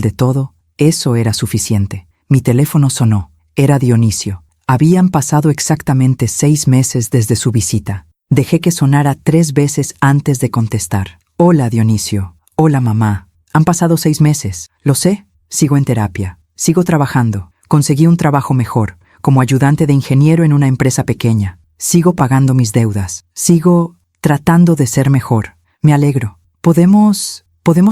de todo, eso era suficiente. Mi teléfono sonó. Era Dionisio. Habían pasado exactamente 6 meses desde su visita. Dejé que sonara 3 veces antes de contestar. Hola, Dionisio. Hola, mamá. Han pasado 6 meses. Lo sé. Sigo en terapia. Sigo trabajando. Conseguí un trabajo mejor, como ayudante de ingeniero en una empresa pequeña. Sigo pagando mis deudas. Sigo tratando de ser mejor. Me alegro. ¿Podemos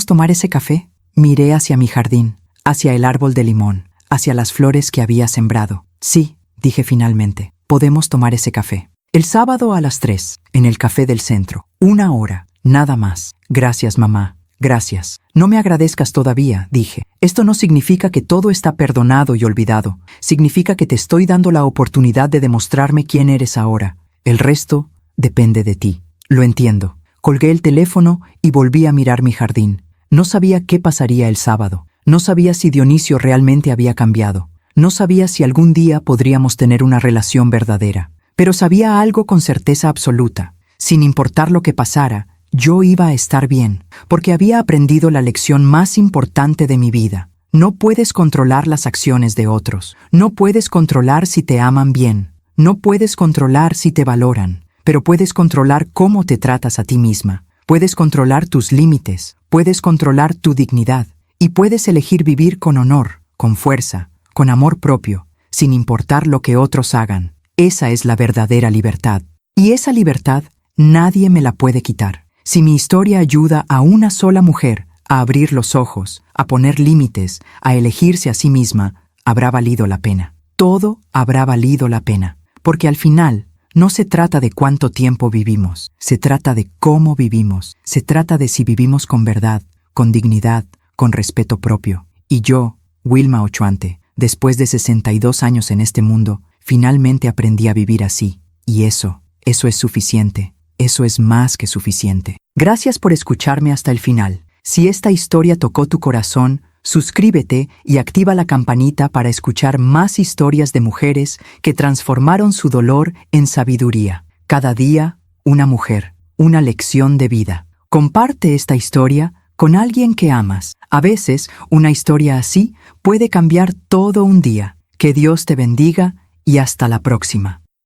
tomar ese café? Miré hacia mi jardín, hacia el árbol de limón, hacia las flores que había sembrado. Sí, dije finalmente. Podemos tomar ese café. El sábado a las 3, en el café del centro. 1 hora, nada más. Gracias, mamá. Gracias. No me agradezcas todavía, dije. Esto no significa que todo está perdonado y olvidado. Significa que te estoy dando la oportunidad de demostrarme quién eres ahora. El resto depende de ti. Lo entiendo. Colgué el teléfono y volví a mirar mi jardín. No sabía qué pasaría el sábado. No sabía si Dionisio realmente había cambiado. No sabía si algún día podríamos tener una relación verdadera. Pero sabía algo con certeza absoluta. Sin importar lo que pasara, yo iba a estar bien, porque había aprendido la lección más importante de mi vida. No puedes controlar las acciones de otros. No puedes controlar si te aman bien. No puedes controlar si te valoran. Pero puedes controlar cómo te tratas a ti misma. Puedes controlar tus límites. Puedes controlar tu dignidad. Y puedes elegir vivir con honor, con fuerza, con amor propio, sin importar lo que otros hagan. Esa es la verdadera libertad. Y esa libertad nadie me la puede quitar. Si mi historia ayuda a una sola mujer a abrir los ojos, a poner límites, a elegirse a sí misma, habrá valido la pena. Todo habrá valido la pena. Porque al final, no se trata de cuánto tiempo vivimos. Se trata de cómo vivimos. Se trata de si vivimos con verdad, con dignidad, con respeto propio. Y yo, Wilma Ochoante, después de 62 años en este mundo, finalmente aprendí a vivir así. Y eso es suficiente. Eso es más que suficiente. Gracias por escucharme hasta el final. Si esta historia tocó tu corazón, suscríbete y activa la campanita para escuchar más historias de mujeres que transformaron su dolor en sabiduría. Cada día, una mujer, una lección de vida. Comparte esta historia con alguien que amas. A veces, una historia así puede cambiar todo un día. Que Dios te bendiga y hasta la próxima.